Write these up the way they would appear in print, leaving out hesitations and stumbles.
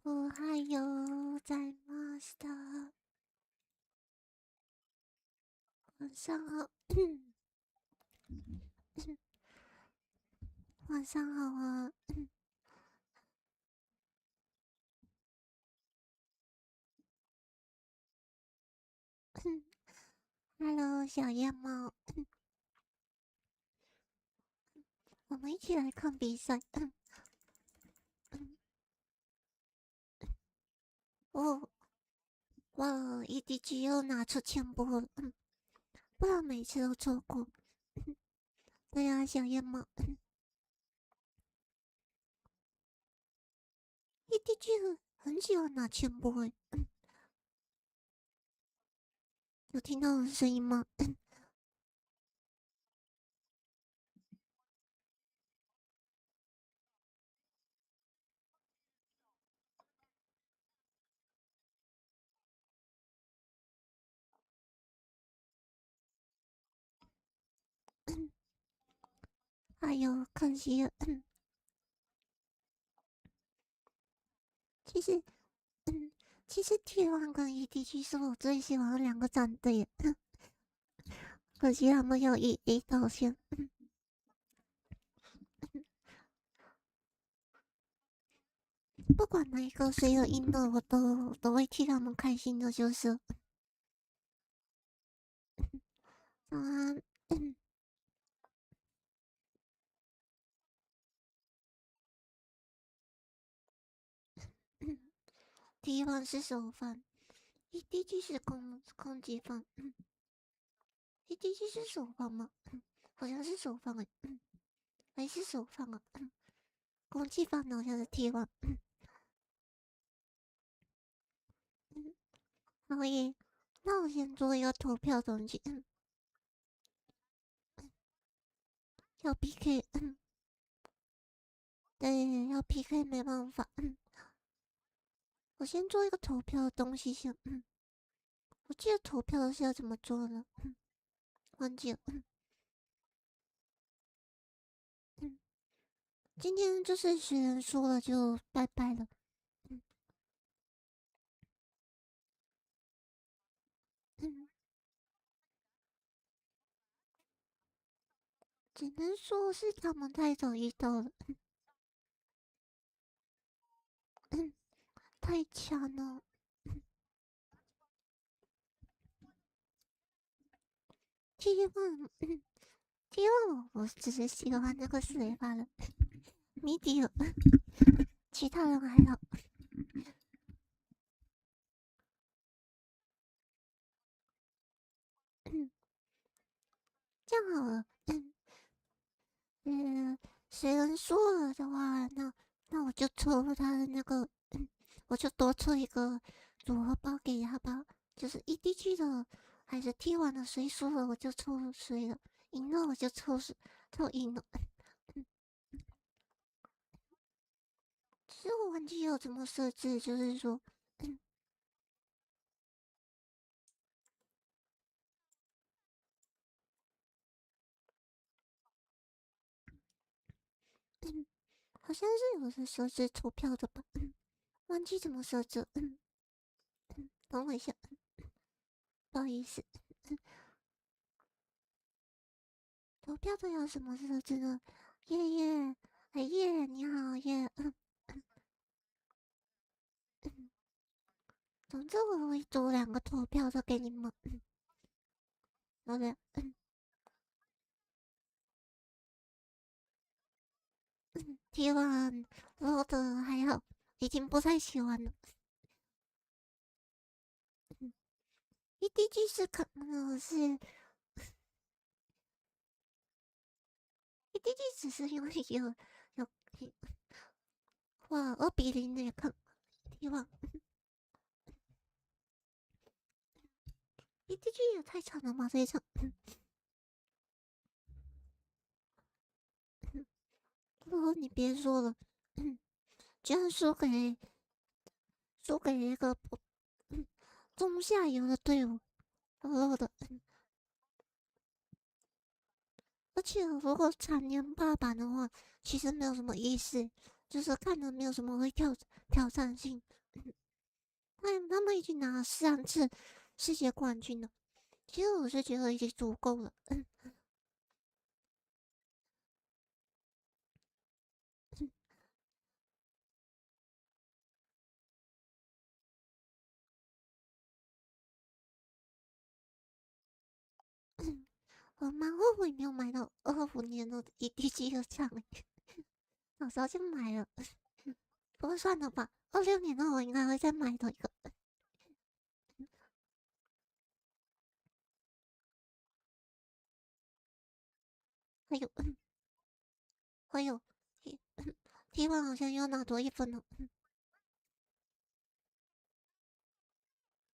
おはようございました。晚上好。晚上好啊。Hello， 小夜猫。我们一起来看比赛。哦，哇 ，EDG 又拿出钱包了。不然每次都错过。对啊，小夜猫。EDG 很喜欢拿钱包诶。有听到我的声音吗？哎呦，可惜了。其实，其实 T1 跟 EDG 是我最喜欢的两个战队。可惜他们有一道线。不管哪一个谁有赢了，我都会替他们开心的，就是。啊，T1 是首番，EDG 是攻击番。EDG 是首番吗？好像是首番还是首番啊？攻击番好像是 T1。好耶，那我先做一个投票东西。要 PK。对，要 PK 没办法。我先做一个投票的东西先。我记得投票是要怎么做的。忘记了。今天就是学人说了就拜拜了。只能说是他们太早遇到了。太强了。T1，T1，我只是喜欢那个水罢了。谜底了，其他人还好。这样好了。谁人输了的话，那我就抽他的那个。我就多抽一个组合包给他吧。就是 EDG 的还是 T1 的，谁输了我就抽谁了，赢了我就抽赢了。其实我忘记有怎么设置，就是说，好像是有的设置投票的吧。忘记怎么设置。等我一下。不好意思。投票都有什么设置呢？耶耶，哎耶，你好耶。总之我会做2个投票的给你们。好的。T1 我的还好，已经不太喜欢了。EDG 是可能是 EDG 只是因为有哇2-0的看 T1。EDG 也太惨了吧这一场。哦，你别说了。居然输给一个中下游的队伍。的而且如果3年8版的话，其实没有什么意思，就是看着没有什么会挑战性。他们已经拿了3次世界冠军了，其实我是觉得已经足够了。我蛮后悔没有买到25年的 EDG 的奖，早知道就买了。不过算了吧，26年的我应该会再买到一个。还有，T1好像又拿多1分了。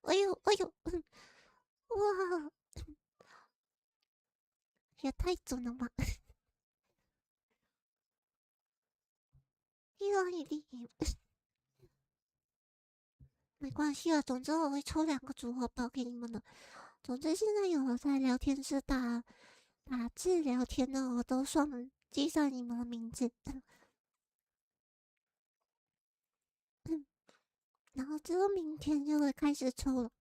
哎呦，哇，也太准了吧！T1一定赢。没关系啊，总之我会抽2个组合包给你们的。总之现在有在聊天室打字聊天的，我都记上你们的名字。然后之后明天就会开始抽了。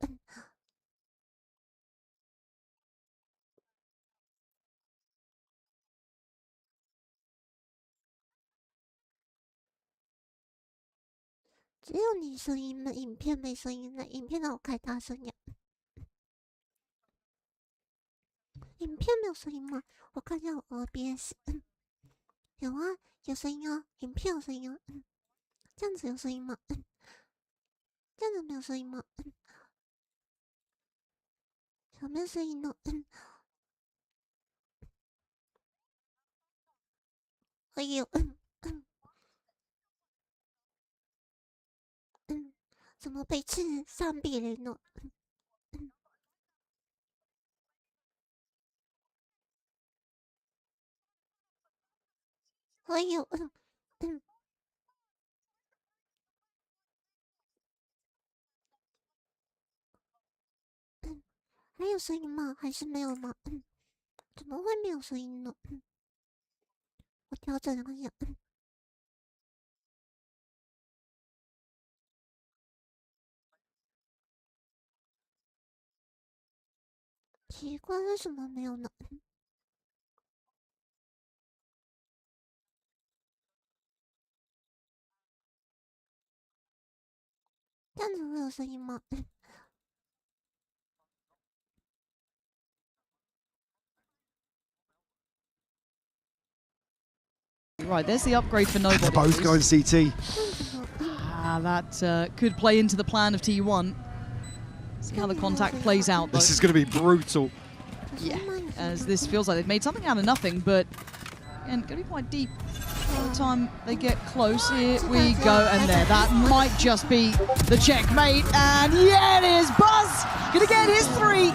只有你声音的影片没声音的，影片让我开大声呀。影片没有声音吗？我看一下我OBS。有啊，有声音啊，影片有声音啊。这样子有声音吗？这样子没有声音吗？有没有声音呢？哎呦，怎么被刺3-0呢？哎呦，还有声音吗？还是没有吗？怎么会没有声音呢？我调整一下。奇怪，为什么没有呢？这样子会有声音吗？Right, there's the upgrade for nobody. Both going CT. That could play into the plan of T1. See how the contact plays out, though. This is going to be brutal. Yeah, as this feels like they've made something out of nothing, but again, going to be quite deep by the time they get close. Here we go, and there. That might just be the checkmate, and yeah, it is. Buzz going to get his 3,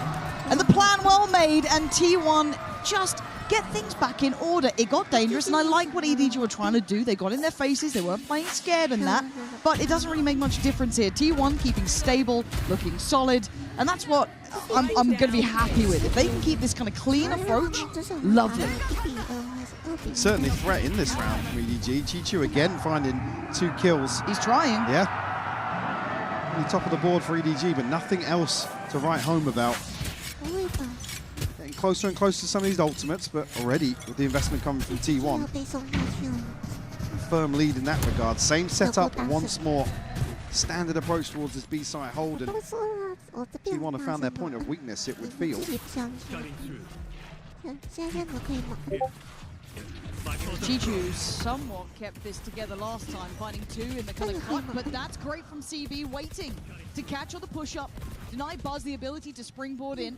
and the plan well made, and T1 just get things back in order. It got dangerous, and I like what EDG were trying to do. They got in their faces, they weren't playing scared and that, but it doesn't really make much difference here. T1 keeping stable, looking solid, and that's what I'm going to be happy with. If they can keep this kind of clean approach, lovely. Certainly threat in this round from EDG. Chichu again finding 2 kills. He's trying. Yeah. On the top of the board for EDG, but nothing else to write home about. Getting closer and closer to some of these ultimates, but already with the investment coming from T1. Firm lead in that regard. Same setup once more. Standard approach towards this B-side hold, and T1 have found their point of weakness, it would feel. Chichu somewhat kept this together last time, finding 2 in the kind of cut, but that's great from CB, waiting to catch on the push-up, deny Buzz the ability to springboard in,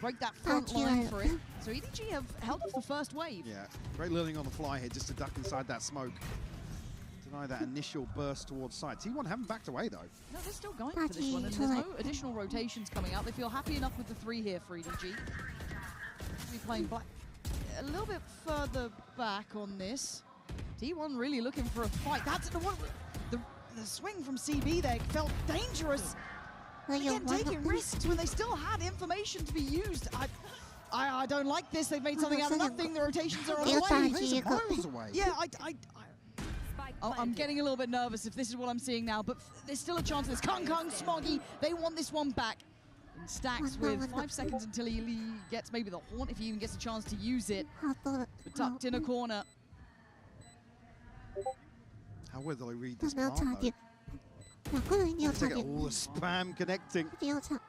break that front line for it. So EDG have held off the first wave. Yeah, great learning on the fly here, just to duck inside that smoke. Deny that initial burst towards side. T1 haven't backed away, though. No, they're still going for this one, and there's no additional rotations coming out. They feel happy enough with the 3 here for EDG. Be playing black a little bit further back on this. T1 really looking for a fight. That's the swing from CB there felt dangerous. Again, taking risks when they still had information to be used. I don't like this. They've made something out of nothing. The rotations are on It's the way. actually- Miles away. Yeah, I'm getting a little bit nervous if this is what I'm seeing now, but there's still a chance of this. Kung Smoggy, they want this one back. In stacks with 5 seconds until he gets maybe the Haunt, if he even gets a chance to use it. But tucked in a corner. How will they read this part, 差 though? 点，2个人一定要 Look 差 at 点， all the spam connecting. 一定要差。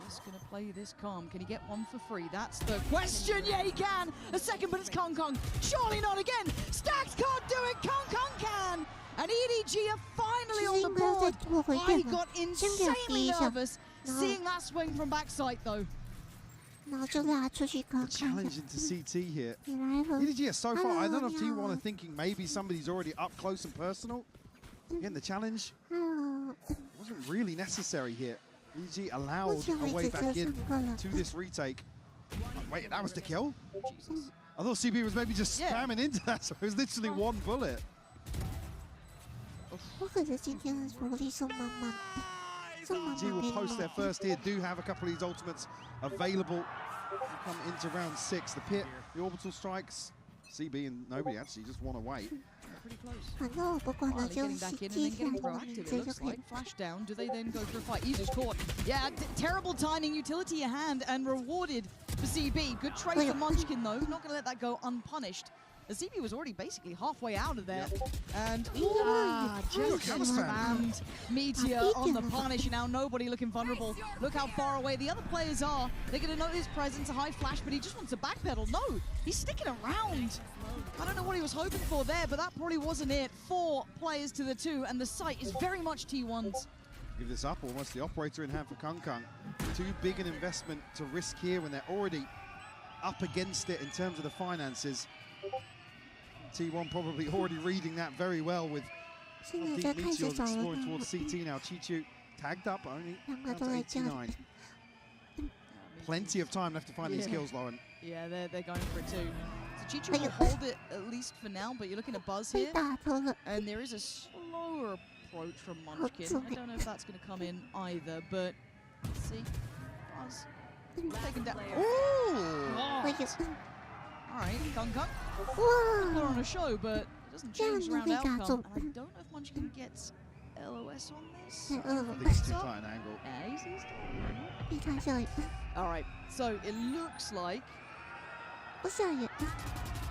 He's just going to play this calm. Can he get one for free? That's the question. Yeah, he can. A second, but it's Kung. Surely not again. Stacks can't do it. Kung can. And EDG are finally on the board. I got insanely nervous seeing that swing from backside, though. 然后就拉出去看 The 看。 challenge into CT here. 你来了。 EDG so far, I don't know if Hello, T1 are yeah. thinking maybe somebody's already up close and personal. Again, the challenge Hello. wasn't really necessary here. EDG allowed a way back in to this retake. Oh, wait, that was the kill? Jesus. I thought CB was maybe just Yeah. spamming into that, so it was literally one bullet. 我可是今天的福利送满满，送满 EDG 满 will 给 post 你 their 们。 first here, do have a couple of these ultimates available to come into round 6. The pit, the orbital strikes, CB and nobody actually just one away. Pretty close. 反正我不管了， Finally 就 getting 是 back in and 记 then 起来 getting 你的 proactive. 名 It 字就 looks 可以 like。flash down. Do they then go for a fight? He's just caught. Yeah, terrible timing. Utility a hand and rewarded for CB. Good trade for Munchkin though. Not going to let that go unpunished. The CB was already basically halfway out of there. And just spammed Meteor on the punish. And now nobody looking vulnerable. Look how far away the other players are. They're going to know his presence, a high flash, but he just wants to backpedal. No, he's sticking around. I don't know what he was hoping for there, but that probably wasn't it. 4 players to the 2, and the site is very much T1's. Give this up, almost the operator in hand for Kung. Too big an investment to risk here when they're already up against it in terms of the finances. T1 probably already reading that very well with 现在在 Deep 开始 Meteors 找人 exploring 了 towards CT now. Chichu tagged up only 两个 down 都 to 在家里 89. Plenty of time left to find these Yeah. kills, Lauren. Yeah, they're going for it too. So Chichu will hold it at least for now, but you're looking at Buzz 被 here. 打头了。 And there is a slower approach from Munchkin. I don't know if that's going to come in either, but let's see. Buzz taken down. Ooh! 我也是。 All right, Kung. Put 哇 on！a show, but it doesn't change the round Yeah, no, we got outcome. to. And I don't know if Munchkin gets LOS on this. 太饿 I 了， think it's too tight an angle. Yeah, he's 避开下一个， all right, so it looks like 不下眼。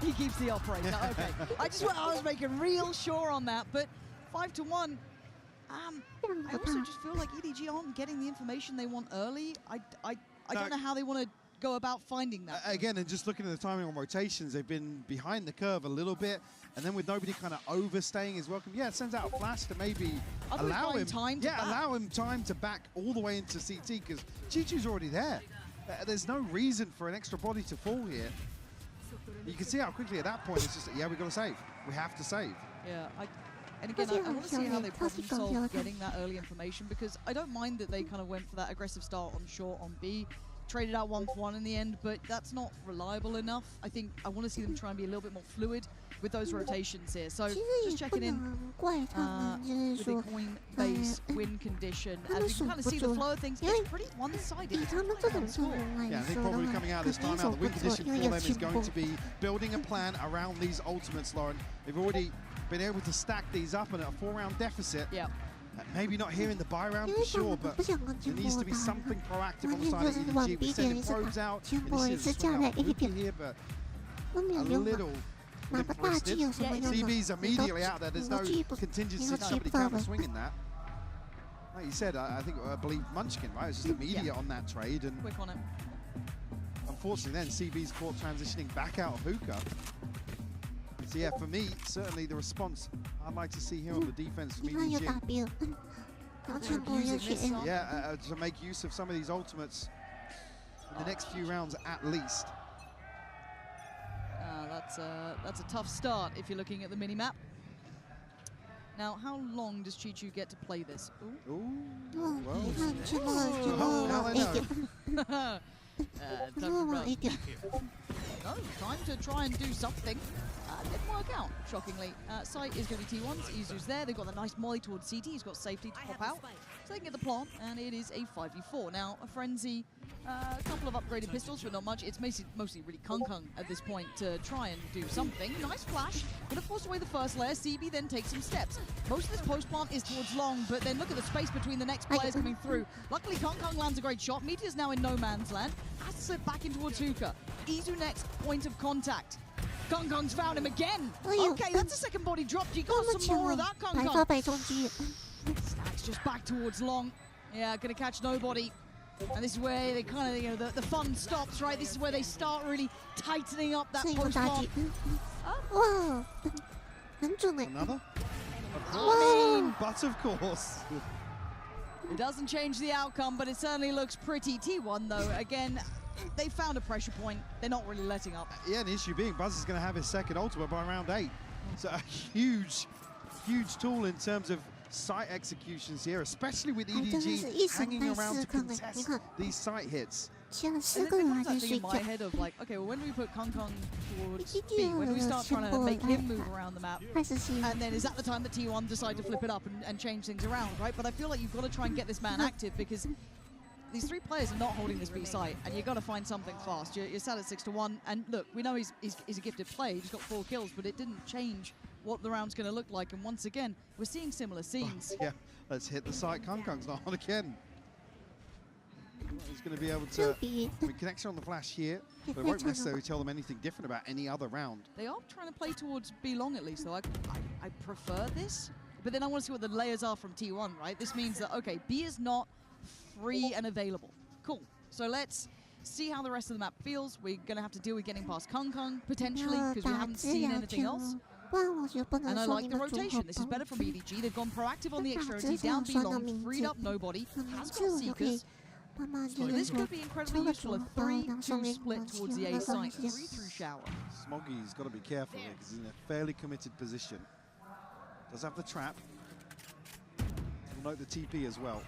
he keeps the operator. Okay, I was making real sure on that, but 5-1. 这样 I 可 also 怕。 just feel like EDG aren't getting the information they want early. I don't No. know how they want to go about finding that. Again, and just looking at the timing on rotations, they've been behind the curve a little bit, and then with nobody kind of overstaying his welcome, yeah, it sends out a flash to maybe Otherwise allow buying him time to back. allow him time to back all the way into CT because Chichu's already there. There's no reason for an extra body to fall here. You can see how quickly at that point it's just, yeah, we've got to save. We have to save. Yeah, and again, I want to see how they problem solve getting that early information, because I don't mind that they kind of went for that aggressive start on short on B, traded out 1-for-1 in the end, but that's not reliable enough. I think I want to see them try and be a little bit more fluid with those rotations here. So 其实也 just 不 checking in 能怪他们，就是 with the 说， coin base win condition. As we can kind of see the flow of things, it's pretty 以 one-sided. 他们这种阵容 Yeah, 来 I think 说的 probably 话， coming out 肯 this 定 time 手 out, the 不 win 错， condition 因为 for 有 them is 进 going 步 to。be building a plan around these ultimates, Lauren. They've already been able to stack these up and at a 4-round deficit. Yeah. Maybe not here in the buy round 因 for 为他 sure, 们 but 不想跟 there 进 needs 步 to be 打， something proactive 关 on the 键 side 就 of 是往 EDG. 低 We're 点 sending 一直 probes 打， out. 进 And 步 this 一 is 直 swing 下来 out 一点 quickly，here, but 都没 a 有用的， little 哪个大技有什么用 CB's 的？ immediately out there. There's no 你都记不， contingency 你 to 都记 somebody 不到 counter 的。 swinging that. Like you said, I believe Munchkin, right? It's just immediate on that trade, and Quick on it. unfortunately then CB's caught transitioning back out of hookah. So yeah, for me, certainly the response I'd like to see here on the defense from 你看又 EDG. 打别人，然后全部又去 Using this A， Yeah, to make use of some of these ultimates in the next few rounds at least. That's a tough start if you're looking at the mini-map. Now, how long does Chichu get to play this? Ooh. 哦， 哦， well, 你看全部 now 全 they 部 A 点，多晚一点。 No, time to try and do something. Didn't work out, shockingly. Sight is going to be T1's. Izu's there. They've got a nice molly towards CT. He's got safety to pop out. So they can get the plant, and it is a 5v4. Now, a Frenzy, a couple of upgraded pistols, but not much. It's mostly really Kung at this point to try and do something. Nice flash. Going to force away the first layer. CB then takes some steps. Most of this post plant is towards long, but then look at the space between the next players coming through. Luckily, Kung lands a great shot. Meteor's now in no man's land. Has to slip back in towards Hookah. Izu next, point of contact. Kung's found him again. Okay, that's a second body drop. You got some more of that, Kung. 白发白中击。 Stacks just back towards long. Yeah, gonna catch nobody. And this is where they kind of, you know, the fun stops, right? This is where they start really tightening up that 是一个 post 打 plant. 击。哇，很准哎。 Another? Of Wow. course. But of course. It doesn't change the outcome, but it certainly looks pretty. T1, though, again, they found a pressure point. They're not really letting up. Yeah, the issue being Buzz is going to have his second ultimate by round 8. So a huge tool in terms of site executions here, especially with EDG hanging around to contest these site hits. 现在4 And 个 then 人还 becomes 在 that thing 睡 in 觉 my。head of like, okay, well, when do we put Kung towards B? When do we start trying to make him move around the map? 开始是 And then is that the time that T1 decide to flip it up and change things around, right? But I feel like you've got to try and get this man active because these 3 players are not holding this B site, and you've got to find something fast. You're sat at 6-1, and look, we know he's a gifted player. He's got 4 kills, but it didn't change what the round's going to look like. And once again, we're seeing similar scenes. Yeah, let's hit the site. Kung's not on again. He's going to be able to make connection on the flash here, but it won't necessarily tell them anything different about any other round. They are trying to play towards B long at least, though. I prefer this, but then I want to see what the layers are from T1, right? This means that, okay, B is not free and available. Cool. So let's see how the rest of the map feels. We're going to have to deal with getting past Kung potentially because we haven't seen anything else. And I like the rotation. This is better from EDG. They've gone proactive on the extremity, down B long, freed up nobody, has got Seekers. So this could be incredibly useful. A 3-2 split towards the A site, 3 through shower. Smoggy's got to be careful here because he's in a fairly committed position. Does have the trap. We'll note the TP as well.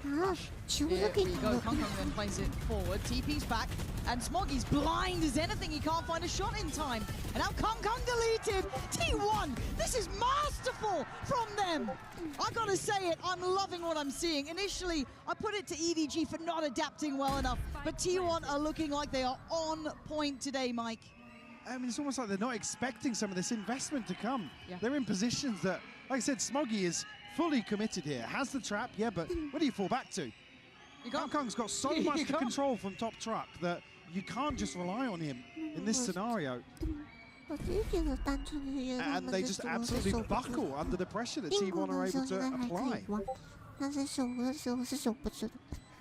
Here we go. Kung then plays it forward. TP's back, and Smoggy's blind as anything. He can't find a shot in time. And now Kung deleted. T1, this is masterful from them. I gotta say it, I'm loving what I'm seeing. Initially, I put it to EDG for not adapting well enough, but T1 are looking like they are on point today, Mike. I mean, it's almost like they're not expecting some of this investment to come. Yeah. They're in positions that, like I said, Smoggy is fully committed here. Has the trap, yeah, but where do you fall back to? You can't. Kung's got so much to control from top truck that you can't just rely on him in this scenario. And they just absolutely buckle under the pressure that T1 are able to apply.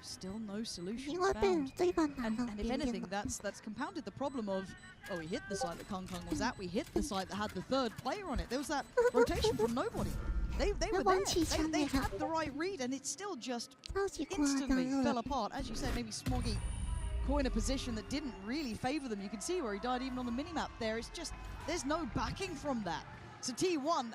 Still no solution found. And if anything, that's compounded the problem of, oh, we hit the site that Kung was at, we hit the site that had the 3rd player on it. There was that rotation from nobody. They were there. They had the right read, and it still just instantly fell apart. As you said, maybe Smoggy caught in a position that didn't really favor them. You can see where he died even on the minimap there. It's just, there's no backing from that. So T1,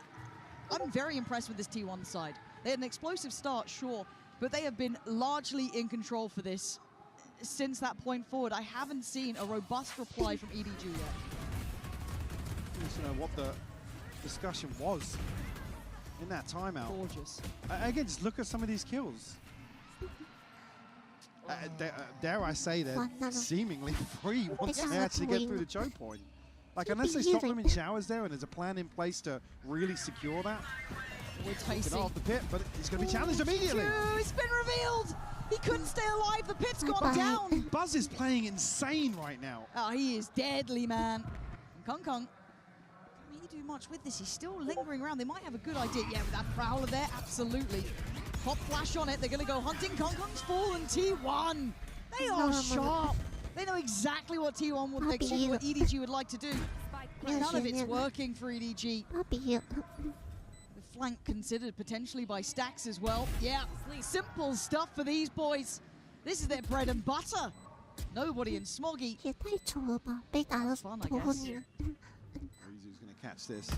I'm very impressed with this T1 side. They had an explosive start, sure, but they have been largely in control for this since that point forward. I haven't seen a robust reply from EDG yet. Just to know what the discussion was in that timeout. Gorgeous. Again, just look at some of these kills. Dare I say they're seemingly free once they actually get through the choke point. Like, unless they stop them in showers there and there's a plan in place to really secure that. We're tasting. Off the pit, but he's going to be challenged immediately. It's been revealed. He couldn't stay alive. The pit's gone down. Buzz is playing insane right now. Oh, he is deadly, man. And Kung, can't really do much with this. He's still lingering around. They might have a good idea. Yeah, with that Prowler there, absolutely. Hot flash on it. They're going to go hunting. Kung's fallen. T1. They are sharp. They know exactly what T1 would think, what EDG would like to do. None of it's working for EDG. The flank considered potentially by Stacks as well. Yeah, simple stuff for these boys. This is their bread and butter. Nobody in Smoggy. Fun, I guess. Izu's going to catch this,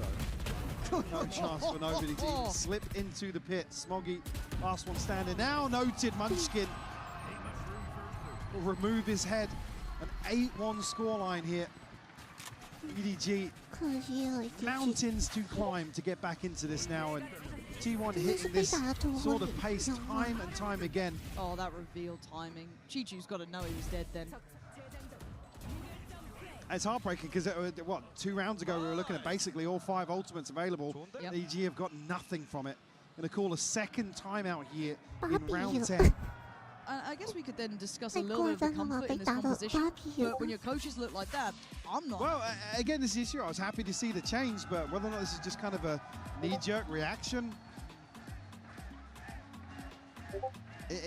so no chance for nobody to even slip into the pit. Smoggy, last one standing now. Noted Munchkin will remove his head An 8-1 scoreline here. EDG 可惜了， mountains to climb to get back into this now, and T1 hitting this sort of pace time and time again. Oh, that reveal timing. Chi-Chu's got to know he was dead then. It's heartbreaking because, what, 2 rounds ago we were looking at basically all 5 ultimates available. Yep. EDG have got nothing from it. Going to call a second timeout here in round 10. I guess we could then discuss a little bit of the comfort in this composition, but when your coaches look like that, I'm not. Well, again, this is the issue. I was happy to see the change, but whether or not this is just kind of a knee-jerk reaction.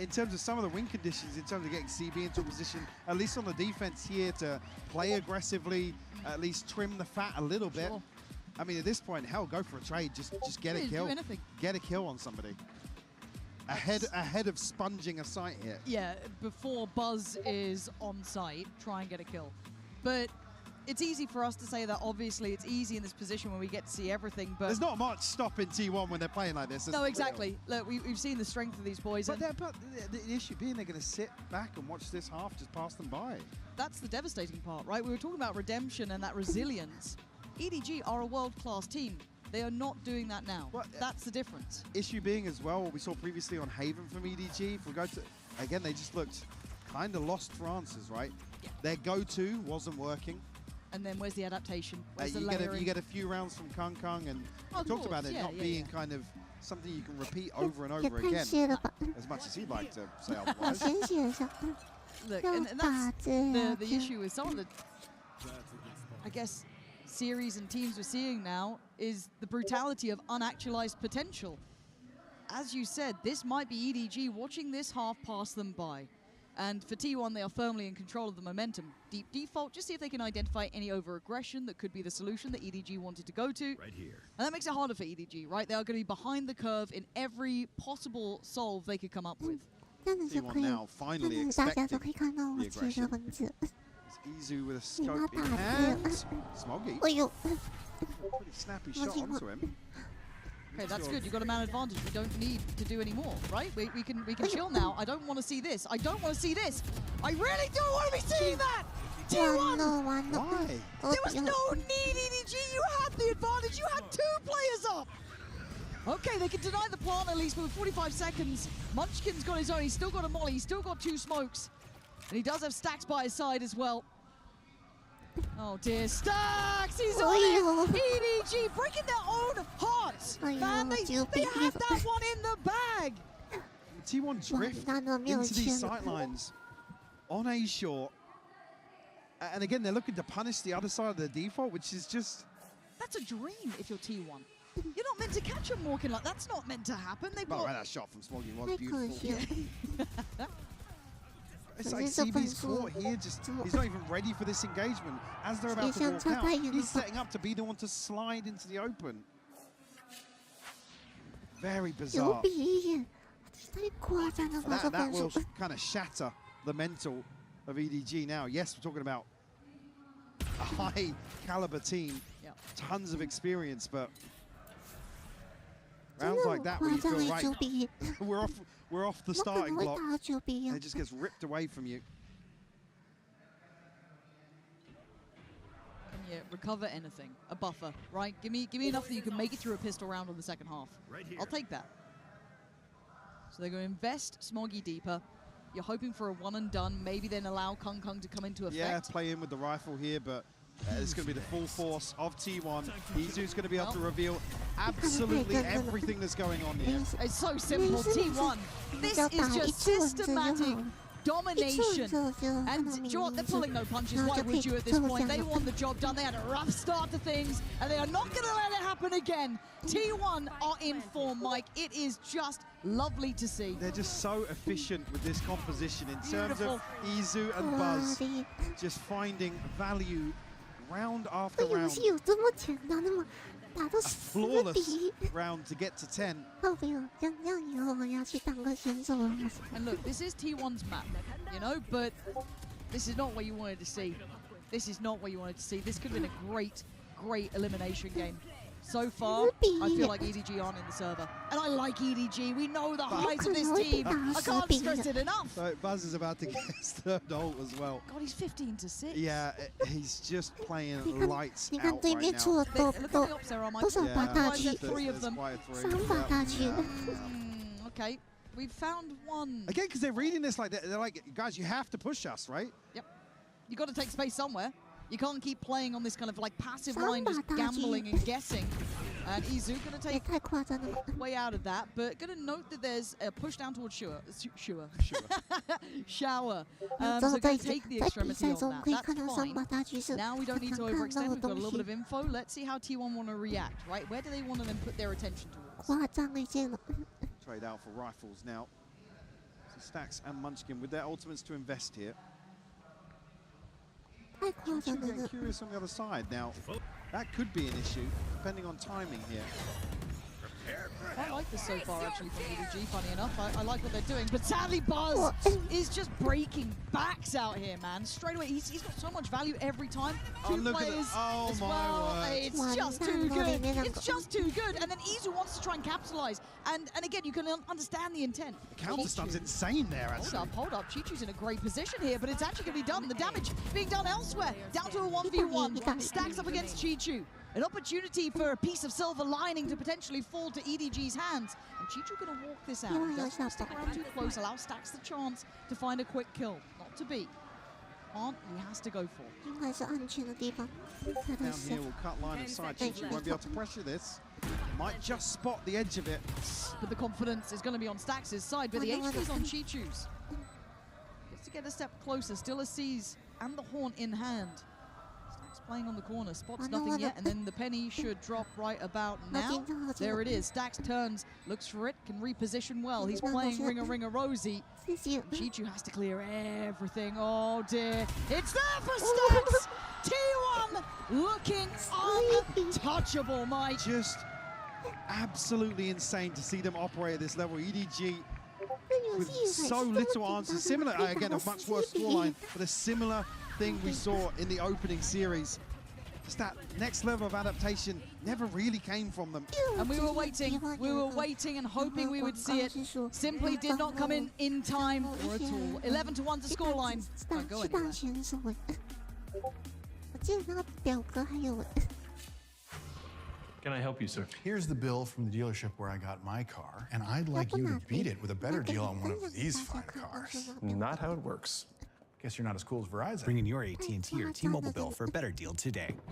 In terms of some of the win conditions, in terms of getting CB into a position, at least on the defense here, to play aggressively, at least trim the fat a little bit. Sure. I mean, at this point, hell, go for a trade. Just get a kill. Do anything. Get a kill on somebody. Ahead of sponging a site here. Yeah, before Buzz is on site, try and get a kill. But it's easy for us to say that. Obviously, it's easy in this position when we get to see everything. But there's not much stopping T1 when they're playing like this. No, exactly. Look, we've seen the strength of these boys. But the issue being they're going to sit back and watch this half just pass them by. That's the devastating part, right? We were talking about redemption and that resilience. EDG are a world-class team. They are not doing that now. Well, that's the difference. Issue being as well, what we saw previously on Haven from EDG, if we go to, again, they just looked kind of lost for answers, right? Yeah. Their go-to wasn't working. And then where's the adaptation? Where's the you get a few rounds from Kung, and we talked about it not being kind of something you can repeat over and over again, as much as he'd like to say otherwise. Look, and that's the issue with some of the, I guess, series and teams we're seeing now is the brutality of unactualized potential. As you said, this might be EDG watching this half pass them by. And for T1, they are firmly in control of the momentum. Deep default, just see if they can identify any over-aggression that could be the solution that EDG wanted to go to. Right here. And that makes it harder for EDG, right? They are going to be behind the curve in every possible solve they could come up with. T1 now finally expecting the aggression. Izu with a scope in hand. Smoggy. Pretty snappy shot onto him. Okay, that's good. You've got a man advantage. We don't need to do any more, right? We can chill now. I don't want to see this. I don't want to see this. I really don't want to be seeing that. T1. Why? There was no need, EDG. You had the advantage. You had 2 players up. Okay, they can deny the plant at least for 45 seconds. Munchkin's got his own. He's still got a molly. He's still got 2 smokes. And he does have Stacks by his side as well. Oh dear, Stacks! He's on it! EDG breaking their own hearts! Man, they had that one in the bag! T1 drift into these sightlines on A short. And again, they're looking to punish the other side of the default, which is just... That's a dream if you're T1. You're not meant to catch him walking like that's not meant to happen. They've got... that shot from Smoggy was beautiful. It's like CB's caught here, he's not even ready for this engagement. As they're about to walk out, he's setting up to be the one to slide into the open. Very bizarre. That will kind of shatter the mental of EDG now. Yes, we're talking about a high caliber team, tons of experience, but rounds like that where you feel right, we're off the starting block, and it just gets ripped away from you. Can you recover anything? A buffer, right? Give me enough that you can make it through a pistol round on the second half. Right here. I'll take that. So they're going to invest Smoggy deeper. You're hoping for a one and done, maybe then allow Kung to come into effect. Yeah, play in with the rifle here, but it's going to be the full force of T1. Izu's going to be able to reveal absolutely everything that's going on here. It's so simple, T1. This is just systematic domination. And do you know what? They're pulling no punches. Why would you at this point? They want the job done. They had a rough start to things, and they are not going to let it happen again. T1 are in form, Mike. It is just lovely to see. They're just so efficient with this composition in terms of Izu and Buzz just finding value round after round. A flawless round to get to 10. And look, this is T1's map, you know, but this is not what you wanted to see. This is not what you wanted to see. This could have been a great elimination game. So far, I feel like EDG aren't in the server. And I like EDG. We know the highs of this team. I can't stress it enough. So Buzz is about to get his third ult as well. God, he's 15-6. Yeah, he's just playing lights 你看 out 对 right 面 now. 出了 Look at the ops there, Mike. 多少把大 Why is 狙 there 3 of them? Quite a three. 3把大狙。 Okay, we've found one. Again, because they're reading this like they're like, guys, you have to push us, right? Yep. You got to take space somewhere. You can't keep playing on this kind of like passive line, just gambling and guessing. And Izu going to 也 take 太夸张了吧！ way out of that, but going to note that there's a push down towards Shower. Shower. 然 So 后 going 在 to take the 比 extremity 赛 on 中 that. 可以看到 That's 3把 fine. 大狙是 Now we don't need to 刚看 overextend. 到 We've 的 got a 东 little bit 西 of，info. Let's see how T1 want to react, right? Where do they want to then put their attention towards? 夸张一件了。 Trade out for rifles now. So Stacks and Munchkin with their ultimates to invest here. 太夸张 Two 了 getting 呢！ curious on the other side. Now, that could be an issue, depending on timing here. I like this so far, actually, from EDG, funny enough. I like what they're doing, but sadly, Buzz What? is just breaking backs out here, man. Straight away, he's got so much value every time. Oh, 2 look at players that. Oh, as my well. word. It's just too good. It's just too good. And then Izu wants to try and capitalize. And again, you can understand the intent. The counter stun's insane there, actually. Hold up. Chichu's in a great position here, but it's actually going to be done. The damage being done elsewhere. Down to a 1v1. Stacks up against Chichu. An opportunity for a piece of silver lining to potentially fall to EDG's hands. And Chichu going to walk this out. Doesn't stick around too close, allow Stacks the chance to find a quick kill. Not to be. Can't, he has to go for. 应该是安全的地方。他的 Down 是 here will cut line of sight. Chichu won't be able to pressure this. Might just spot the edge of it. But the confidence is going to be on Stacks' side, but the HP's on Chichu's. Gets to get a step closer, still a seize and the horn in hand. Stacks playing on the corner, spots nothing yet, and then the penny should drop right about now. There it is, Stacks turns, looks for it, can reposition well. He's playing Ringer Rosie. 谢谢。 Chichu has to clear everything. Oh dear. It's there for Stacks! T1 looking untouchable, Mike. Just absolutely insane to see them operate at this level. EDG 这游 with 戏 so little answers. Similar, again, a much worse scoreline, but a similar thing we saw in the opening series. Just that next level of adaptation never really came from them. And we were waiting and hoping we would see it. Simply did not come in time or at all. 11-1 to scoreline. 是 Don't go 大 anywhere. 选手哎！我记得那个表哥还有 Can I help you, sir? Here's the bill from the dealership where I got my car, and I'd like you to beat it with a better deal on one of these fine cars. Not how it works. Guess you're not as cool as Verizon. Bring in your AT&T or T-Mobile bill for a better deal today. "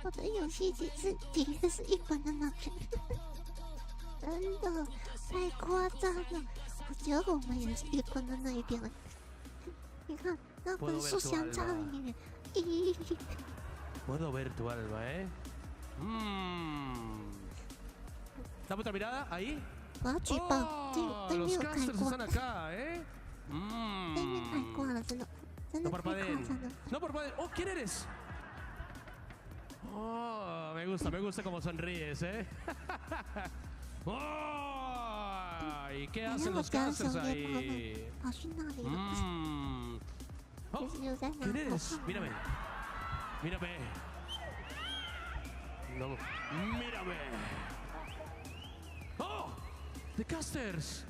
我的游戏机是第一个是一本的那边，真的太夸张了。我觉得我们也是一本的那一边了。你看那分数相差很远，咦， Puedo ver tu alma, ¿eh? ¿Dame otra mirada? ¿Ahí? 我要举报，对面 Los 有开 casters 挂， están acá, ¿eh? 对面开挂了，真的，真的 No 太夸 parpadeen. 张了。 No parpadeen. Oh, ¿quién eres? Oh, me gusta cómo sonríes, ¿eh? Oh, ¿y qué 你看 hacen 我 los 家手 casters 电炮 ahí? 呢，跑去那里了， Oh, 就是有在拿 ¿quién 口 eres? 号。 Mírame. Mírame. No, mírame. Oh, the casters.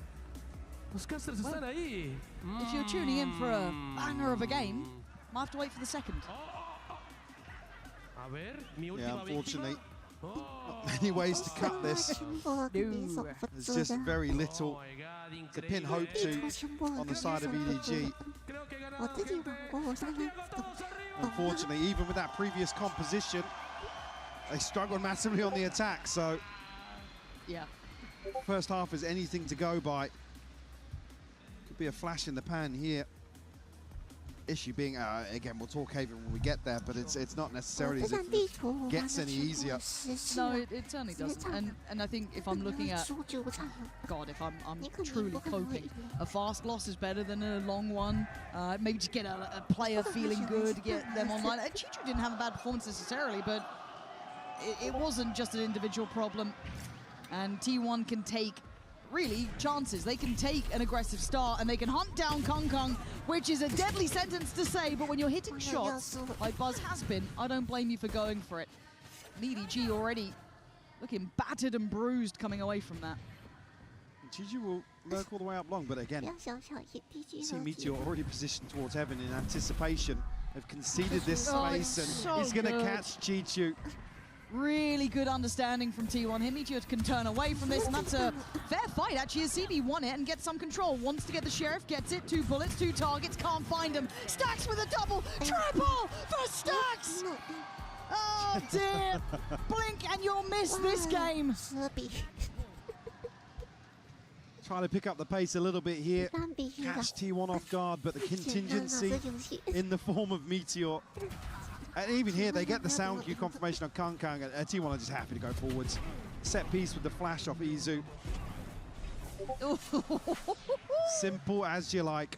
Los casters están ahí. If you're tuning in for a banger of a game, might have to wait for the second. A ver, mi Yeah, última unfortunately, víctima. Oh. many ways to cut this. 全部肯定守不 There's 住 just 的。 very Oh little my God, to pin hope increíble. to 全部 on the side of 肯定守不住 EDG. 的。 Creo que 我 ganaron, 自己玩 gente. 过，我上面 Todos arriba. Unfortunately, even with that previous composition, they struggled massively on the attack. So Yeah. first half is anything to go by. Could be a flash in the pan here. issue being, again, we'll talk Haven when we get there, but it's not necessarily as if it gets any easier. No, it certainly doesn't. And I think if I'm looking at, God, if I'm truly coping, a fast loss is better than a long one. Maybe just get a player feeling good, get them online. Chichu didn't have a bad performance necessarily, but it wasn't just an individual problem. And T1 can take really chances. They can take an aggressive start and they can hunt down Kung, which is a deadly sentence to say, but when you're hitting shots like Buzz has been, I don't blame you for going for it. EDG already looking battered and bruised coming away from that. Chichu will lurk all the way up long, but again, see Meteor already positioned towards Heaven in anticipation. They've conceded this space and so he's going to good. catch Chichu. Really good understanding from T1. Meteor can turn away from this, and that's a fair fight, actually, as CB won it and gets some control. Wants to get the Sheriff, gets it. 2 bullets, 2 targets, can't find him. Stacks with a double, triple for Stacks! Oh, dear. Blink and you'll miss this game. Trying to pick up the pace a little bit here. Catch T1 off guard, but the contingency in the form of Meteor. And even here, they get the sound cue confirmation on Kung, and T1 are just happy to go forwards. Set piece with the flash off Izu. Simple as you like.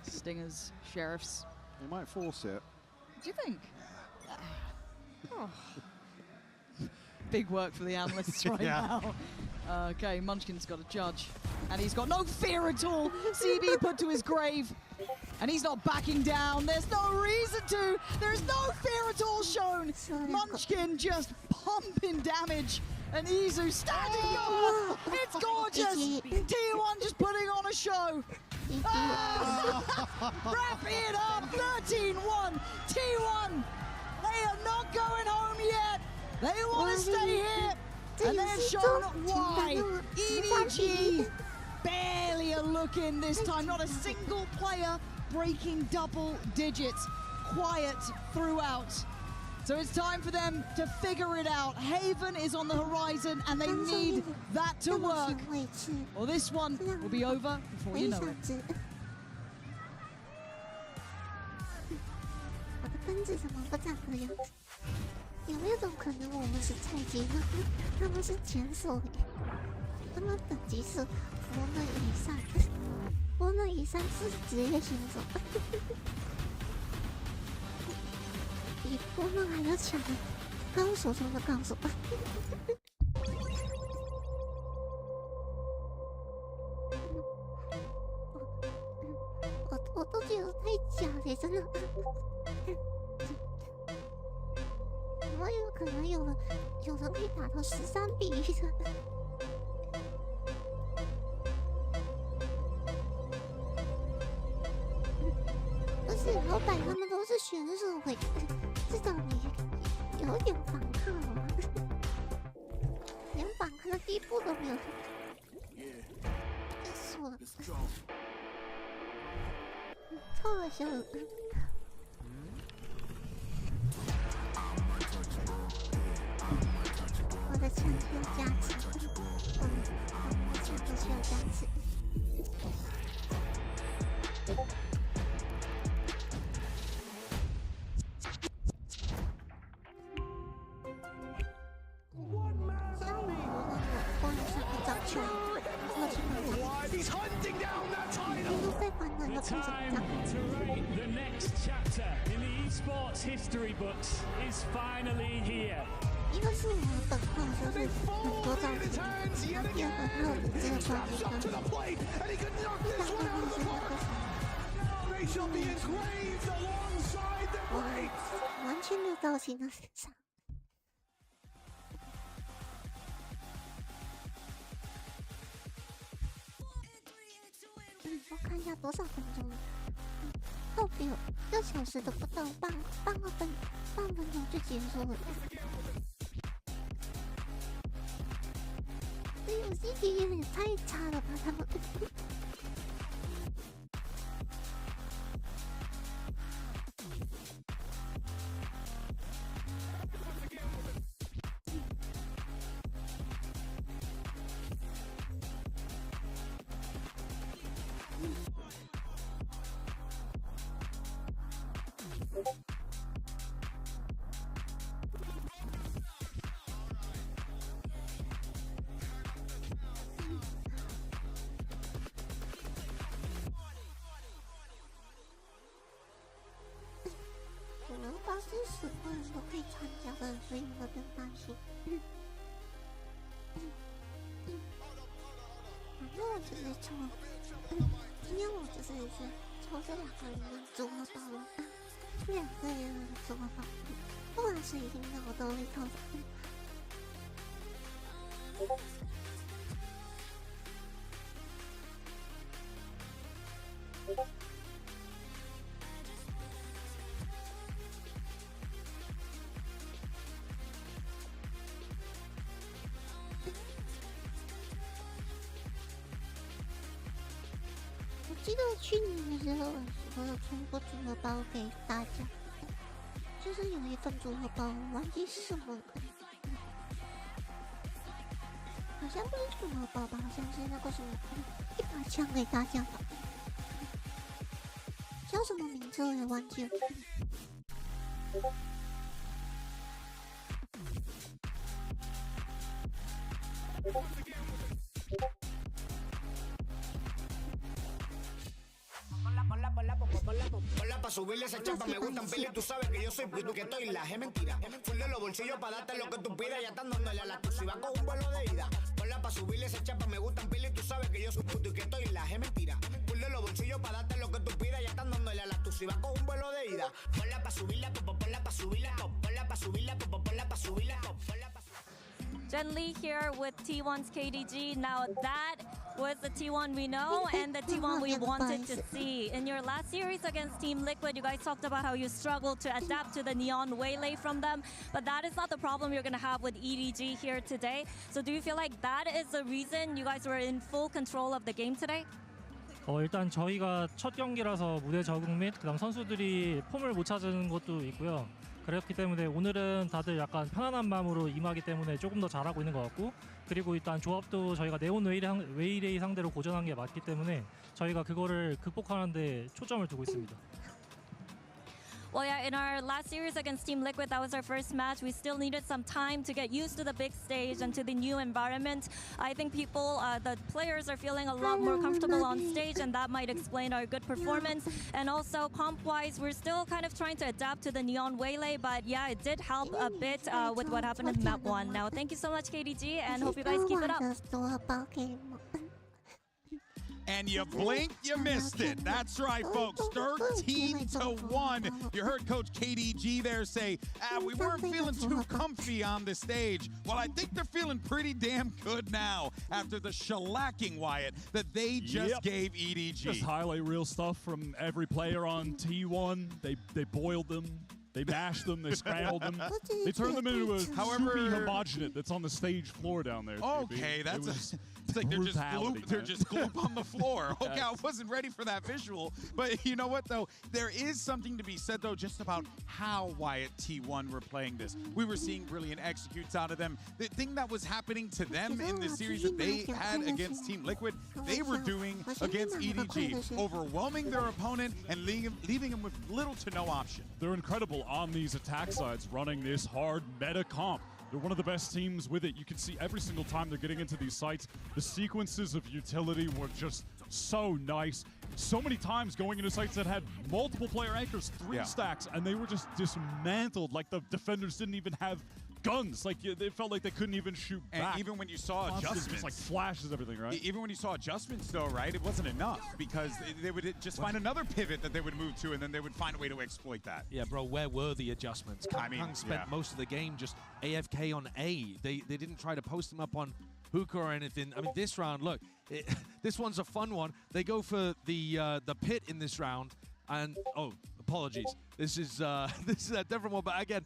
Stingers, Sheriffs. They might force it. Do you think? Oh. Big work for the analysts right now. Okay, Munchkin's got a judge. And he's got no fear at all. CB put to his grave. And he's not backing down. There's no reason to. There's no fear at all shown. Munchkin just pumping damage. And Izu standing up. It's gorgeous. T1 just putting on a show. Wrap it up. 13-1. T1. They are not going home yet. They want to stay here. And they've shown why. EDG barely a look in this time. Not a single player breaking double digits. Quiet throughout. So it's time for them to figure it out. Haven is on the horizon and they need that to work. Or this one will be over before you know it. 有没有种可能我们是菜鸡呢？他们是前手耶，他们等级是佛能以上，佛能以上是职业选手，比佛能还要强的高手中的高手。我都觉得太假了，真的。怎么有可能有人可以打到13比1的？不是，老板他们都是选手会，至少你有点反抗了吗？连反抗的地步都没有。真说了，超恶心了。我的枪需要加持，我的枪都需要加持。像我光有上一张球，我去把我一路被反弹到成长。The next chapter in the esports history books is finally here. 一个是我的本号，就是很多造型，然后第二个还有这个装备跟，第三个就是那个我完全没有造型的身上。我看一下多少分钟了，到底有1个小时都不到，半分钟就结束了。这游戏体验也太差了吧，他们。主流包是所有人都可以参加的，所以你们不用担心。反正我就是抽，今天我就是抽这2个人的组合包了，2个人的组合包，不管谁赢的我都会抽。我记得去年的时候，我有出过组合包给大家，就是有一份组合包，我忘记是什么了，好像不是组合包吧，好像是那个什么一把枪给大家吧，叫什么名字我也忘记了。Ponla pa' subirle esa chapa, me gustan pila y tú sabes que yo soy puto que estoy la es mentira. Full de los bolsillos pa' darte lo que tú pidas, ya están dándole a la tuya y va con un vuelo de ida. Ponla pa' subirle esa chapa, me gustan pila y tú sabes que yo soy puto y que estoy la es mentira. Full de los bolsillos pa' darte lo que tú pidas, ya están dándole a la tuya y va con un vuelo de ida. Ponla pa' subirla, ponla pa' subirla, ponla pa' subirla, ponla pa' subirla, ponla pa' Jen Lee here with T1's KDG. Now that was the T1 we know and the T1 we wanted to see. In your last series against Team Liquid, you guys talked about how you struggled to adapt to the neon waylay from them, but that is not the problem you're going to have with EDG here today. So do you feel like that is the reason you guys were in full control of the game today? 일단 저희가 첫 경기라서 무대 적응 및 그다음 선수들이 폼을 못 찾은 것도 있고요. 그렇기 때문에 오늘은 다들 약간 편안한 마음으로 임하기 때문에 조금 더 잘하고 있는 것 같고, 그리고 일단 조합도 저희가 네온 웨이레이 상대로 고전한 게 맞기 때문에 저희가 그거를 극복하는 데 초점을 두고 있습니다. Well, yeah, in our last series against Team Liquid, that was our first match. We still needed some time to get used to the big stage and to the new environment. I think the players are feeling a lot more comfortable on stage, and that might explain our good performance. And also, comp-wise, we're still kind of trying to adapt to the neon waylay, but yeah, it did help a bit with what happened in map 1. Now, thank you so much, KDG, and hope you guys keep it up. And you blinked, you missed it. That's right, folks. 13-1. You heard Coach KDG there say, we weren't feeling too comfy on the stage. Well, I think they're feeling pretty damn good now after the shellacking, Wyatt, that they just gave EDG. Just highlight real stuff from every player on T1. They boiled them. They bashed them, they scrambled them, they turned them into a soupy homogenate that's on the stage floor down there. Okay, it's like they're just gloop on the floor. Okay, I wasn't ready for that visual. But you know what, though? There is something to be said, though, just about how Wyatt T1 were playing this. We were seeing brilliant executes out of them. The thing that was happening to them in the series that they had against Team Liquid, they were doing against EDG, overwhelming their opponent and leaving them with little to no option. They're incredible on these attack sides, running this hard meta comp. They're one of the best teams with it. You can see every single time they're getting into these sites, the sequences of utility were just so nice. So many times going into sites that had multiple player anchors, 3 stacks, and they were just dismantled. Like the defenders didn't even have guns. Like they felt like they couldn't even shoot back. And even when you saw adjustments, just like flashes everything, right? Even when you saw adjustments, though, right, it wasn't enough because they would just find another pivot that they would move to, and then they would find a way to exploit that. Yeah, bro, where were the adjustments? Kang spent most of the game just AFK on A. They didn't try to post him up on hookah or anything. I mean, this round, look, this one's a fun one. They go for the pit in this round, and apologies. This is a different one, but again.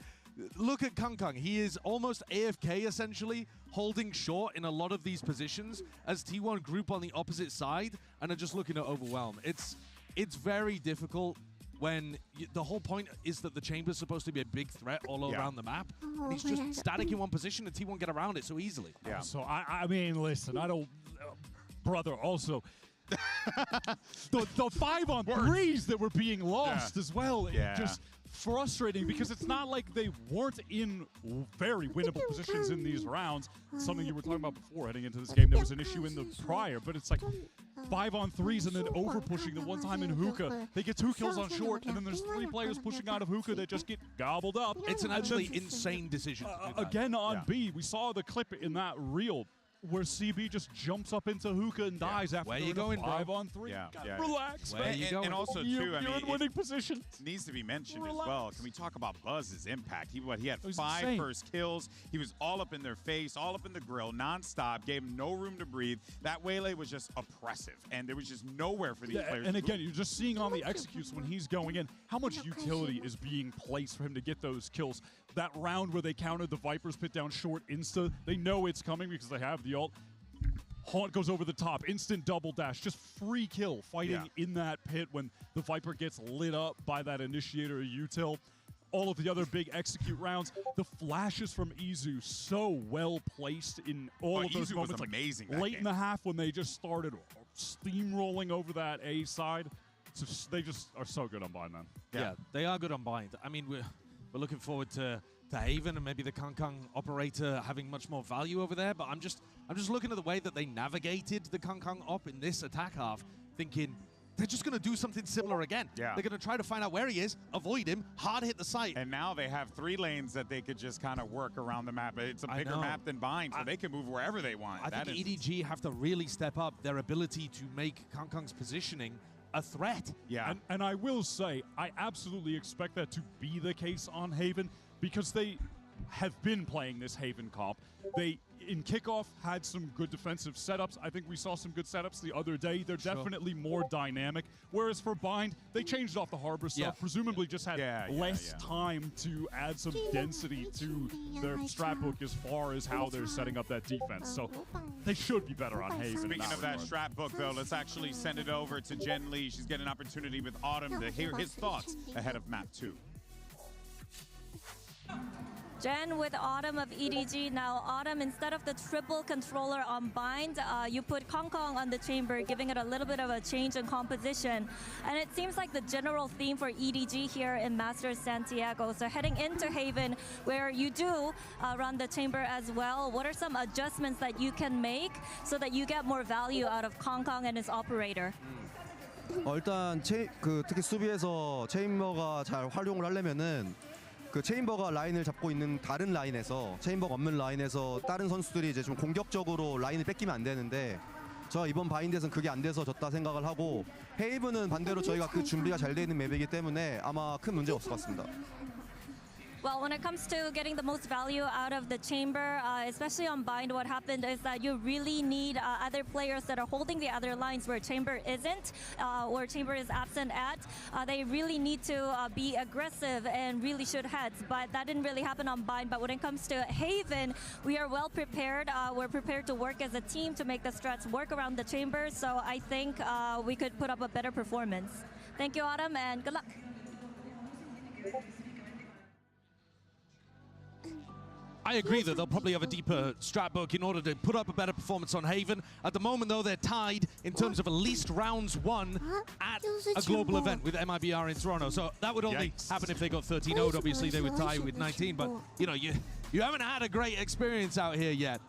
Look at Kang. He is almost AFK, essentially, holding short in a lot of these positions as T1 group on the opposite side and are just looking to overwhelm. It's very difficult when the whole point is that the chamber's supposed to be a big threat all around the map. And he's just static in one position and T1 get around it so easily. Yeah. So, I mean, listen, I don't... brother, also... the 5-on-3s that were being lost as well. Just frustrating because it's not like they weren't in very winnable positions in these rounds. Something you were talking about before heading into this game. There was an issue in the prior, but it's like 5-on-3s and then over pushing. The one time in hookah, they get 2 kills on short, and then there's 3 players pushing out of hookah that just get gobbled up. It's an absolutely insane decision. Again on B, we saw the clip in that reel where CB just jumps up into hookah and dies after Where you going, 5-on-3. Relax, Where man. you going? And also, too, You're I mean, in winning position. It needs to be mentioned as well. Can we talk about Buzz's impact? He had was 5 insane. first kills. He was all up in their face, all up in the grill, nonstop, gave him no room to breathe. That waylay was just oppressive, and there was just nowhere for these players. And again, you're just seeing on the executes when he's going in how much utility is being placed for him to get those kills. That round where they countered the Viper's pit down short insta, they know it's coming because they have the ult. Haunt goes over the top, instant double dash, just free kill fighting in that pit when the Viper gets lit up by that initiator util. All of the other big execute rounds, the flashes from Izu so well placed in all of those Izu moments. was amazing late in the half when they just started steamrolling over that A side. They just are so good on bind, man. Yeah, they are good on bind. I mean, we're looking forward to Haven and maybe the Kankang operator having much more value over there, but I'm just looking at the way that they navigated the Kankang op in this attack half, thinking they're just going to do something similar again. Yeah. They're going to try to find out where he is, avoid him, hard hit the site. And now they have 3 lanes that they could just kind of work around the map. It's a bigger map than bind, so they can move wherever they want. I think EDG have to really step up their ability to make Kankang's positioning a threat. Yeah. And I will say, I absolutely expect that to be the case on Haven because they have been playing this Haven comp. They, in kickoff, had some good defensive setups. I think we saw some good setups the other day. They're definitely more dynamic. Whereas for bind, they changed off the harbor stuff, presumably just had less time to add some density to their strat book as far as how they're setting up that defense. So they should be better on Haven. Speaking of that strat book, though, let's actually send it over to Jen Lee. She's getting an opportunity with Autumn to hear his thoughts ahead of map 2. Jen with Autumn of EDG. Now, Autumn, instead of the triple controller on bind, you put Kong Kong on the chamber, giving it a little bit of a change in composition. And it seems like the general theme for EDG here in Masters Santiago. So heading into Haven, where you do run the chamber as well, what are some adjustments that you can make so that you get more value out of Kong Kong and his operator? 일단 특히 수비에서 체인버가 잘 활용을 하려면은 그 체인버가 라인을 잡고 있는 다른 라인에서 체인버가 없는 라인에서 다른 선수들이 이제 좀 공격적으로 라인을 뺏기면 안 되는데 저 이번 바인드에서는 그게 안 돼서 졌다 생각을 하고 헤이븐은 반대로 저희가 그 준비가 잘 돼 있는 맵이기 때문에 아마 큰 문제 없을 것 같습니다. Well, when it comes to getting the most value out of the chamber, especially on bind, what happened is that you really need other players that are holding the other lines where chamber isn't, or chamber is absent at. They really need to be aggressive and really shoot heads, but that didn't really happen on bind. But when it comes to Haven, we are well prepared. We're prepared to work as a team to make the strats work around the chamber, so I think we could put up a better performance. Thank you, Autumn, and good luck. I agree that they'll probably have a deeper strat book in order to put up a better performance on Haven. At the moment, though, they're tied in terms of at least rounds won at a global event with MIBR in Toronto. So that would only happen if they got 13-0. Obviously, they would tie with 19. But, you know, you haven't had a great experience out here yet.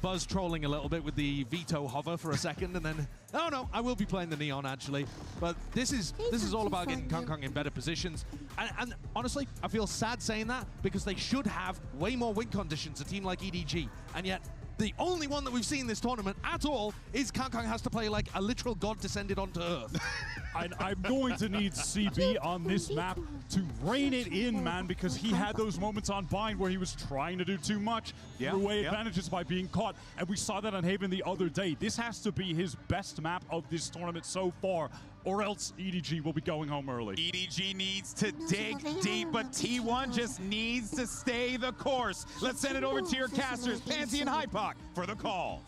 Buzz trolling a little bit with the veto hover for a second, and then, oh no, I will be playing the Neon actually. But this is all about getting Kong Kong in better positions. And honestly, I feel sad saying that because they should have way more win conditions, a team like EDG. And yet, the only one that we've seen this tournament at all is Kong Kong has to play like a literal god descended onto Earth. I'm going to need CB on this map to rein it in, man, because he had those moments on bind where he was trying to do too much, threw away advantages by being caught, and we saw that on Haven the other day. This has to be his best map of this tournament so far, or else EDG will be going home early. EDG needs to dig deep, but T1 just needs to stay the course. Let's send it over to your casters, Pansy and Hypoc, for the call.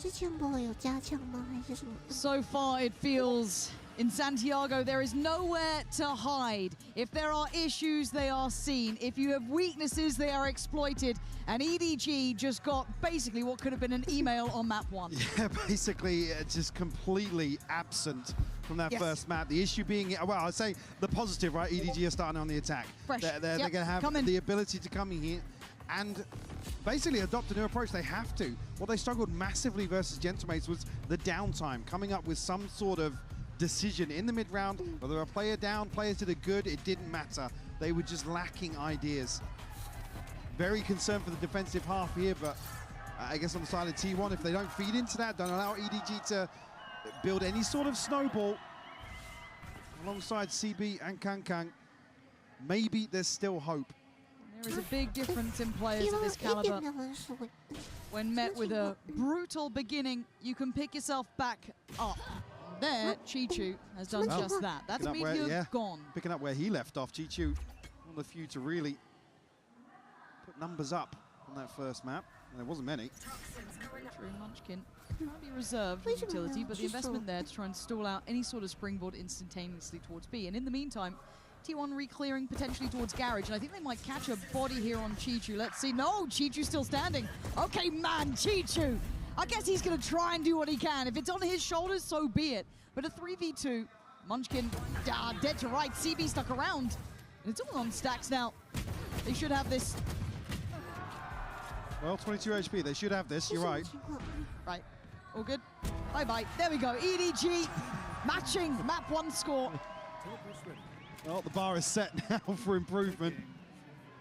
So far, it feels In Santiago, there is nowhere to hide. If there are issues, they are seen. If you have weaknesses, they are exploited. And EDG just got basically what could have been an email on map 1. Yeah, basically just completely absent from that first map. The issue being, well, I'd say the positive, right? EDG are starting on the attack. Fresh. They're going to have the ability to come in here and basically adopt a new approach. They have to. What they struggled massively versus Gentlemates was the downtime, coming up with some sort of decision in the mid-round. Whether a player down, players did a good, it didn't matter. They were just lacking ideas. Very concerned for the defensive half here, but I guess on the side of T1, if they don't feed into that, don't allow EDG to build any sort of snowball alongside CB and Kankang, maybe there's still hope. There is a big difference in players of this caliber. When met with a brutal beginning, you can pick yourself back up. There, Chichu has done just that. That's Meteor gone. Picking up where he left off. Chichu, one of the few to really put numbers up on that first map. And there wasn't many. True, Munchkin trying to be reserved with utility, but the investment there to try and stall out any sort of springboard instantaneously towards B. And in the meantime, T1 re-clearing potentially towards Garage, and I think they might catch a body here on Chichu. Let's see. No, Chichu's still standing. Okay, man, Chichu. I guess he's going to try and do what he can. If it's on his shoulders, so be it. But a 3v2, Munchkin dead to right. CB stuck around. And it's all on stacks now. They should have this. Well, 22 HP. They should have this. You're right. Right. All good. Bye-bye. There we go. EDG matching map 1 score. Well, the bar is set now for improvement.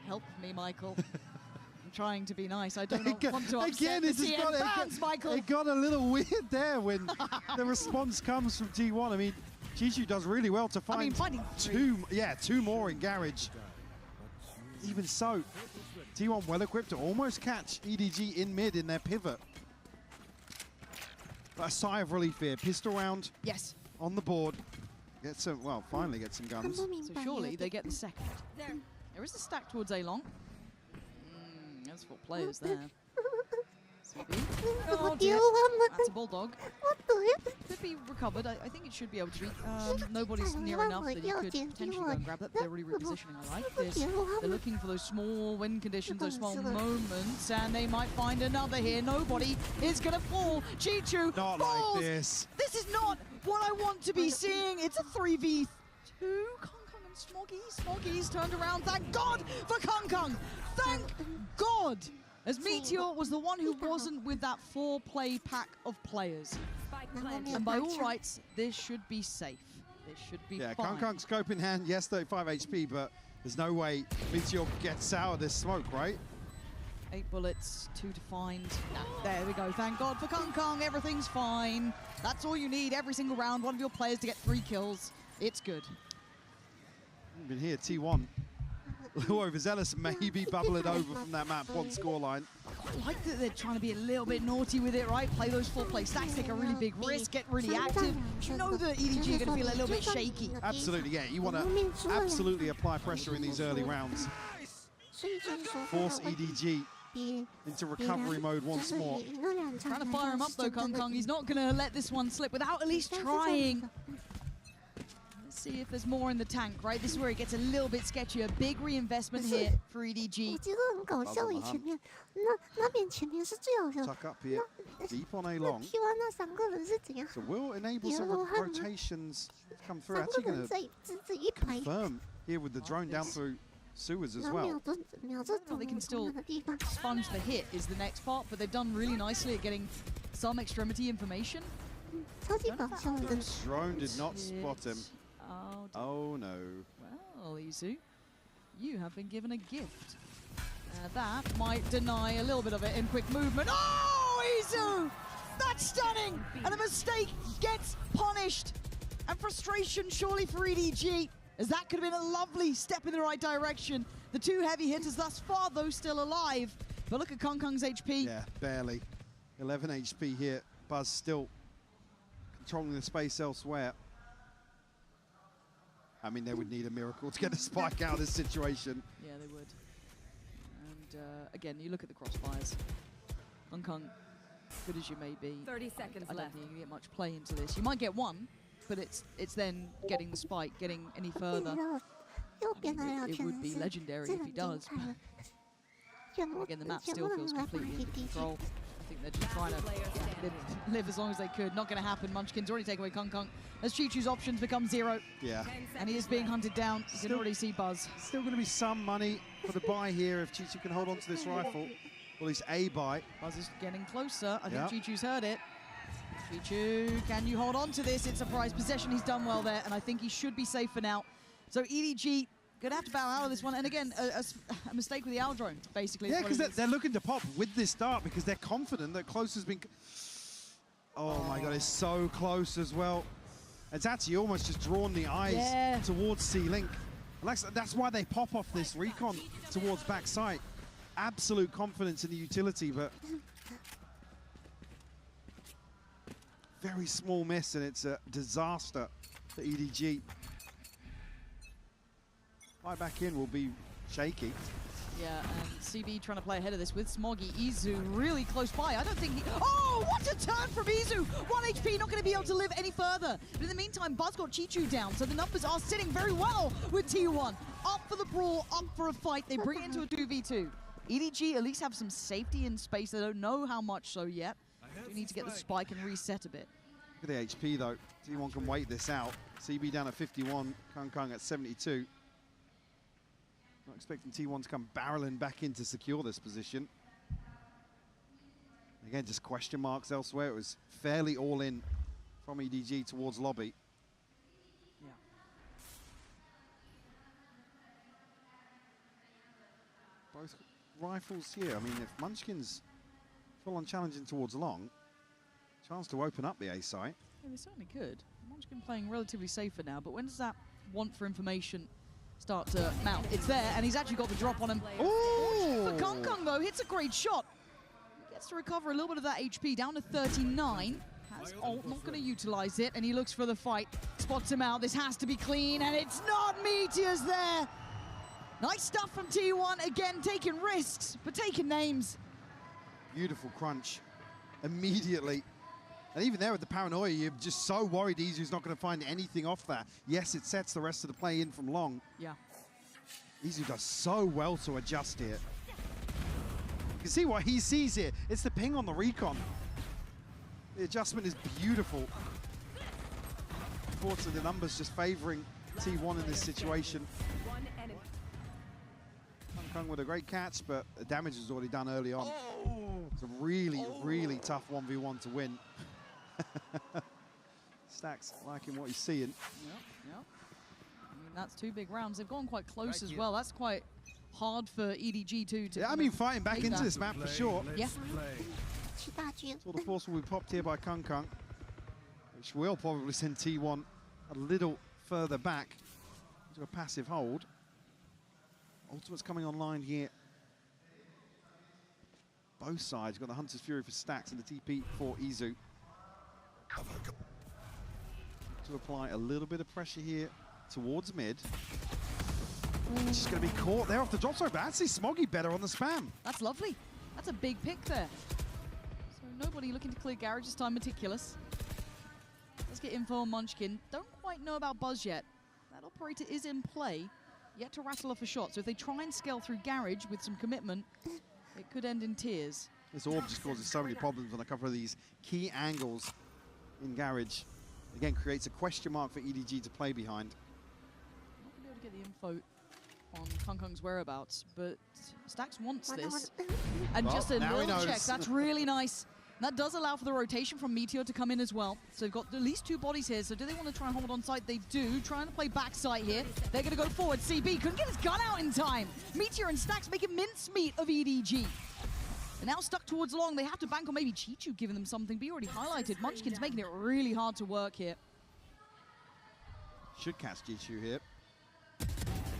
Help me, Michael. I'm trying to be nice. I don't want to upset the TN fans, Michael. It got a little weird there when the response comes from T1. I mean, Chichu does really well to find two more in Garage. Even so, T1 well equipped to almost catch EDG in mid in their pivot. But a sigh of relief here. Pistol round. Yes. On the board. Get some, well, finally get some guns. So surely they get the second. There is a stack towards A-Long. There's 4 players there. CB. Oh dear. That's a Bulldog. Could be recovered. I think it should be able to be. Nobody's near enough that he could potentially go and grab that. They're really repositioning. I like this. They're looking for those small win conditions, those small moments, and they might find another here. Nobody is going to fall. Chichu not falls. Like this. This is not what I want to be seeing. It's a 3v2. Kong and Smoggy's turned around. Thank God for Kong. Thank God. As Meteor was the one who wasn't with that 4-play pack of players. And by all rights, this should be safe. This should be fine. Kong scope in hand. Yes, 35 HP, but there's no way Meteor gets out of this smoke, right? 8 bullets, 2 to find. There we go. Thank God for Kong. Everything's fine. That's all you need every single round. One of your players to get 3 kills. It's good. Been here, T1. A little overzealous, maybe bubbling over from that map 1 scoreline. I like that they're trying to be a little bit naughty with it, right? Play those 4-play stacks, take a really big risk, get really active. You know that EDG are going to feel a little bit shaky. Absolutely, yeah. You want to absolutely apply pressure in these early rounds. Force EDG into recovery mode once more. Trying to fire him up though, Kong. He's not going to let this one slip without at least trying. See if there's more in the tank, right? This is where it gets a little bit sketchier. Big reinvestment here for EDG. Tuck up here, deep on A-Long. So we'll enable some rotations to come through. Actually going to confirm here with the drone down through sewers as well. They can still sponge the hit is the next part, but they've done really nicely at getting some extremity information. Drone did not spot him. Oh no. Well, Izu, you have been given a gift. That might deny a little bit of it in quick movement. Oh, Izu! That's stunning! And a mistake gets punished. And frustration surely for EDG, as that could have been a lovely step in the right direction. The 2 heavy hitters thus far, though, still alive. But look at Kong's HP. Yeah, barely. 11 HP here. Buzz still controlling the space elsewhere. I mean, they would need a miracle to get a spike out of this situation. Yeah, they would. And again, you look at the crossfires. Kong, good as you may be, 30 seconds I don't left. think you can get much play into this. You might get one, but it's then getting the spike, getting any further. It would be legendary if he does. Again, the map still feels completely under control. I think they're just trying to live as long as they could. Not going to happen. Munchkin's already taken away Kung as Chichu's options become 0. Yeah. And he is being hunted down. You can already see Buzz. Still going to be some money for the buy here if Chichu can hold on to this rifle. Well, he's a buy. Buzz is getting closer. I think Chichu's heard it. Chichu, can you hold on to this? It's a prize possession. He's done well there, and I think he should be safe for now. So EDG going to have to bow out of this one. And again, a mistake with the owl drone, basically. Yeah, because they're looking to pop with this dart because they're confident that Close has been... Oh my God, it's so close as well. It's actually almost just drawn the eyes towards C-Link. That's why they pop off this recon towards backside. Absolute confidence in the utility, but... Very small miss, and it's a disaster for EDG. Right back in will be shaky. Yeah, and CB trying to play ahead of this with Smoggy. Izu really close by. I don't think he... Oh, what a turn from Izu! 1 HP, not going to be able to live any further. But in the meantime, Buzz got Chichu down, so the numbers are sitting very well with T1. Up for the brawl, up for a fight. They bring it into a 2v2. EDG at least have some safety in space. They don't know how much so yet. We need to get the spike and reset a bit. Look at the HP, though. T1 can wait this out. CB down at 51, Kung at 72. Not expecting T1 to come barreling back in to secure this position. Again, just question marks elsewhere. It was fairly all in from EDG towards lobby. Yeah. Both rifles here. I mean, if Munchkin's full on challenging towards long, chance to open up the A site. Yeah, they certainly could. Munchkin playing relatively safer now, but when does that want for information start to mount? It's there, and he's actually got the drop on him. Ooh! For Kung, though, hits a great shot. He gets to recover a little bit of that HP, down to 39. Has ult, not going to utilize it, and he looks for the fight. Spots him out. This has to be clean, and it's not. Meteor's there. Nice stuff from T1. Again, taking risks, but taking names. Beautiful crunch. Immediately. And even there with the paranoia, you're just so worried Izu's not going to find anything off that. Yes, it sets the rest of the play in from long. Yeah. Izu does so well to adjust here. You can see what he sees here. It's the ping on the recon. The adjustment is beautiful. Unfortunately, the numbers just favoring T1 in this situation. Kung with a great catch, but the damage was already done early on. It's a really, really tough 1v1 to win. Stacks liking what he's seeing. Yep. I mean, that's 2 big rounds. They've gone quite close as well. That's quite hard for EDG to yeah, I mean, fighting back into this map for sure. Yeah. So the force will be popped here by Kung, which will probably send T1 a little further back to a passive hold. Ultimate's coming online here. Both sides. You've got the Hunter's Fury for Stacks and the TP for Izu. To apply a little bit of pressure here towards mid. She's going to be caught there off the drop. Sorry, but actually Smoggy better on the spam. That's lovely. That's a big pick there. So nobody looking to clear garage this time. Meticulous. Let's get info on Munchkin. Don't quite know about Buzz yet. That operator is in play. Yet to rattle off a shot. So if they try and scale through garage with some commitment, it could end in tears. This orb just causes so many problems on a couple of these key angles in garage. Again, creates a question mark for EDG to play behind. Not going to be able to get the info on Kung's whereabouts, but Stacks wants this. And just a little check. That's really nice. That does allow for the rotation from Meteor to come in as well. So they've got at least 2 bodies here. So do they want to try and hold on site? They do. Trying to play backside here. They're going to go forward. CB couldn't get his gun out in time. Meteor and Stacks making mincemeat of EDG. They're now stuck towards long. They have to bank on maybe Chichu giving them something. But you already highlighted. Munchkin's making it really hard to work here. Should catch Chichu here.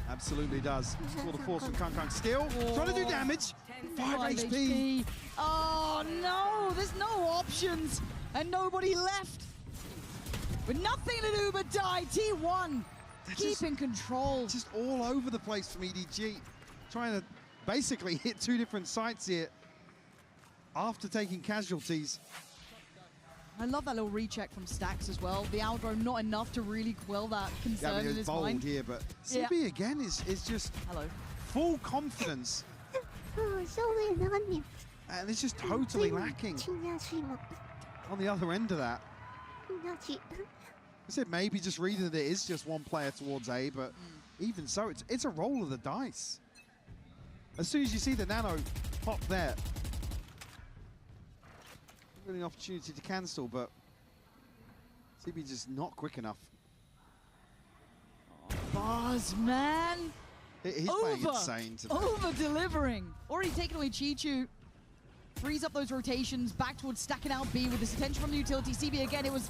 Absolutely does. Full the force from Kung. Still trying to do damage. 5 HP. Oh no, there's no options and nobody left. With nothing to do but die. T1 keeping control. Just all over the place from EDG. Trying to basically hit 2 different sites here after taking casualties. I love that little recheck from Stacks as well. The Aldro not enough to really quell that concern in his mind. Here, but CB again is just full confidence. And it's just totally lacking on the other end of that. I said maybe just reading that it is just one player towards A, but even so, it's a roll of the dice. As soon as you see the Nano pop there, really an opportunity to cancel, but CB just not quick enough. Buzz, man! He's playing insane today. Over-delivering. Already taken away Chichu. Frees up those rotations back towards stacking out B with this attention from the utility. CB again, it was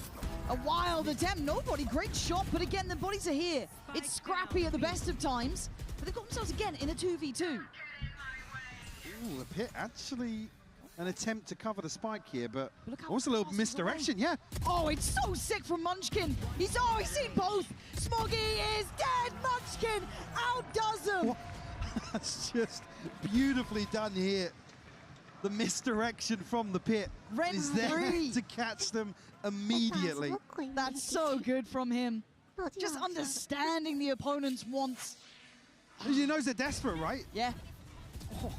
a wild attempt. Nobody, great shot, but again, the bodies are here. It's scrappy at the best of times, but they've got themselves again in a 2v2. Ooh, the pit actually an attempt to cover the spike here, but also a little misdirection, yeah. Oh, it's so sick from Munchkin. He's seen both. Smoggy is dead. Munchkin outdoes him. That's just beautifully done here. The misdirection from the pit is there to catch them immediately. That's so good from him. Just understanding the opponent's wants. He knows they're desperate, right? Yeah. Oh.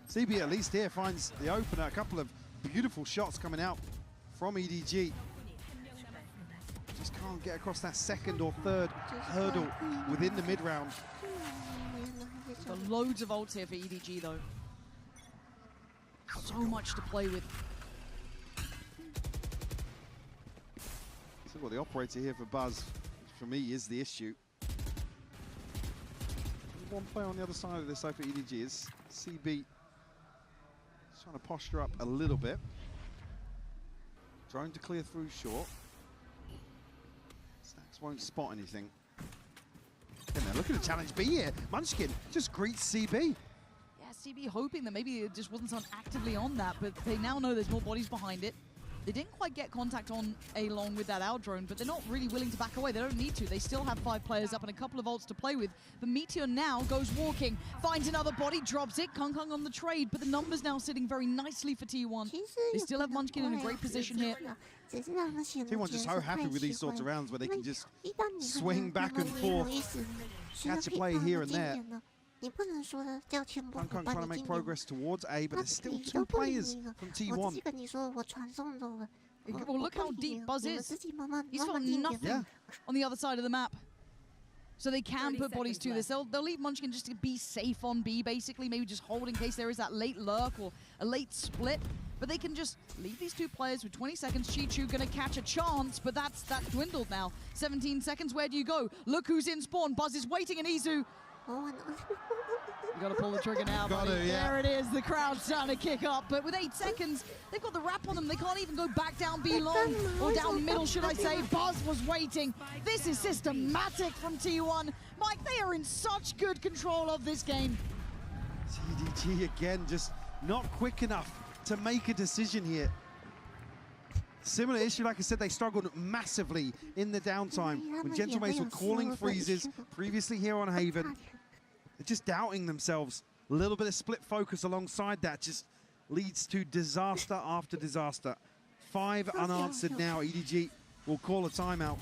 CB at least here finds the opener. A couple of beautiful shots coming out from EDG. Just can't get across that second or third hurdle within the mid-round. Got loads of ults here for EDG though. So much to play with. So, well, the operator here for Buzz, which for me is the issue. One player on the other side of this though for EDG is CB. Just trying to posture up a little bit. Trying to clear through short. Stacks won't spot anything. And they're looking to challenge B here. Munchkin just greets CB. CB hoping that maybe it just wasn't someone actively on that, but they now know there's more bodies behind it. They didn't quite get contact on A-Long with that out drone, but they're not really willing to back away. They don't need to. They still have 5 players up and a couple of ults to play with. But Meteor now goes walking, finds another body, drops it. Kung on the trade, but the numbers now sitting very nicely for T1. They still have Munchkin in a great position here. T1's just so happy with these sorts of rounds where they can just swing back and forth, catch a play here and there. Kung trying to make progress towards A, but there's still 2 players from T1. Well, look how deep Buzz is. He's got nothing on the other side of the map. So they can put bodies to this. They'll leave Munchkin just to be safe on B, basically. Maybe just hold in case there is that late lurk or a late split. But they can just leave these 2 players with 20 seconds. Chichu gonna catch a chance, but that's dwindled now. 17 seconds, where do you go? Look who's in spawn. Buzz is waiting, and Izu. You gotta pull the trigger now, buddy. There it is, the crowd's starting to kick up, but with 8 seconds, they've got the wrap on them. They can't even go back down B long, or down middle, should I say. Buzz was waiting. This is systematic from T1. Mike, they are in such good control of this game. EDG again, just not quick enough to make a decision here. Similar issue, like I said, they struggled massively in the downtime when Gentlemates were calling freezes previously here on Haven. They're just doubting themselves. A little bit of split focus alongside that just leads to disaster after disaster. 5 unanswered now. EDG will call a timeout.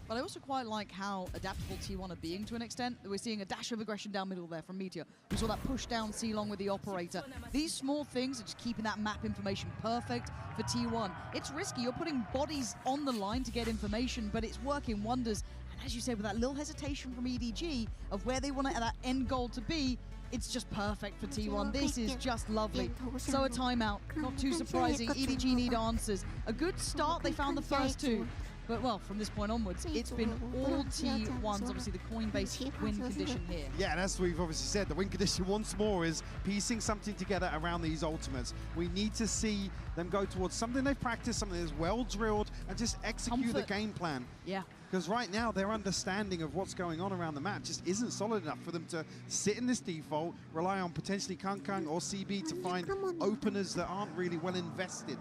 But I also quite like how adaptable T1 are being to an extent. We're seeing a dash of aggression down middle there from Meteor. We saw that push down C-Long with the operator. These small things are just keeping that map information perfect for T1. It's risky. You're putting bodies on the line to get information, but it's working wonders. And as you said, with that little hesitation from EDG of where they want that end goal to be, it's just perfect for T1. This is just lovely. So a timeout, not too surprising. EDG need answers. A good start, they found the first 2. But, well, from this point onwards, it's been all T1s. Obviously, the coin-based win condition here. Yeah, and as we've obviously said, the win condition once more is piecing something together around these ultimates. We need to see them go towards something they've practiced, something that's well-drilled, and just execute the game plan. Yeah. Because right now, their understanding of what's going on around the map just isn't solid enough for them to sit in this default, rely on potentially Kung or CB to find openers that aren't really well invested.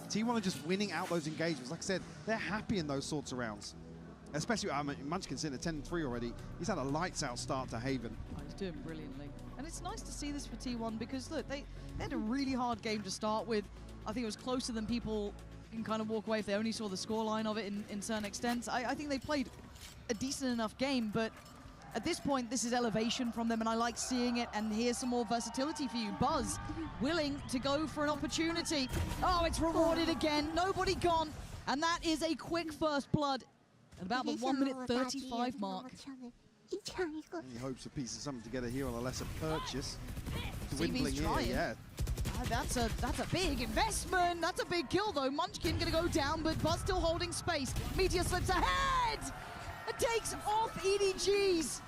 T1 are just winning out those engagements. Like I said, they're happy in those sorts of rounds. Especially, Munchkin's in at 10-3 already. He's had a lights-out start to Haven. Oh, he's doing brilliantly. And it's nice to see this for T1 because, look, they had a really hard game to start with. I think it was closer than people can kind of walk away if they only saw the scoreline of it in certain extents. I think they played a decent enough game, but at this point, this is elevation from them, and I like seeing it, and here's some more versatility for you. Buzz, willing to go for an opportunity. Oh, it's rewarded again. Nobody gone, and that is a quick first blood at about the 1:35 mark. Any hopes of piecing something together here on a lesser purchase. CV's trying. Yeah. That's a big investment. That's a big kill, though. Munchkin gonna go down, but Buzz still holding space. Meteor slips ahead. It takes off EDG's.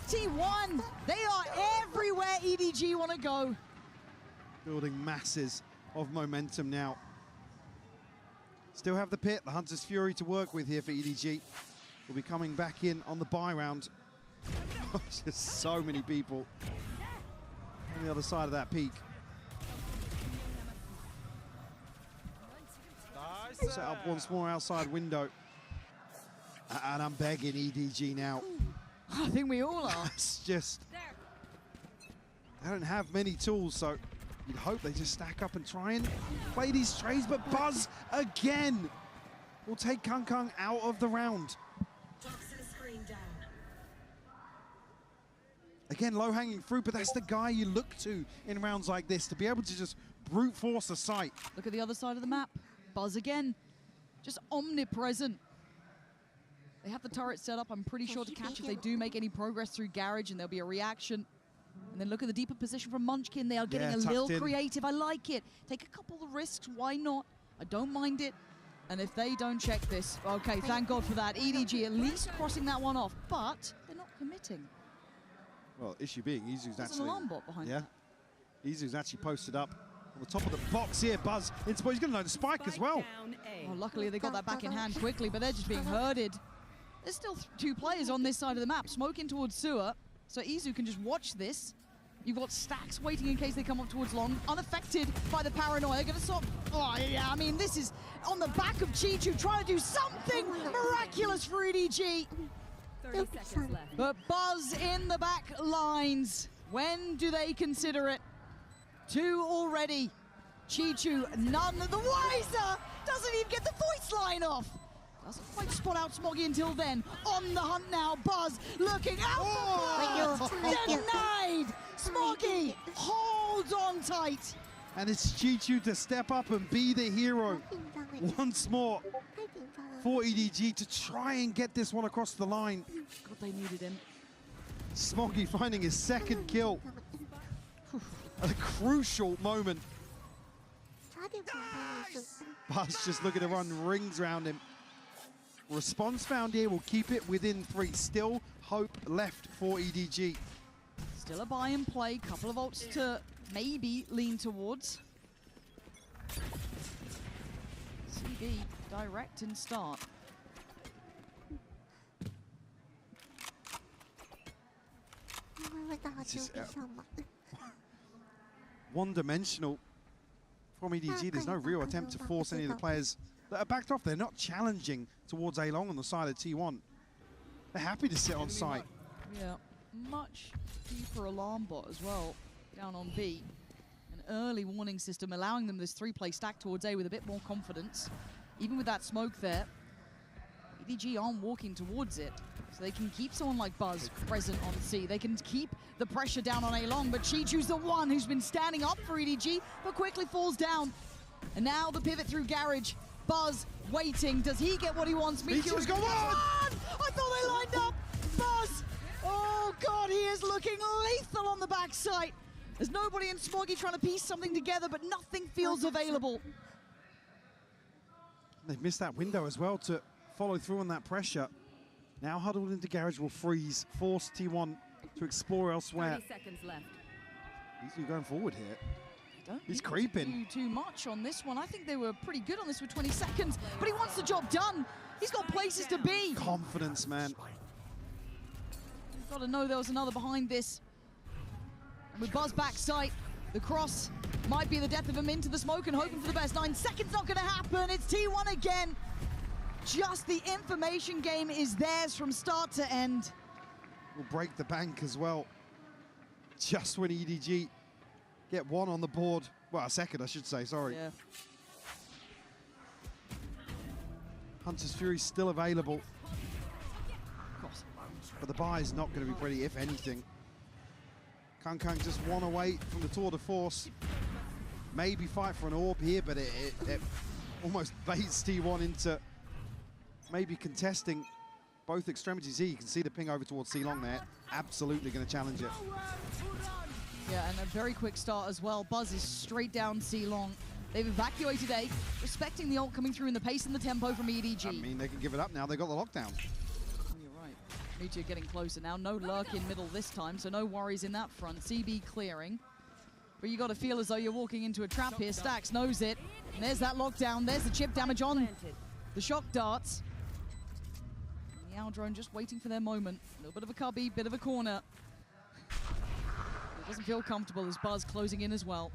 T1, they are everywhere EDG want to go. Building masses of momentum now. Still have the pit, the Hunter's Fury to work with here for EDG. Will be coming back in on the buy round. Just so many people on the other side of that peak. Set up once more outside window. And I'm begging EDG now. I think we all are. It's just, they don't have many tools, so you'd hope they just stack up and try and play these trades, but Buzz again will take Kung out of the round. Again, low-hanging fruit, but that's the guy you look to in rounds like this, to be able to just brute force a site. Look at the other side of the map. Buzz again, just omnipresent. They have the turret set up, I'm pretty sure, to catch if they do make any progress through Garage, and there'll be a reaction. And then look at the deeper position from Munchkin. They are getting a little creative. I like it. Take a couple of risks. Why not? I don't mind it. And if they don't check this, okay, thank God for that. EDG at least crossing that one off, but they're not committing. Well, issue being, Izu's There's actually... an alarm bot behind that. Izu's actually posted up on the top of the box here. Buzz, he's going to know the spike as well. Oh, luckily they got that back in hand quickly, but they're just being herded. There's still two players on this side of the map, smoking towards sewer, so Izu can just watch this. You've got Stacks waiting in case they come up towards long, unaffected by the paranoia. They're going to sort. Oh, yeah, I mean, this is on the back of Chichu trying to do something miraculous for EDG. 30 seconds left. But Buzz in the back lines. When do they consider it? 2 already. Chichu, none the wiser. Doesn't even get the voice line off. Doesn't quite spot out Smoggy until then. On the hunt now, Buzz looking out for denied. Smoggy holds on tight. And it's Chichu to step up and be the hero once more for EDG to try and get this one across the line. God, they needed him. Smoggy finding his second kill at a crucial moment. Buzz just looking to run rings around him. Response found here will keep it within 3. Still hope left for EDG. Still a buy and play, couple of ults to maybe lean towards. CB direct and start. One-dimensional from EDG. There's no real attempt to force any of the players that are backed off. They're not challenging towards A-Long on the side of T1. They're happy to sit on site. Yeah, much deeper alarm bot as well, down on B. An early warning system allowing them this 3-play stack towards A with a bit more confidence. Even with that smoke there, EDG aren't walking towards it. So they can keep someone like Buzz present on C. They can keep the pressure down on A-Long, but Chichu's the one who's been standing up for EDG, but quickly falls down. And now the pivot through Garage. Buzz waiting. Does he get what he wants? Meteor's gone on! I thought they lined up. Buzz! Oh, God, he is looking lethal on the backside. There's nobody in Smoggy trying to piece something together, but nothing feels available. They've missed that window as well to follow through on that pressure. Now huddled into Garage will freeze, force T1 to explore elsewhere. 30 seconds left. He's going forward here. He's He creeping. didn't do too much on this one. I think they were pretty good on this with 20 seconds, but he wants the job done. He's got places to be. Confidence, man. You've got to know there was another behind this. And with Buzz backside, the cross might be the death of him into the smoke and hoping for the best. 9 seconds not going to happen. It's T1 again. Just the information game is theirs from start to end. Will break the bank as well. Just when EDG get 1 on the board. Well, a second, I should say, sorry. Yeah. Hunter's Fury still available. But the buy is not going to be pretty, if anything. Kan just one away from the tour de force. Maybe fight for an orb here, but it almost baits T1 into maybe contesting both extremities here. You can see the ping over towards C-Long there. Absolutely going to challenge it. Yeah, and a very quick start as well. Buzz is straight down C-Long. They've evacuated A, respecting the ult coming through in the pace and the tempo from EDG. I mean, they can give it up now. They got the lockdown. Oh, you're right. Meteor getting closer now. No lurk in middle this time, so no worries in that front. CB clearing. But you got to feel as though you're walking into a trap here. Stax knows it. And there's that lockdown. There's the chip damage on the shock darts. And the owl drone just waiting for their moment. A little bit of a cubby, bit of a corner. It doesn't feel comfortable as Buzz closing in as well.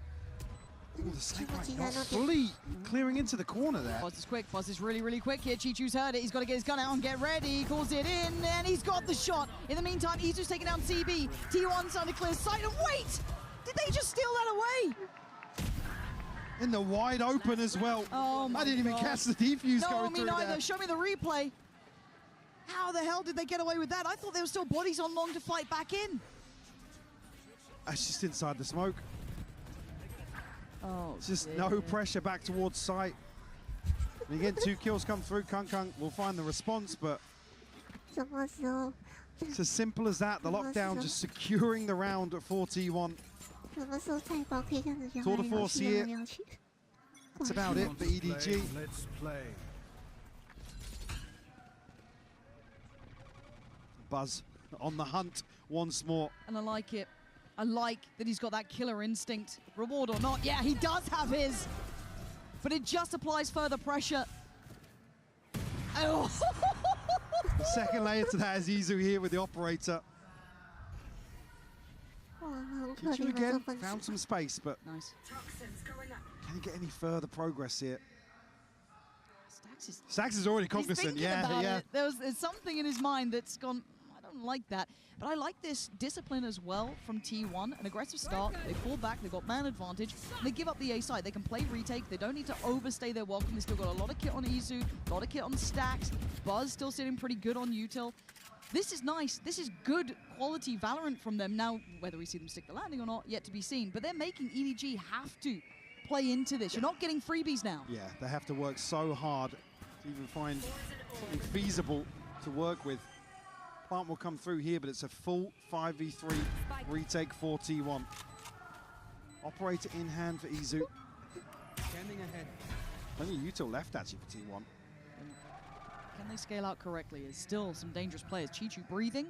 Ooh, the snake bite not fully clearing into the corner there. Buzz is quick. Buzz is really, really quick here. Chichu's heard it. He's got to get his gun out and get ready. Calls it in, and he's got the shot. In the meantime, Izu's taking down CB. T1's trying to clear sight. And wait! Did they just steal that away? In the wide open as well. Oh my I didn't even catch the defuse going through No, me neither. there. Show me the replay. How the hell did they get away with that? I thought there were still bodies on long to fight back in. That's just inside the smoke. Oh, just no pressure back towards site. And again, 2 kills come through. Kan will find the response, but it's as simple as that. The lockdown just securing the round for T1. Tour de force here. That's about it for EDG. Let's play. Buzz on the hunt once more. And I like it. I like that he's got that killer instinct. Reward or not, yeah, he does have his. But it just applies further pressure. Oh. The second layer to that is Izu here with the operator. Chichu again found some space, but nice. Can he get any further progress here? Stax is already cognizant. Yeah. There's something in his mind that's gone, I don't like that. But I like this discipline as well from T1. An aggressive start, they fall back, they've got man advantage, and they give up the A side. They can play retake, they don't need to overstay their welcome. They still got a lot of kit on Izu, a lot of kit on Stax. Buzz still sitting pretty good on Util. This is nice. This is good quality Valorant from them. Now, whether we see them stick the landing or not, yet to be seen. But they're making EDG have to play into this. You're not getting freebies now. Yeah, they have to work so hard to even find something feasible to work with. Plant will come through here, but it's a full 5v3 retake for T1. Operator in hand for Izu. Standing ahead. Only Util left actually for T1. Can they scale out correctly? There's still some dangerous players. Chichu breathing.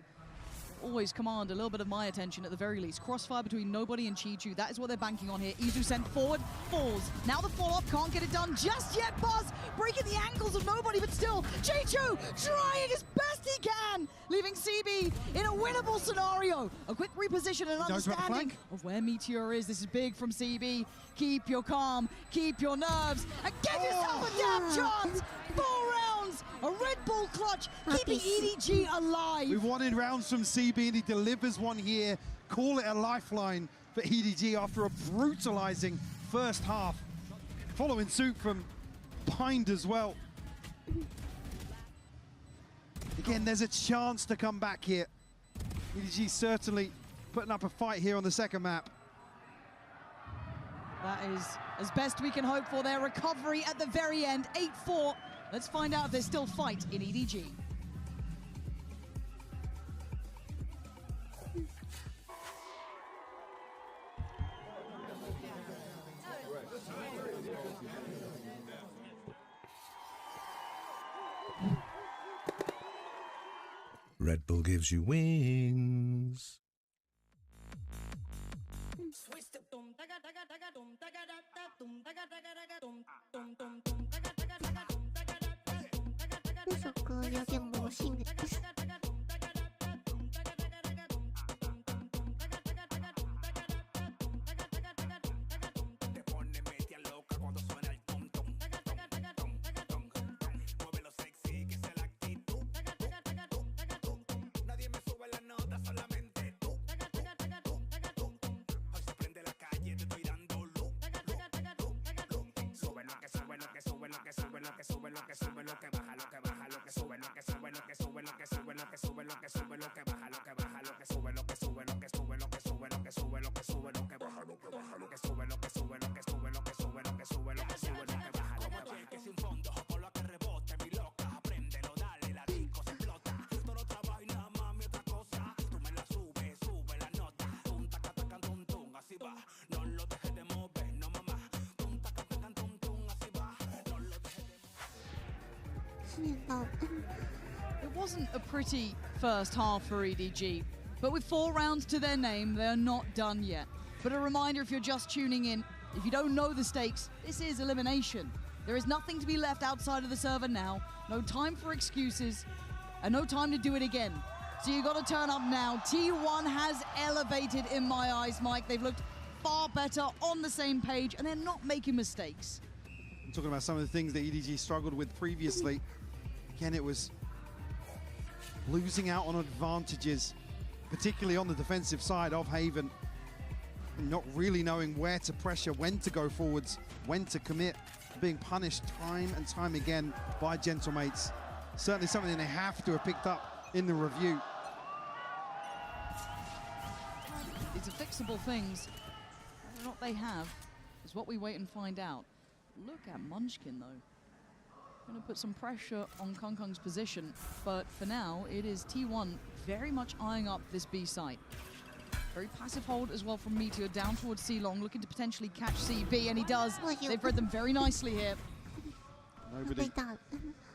Always command a little bit of my attention at the very least. Crossfire between Nobody and Chichu. That is what they're banking on here. Izu sent forward, falls. Now the fall-off can't get it done just yet. Buzz breaking the ankles of Nobody, but still Chichu trying as best he can, leaving CB in a winnable scenario. A quick reposition and understanding of where Meteor is. This is big from CB. Keep your calm, keep your nerves, and give yourself a damn chance. 4 rounds, a Red Bull clutch, keeping EDG alive. We wanted rounds from CB, and he delivers one here. Call it a lifeline for EDG after a brutalizing first half. Following suit from Bind as well. Again, there's a chance to come back here. EDG certainly putting up a fight here on the second map. That is as best we can hope for their recovery at the very end. 8-4. Let's find out if there's still fight in EDG. Red Bull gives you wings. Sube lo que baja lo que It wasn't a pretty first half for EDG, but with 4 rounds to their name, they're not done yet. But a reminder, if you're just tuning in, if you don't know the stakes, this is elimination. There is nothing to be left outside of the server now. No time for excuses, and no time to do it again. So you got to turn up now. T1 has elevated in my eyes, Mike. They've looked far better, on the same page, and they're not making mistakes. I'm talking about some of the things that EDG struggled with previously. Again, it was losing out on advantages, particularly on the defensive side of Haven, and not really knowing where to pressure, when to go forwards, when to commit, being punished time and time again by Gentlemates. Certainly something they have to have picked up in the review. These are fixable things. Whether or not they have is what we wait and find out. Look at Munchkin, though. Going to put some pressure on Kung's position, but for now, it is T1 very much eyeing up this B site. Very passive hold as well from Meteor down towards C-Long, looking to potentially catch CB, and he does. They've read them very nicely here. Nobody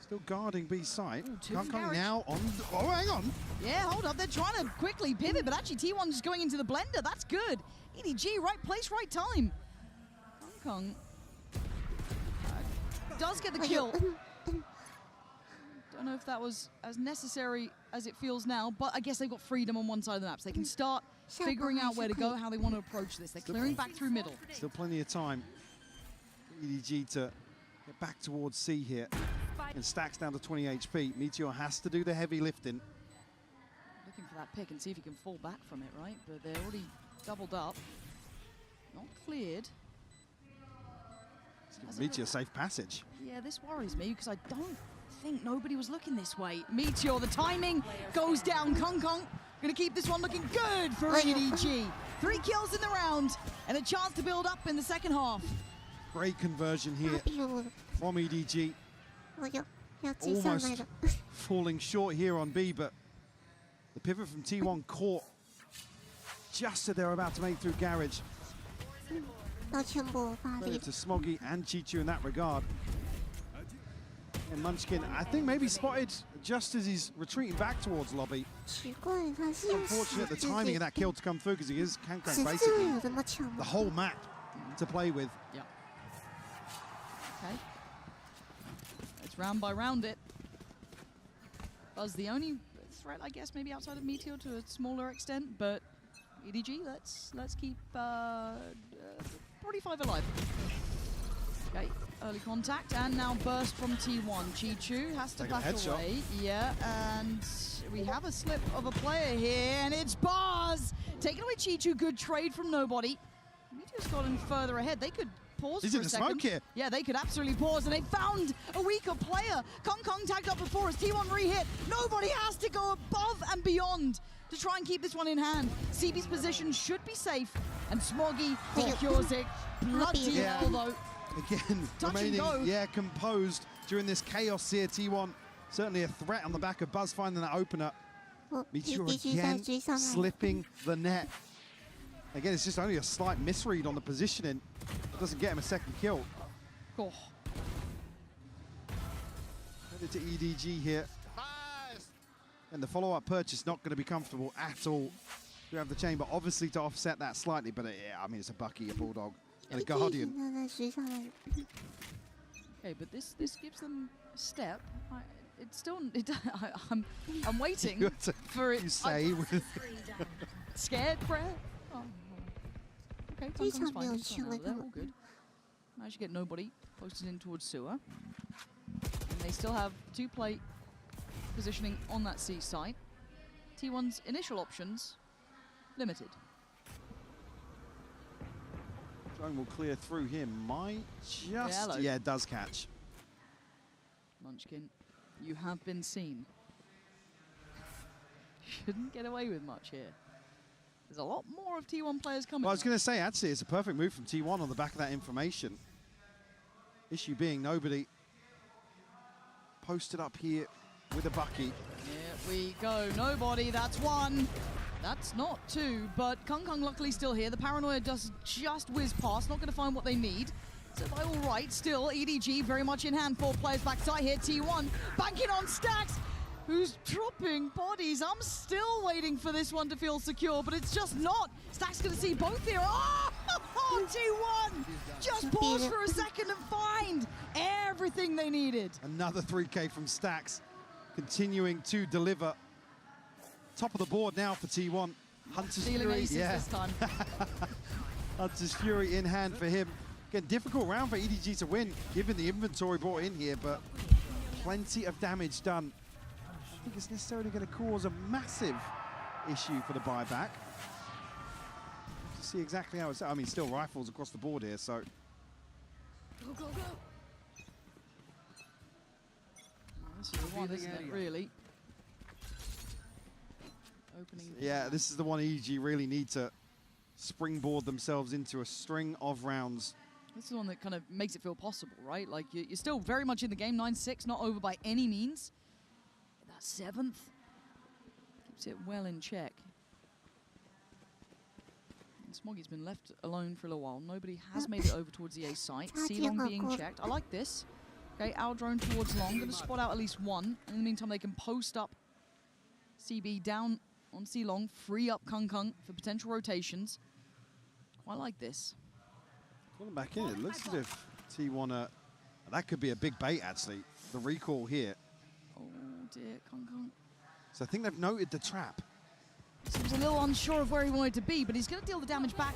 still guarding B site. Kung now on. Oh, hang on. Yeah, hold up. They're trying to quickly pivot, but actually T1 just going into the blender. That's good. EDG, right place, right time. Kung does get the kill. Don't know if that was as necessary as it feels now, but I guess they've got freedom on one side of the map. So they can start figuring out where to go, how they want to approach this. They're clearing back through middle. Still plenty of time for EDG to get back towards C here. And Stacks down to 20 HP. Meteor has to do the heavy lifting. Looking for that pick and see if he can fall back from it, right? But they're already doubled up. Not cleared. Meteor safe passage. Yeah, this worries me because I don't think nobody was looking this way. Meteor, the timing goes down. Kung gonna keep this one looking good for EDG. 3 kills in the round and a chance to build up in the second half. Great conversion here from EDG. Almost falling short here on B, but the pivot from T1 caught just as they're about to make through garage. Credit to Smoggy and Chichu in that regard. And Munchkin, I think, maybe spotted just as he's retreating back towards lobby. Unfortunate the timing of that kill to come through, because he is Kankan basically the whole map to play with. Yeah. Okay. Let's round by round it. Buzz the only threat, I guess, maybe outside of Meteor to a smaller extent, but EDG, let's keep 45 alive. Okay, early contact, and now burst from T1. Chichu has to back away. Yeah, and we have a slip of a player here, and it's Buzz! Taking away Chichu, good trade from nobody. Meteor's gotten further ahead. They could pause He's for in a the second. smoke here. Yeah, they could absolutely pause, and they found a weaker player. Kung tagged up before as T1 re-hit. Nobody has to go above and beyond to try and keep this one in hand. CB's position should be safe, and Smoggy secures it. Bloody hell, though. Again, remaining, composed during this chaos here. T1 certainly a threat on the back of Buzz finding that opener. Meteor again slipping the net. Again, it's just only a slight misread on the positioning. It doesn't get him a second kill. Oh. Credit to EDG here. And the follow-up purchase not going to be comfortable at all. We have the chamber, obviously, to offset that slightly, but yeah, I mean, it's a Bucky, a Bulldog, and a Guardian. Okay, but this gives them a step. It's still, I'm waiting for it. You say with scared prayer. Oh. Okay, Kung's fine. They're all good. Managed to get nobody posted in towards sewer, and they still have 2 plate positioning on that C site. T1's initial options limited. Drone will clear through here. Might just... Yeah, it does catch. Munchkin, you have been seen. Shouldn't get away with much here. There's a lot more of T1 players coming. Well, I was going to say, actually, it's a perfect move from T1 on the back of that information. Issue being nobody posted up here with a Bucky. Here we go. Nobody. That's 1. That's not 2, but Kung luckily still here. The paranoia does just whiz past, not going to find what they need. So by all right, still EDG very much in hand. 4 players backside here. T1 banking on Stacks, who's dropping bodies. I'm still waiting for this one to feel secure, but it's just not. Stacks gonna see both here. Oh, T1 just pause for a second and find everything they needed. Another 3K from Stacks, continuing to deliver. Top of the board now for T1. Hunter's Fury, this time. Hunter's Fury in hand for him. Again, difficult round for EDG to win, given the inventory brought in here, but plenty of damage done. I don't think it's necessarily going to cause a massive issue for the buyback. To see exactly how it's. I mean, still rifles across the board here, so. Go, go, go. This is the one, isn't it, really? Opening. Yeah, this is the one EDG really need to springboard themselves into a string of rounds. This is the one that kind of makes it feel possible, right? Like, you're still very much in the game. 9-6, not over by any means. That 7th keeps it well in check. And Smoggy's been left alone for a little while. Nobody has made it over towards the A site. C-Long being checked. I like this. Okay, our drone towards Long. Going to spot out at least one. In the meantime, they can post up CB down on C-Long. Free up Kung for potential rotations. I like this. Pull them back in. It looks as if T1, that could be a big bait, actually. The recall here. Oh, dear, Kung. So I think they've noted the trap. Seems a little unsure of where he wanted to be, but he's going to deal the damage back.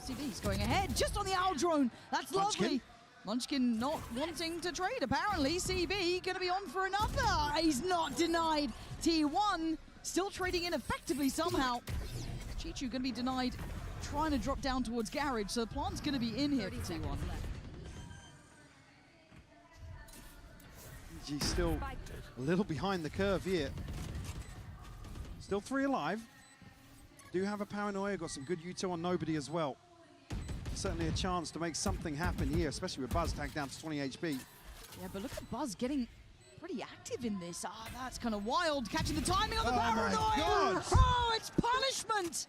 CB's going ahead, just on the owl drone. That's lovely. Munchkin not wanting to trade, apparently. CB going to be on for another. He's not denied. T1 still trading in effectively somehow. Chichu going to be denied, trying to drop down towards Garage, so the plant's going to be in here for T1. EDG still a little behind the curve here. Still 3 alive. Do have a paranoia, got some good Uto on Nobody as well. Certainly a chance to make something happen here, especially with Buzz tagged down to 20 HP. Yeah, but look at Buzz getting pretty active in this. Ah, that's kind of wild, catching the timing on the paranoia. My God. Oh, it's punishment.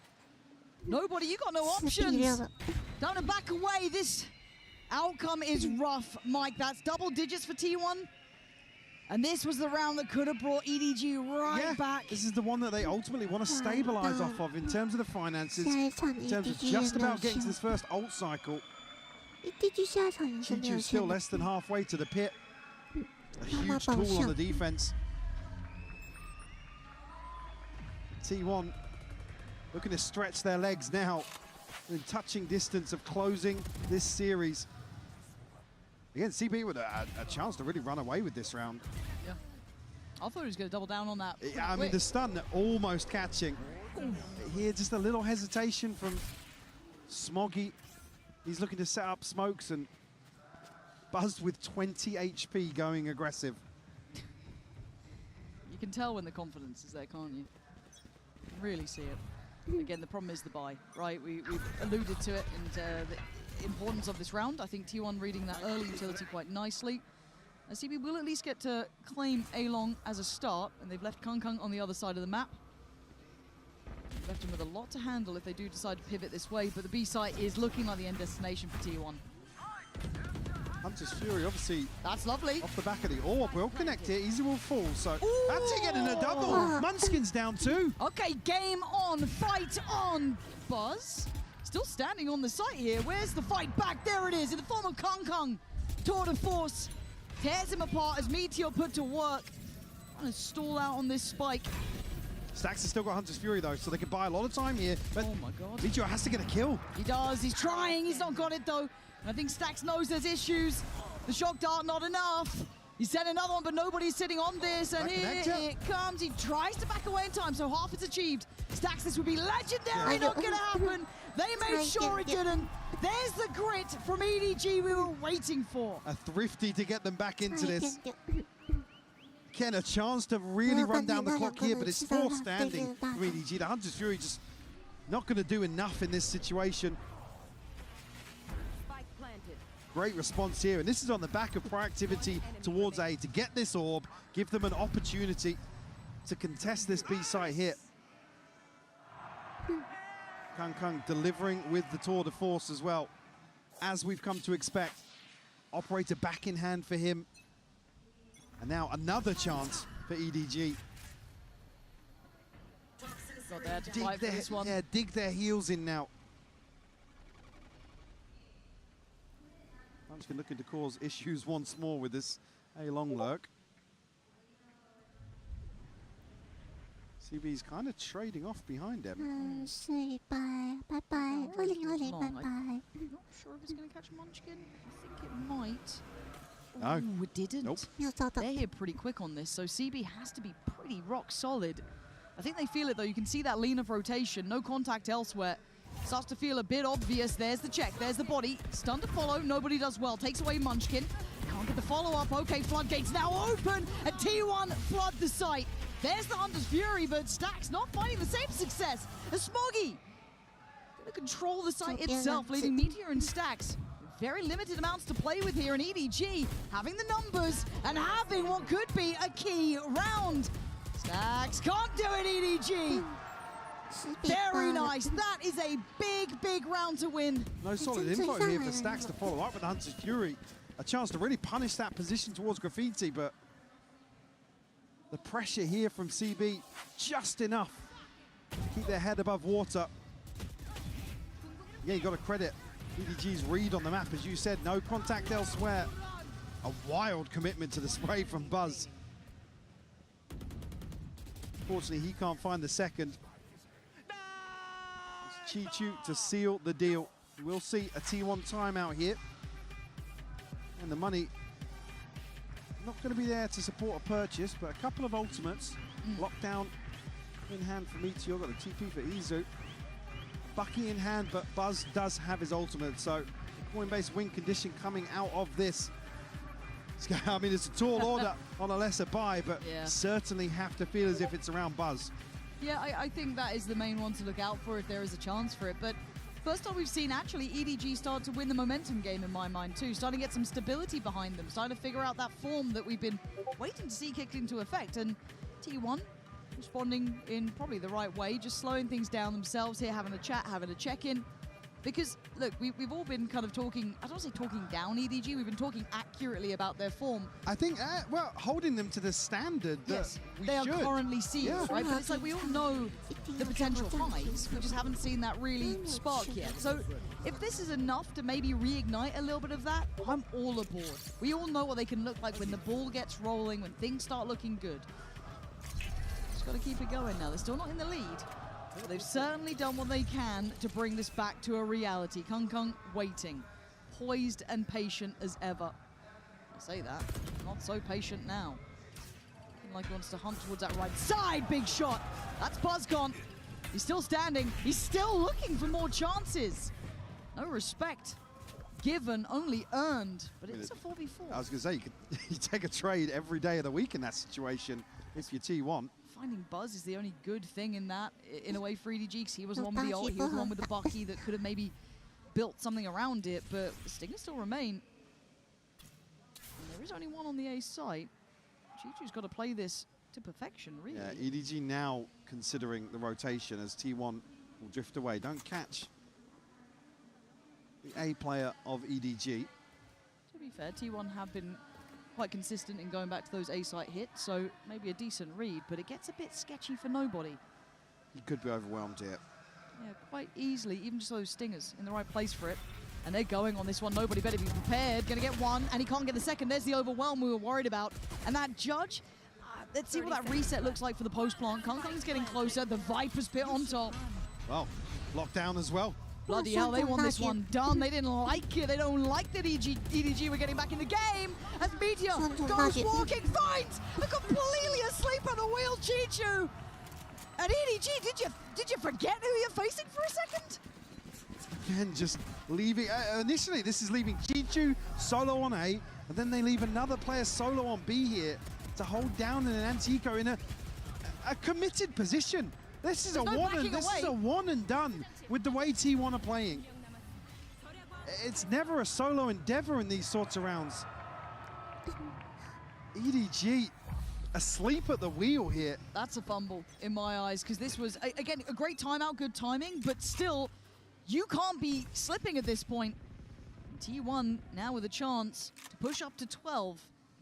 Nobody, you got no options. Don't back away. This outcome is rough, Mike. That's double digits for T1. And this was the round that could have brought EDG right back. This is the one that they ultimately want to stabilize off of in terms of the finances, in terms of just about getting to this first ult cycle. Chichu's still less than halfway to the pit. A huge tool on the defense. T1 looking to stretch their legs now in touching distance of closing this series. Again, CB with a chance to really run away with this round. Yeah. I thought he was going to double down on that. Yeah, I mean, the stun almost catching. Here, just a little hesitation from Smoggy. He's looking to set up smokes, and Buzz with 20 HP going aggressive. You can tell when the confidence is there, can't you? You can really see it. Again, the problem is the buy, right? We've alluded to it, and the importance of this round. I think T1 reading that early utility quite nicely. CB will at least get to claim A-Long as a start, and they've left Kung on the other side of the map. They've left him with a lot to handle if they do decide to pivot this way, but the B site is looking like the end destination for T1. Hunter's Fury, obviously. That's lovely. Off the back of the orb, will connect here. Easy will fall, so that's it, getting a double. Munchkin's down too. Okay, game on, fight on. Buzz still standing on the site here. Where's the fight back? There it is, in the form of Kung. Tour de force tears him apart as Meteor put to work. Trying to stall out on this spike. Stacks has still got Hunter's Fury though, so they can buy a lot of time here. But oh my God. Meteor has to get a kill. He does, he's trying, he's not got it though. And I think Stacks knows there's issues. The shock dart not enough. He sent another one, but nobody's sitting on this. And here it comes. He tries to back away in time, so half is achieved. Stacks, this would be legendary. Not gonna happen. They made sure it didn't. There's the grit from EDG we were waiting for. A thrifty to get them back into this. Ken, a chance to really run down the clock here, but it's forced standing from EDG. The Hunter's Fury just not going to do enough in this situation. Great response here, and this is on the back of proactivity towards A to get this orb, give them an opportunity to contest this B site hit. Kung delivering with the tour de force as well, as we've come to expect. Operator back in hand for him. And now another chance for EDG. Got there to fight for this one. Yeah, dig their heels in now. Munchkin looking to cause issues once more with this A-long lurk. CB's kind of trading off behind him. Say bye. Bye-bye. Bye-bye. I'm not sure if it's going to catch Munchkin. I think it might. No. Ooh, it didn't. Nope. They're here pretty quick on this, so CB has to be pretty rock solid. I think they feel it, though. You can see that lean of rotation. No contact elsewhere. Starts to feel a bit obvious. There's the check. There's the body. Stun to follow. Nobody does well. Takes away Munchkin. Can't get the follow-up. Okay, floodgates now open. And T1 flood the site. There's the Hunter's Fury, but Stax not finding the same success as Smoggy. Gonna control the site itself, leaving Meteor and Stax. Very limited amounts to play with here, and EDG having the numbers and having what could be a key round. Stax can't do it, EDG. Very nice. That is a big, big round to win. No solid info here for Stax to follow up with the Hunter's Fury. A chance to really punish that position towards Graffiti, but the pressure here from CB, just enough to keep their head above water. Yeah, you got to credit EDG's read on the map. As you said, no contact elsewhere. A wild commitment to the spray from Buzz. Unfortunately, he can't find the second. It's Chichu to seal the deal. We'll see a T1 timeout here. And the money not going to be there to support a purchase, but a couple of ultimates. Lockdown in hand for Meteor, got a TP for Izu. Bucky in hand, but Buzz does have his ultimate, so coin-based win condition coming out of this. I mean, it's a tall order on a lesser buy, but certainly have to feel as if it's around Buzz. Yeah, I think that is the main one to look out for if there is a chance for it, but first time we've seen actually EDG start to win the momentum game in my mind too, starting to get some stability behind them, starting to figure out that form that we've been waiting to see kicked into effect, and T1 responding in probably the right way, just slowing things down themselves here, having a chat, having a check-in. Because, look, we've all been kind of talking, I don't want to say talking down EDG, we've been talking accurately about their form. I think, well, holding them to the standard that they are currently seeing, right? But it's like we all know the potential highs, we just haven't seen that really spark yet. So if this is enough to maybe reignite a little bit of that, I'm all aboard. We all know what they can look like when the ball gets rolling, when things start looking good. Just got to keep it going now. They're still not in the lead. But they've certainly done what they can to bring this back to a reality. Kung waiting, poised and patient as ever. I say that, not so patient now. Looking like he wants to hunt towards that right side. Big shot. That's BuzzCon. He's still standing. He's still looking for more chances. No respect given, only earned. But it's a 4v4. I was going to say, you take a trade every day of the week in that situation if you're T1. Finding Buzz is the only good thing in that, in a way, for EDG, because he was the one with the ult, he was the one with the Bucky that could have maybe built something around it, but the Stingers still remain. And there is only one on the A site. Chichu's got to play this to perfection, really. Yeah, EDG now considering the rotation as T1 will drift away. Don't catch the A player of EDG. To be fair, T1 have been quite consistent in going back to those A-site hits, so maybe a decent read, but it gets a bit sketchy for nobody. He could be overwhelmed here. Yeah, quite easily, even just those Stingers in the right place for it. And they're going on this one. Nobody better be prepared. Gonna get one, and he can't get the second. There's the overwhelm we were worried about. And that Judge, let's see what that reset looks like for the post-plant. Kung's getting closer. The Viper's pit on top. Well, lockdown as well. Bloody hell, they want this one done. They didn't like it. They don't like that EDG were getting back in the game. As Meteor goes walking, finds a completely asleep on the wheel, Chichu. And EDG, did you forget who you're facing for a second? Again, just leaving. Initially, this is leaving Chichu solo on A, and then they leave another player solo on B here to hold down an anti-eco in a committed position. This is a one and done with the way T1 are playing. It's never a solo endeavor in these sorts of rounds. EDG asleep at the wheel here. That's a fumble in my eyes, because this was, again, a great timeout, good timing, but still, you can't be slipping at this point. T1 now with a chance to push up to 12.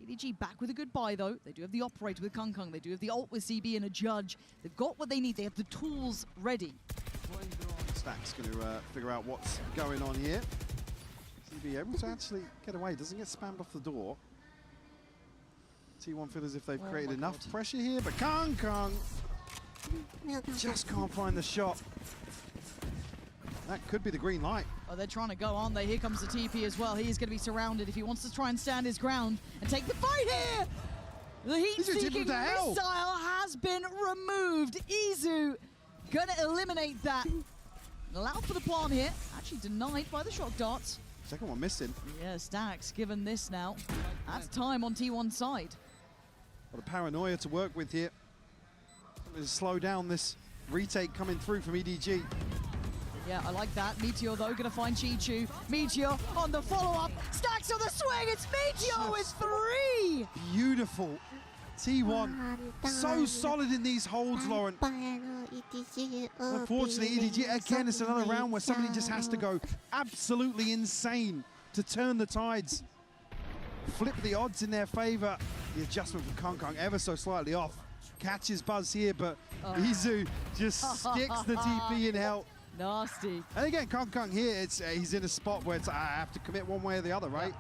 EDG back with a good buy, though. They do have the operator with Kung. They do have the ult with CB and a judge. They've got what they need. They have the tools ready. Stack's going to figure out what's going on here. CB able to actually get away. Doesn't get spammed off the door. T1 feel as if they've created enough pressure here, but Kung just can't find the shot. That could be the green light. Oh, they're trying to go, aren't they? Here comes the TP as well. He is going to be surrounded if he wants to try and stand his ground and take the fight here. The heat-seeking missile has been removed. Izu going to eliminate that. Allowed for the plant here. Actually denied by the shock darts. Second one missing. Yeah, Stacks given this now. That's time on T1's side. Got a paranoia to work with here. Something to slow down this retake coming through from EDG. Yeah, I like that. Meteor, though, going to find Chi-Chu. Meteor on the follow-up. Stacks on the swing. It's Meteor with 3. Beautiful. T1 so solid in these holds, Lauren. Unfortunately, EDG, again, it's another round where somebody just has to go absolutely insane to turn the tides. Flip the odds in their favor. The adjustment from Kung ever so slightly off. Catches Buzz here, but Izu just sticks the TP in help. Nasty. And again, Kung here, he's in a spot where it's, I have to commit one way or the other, right?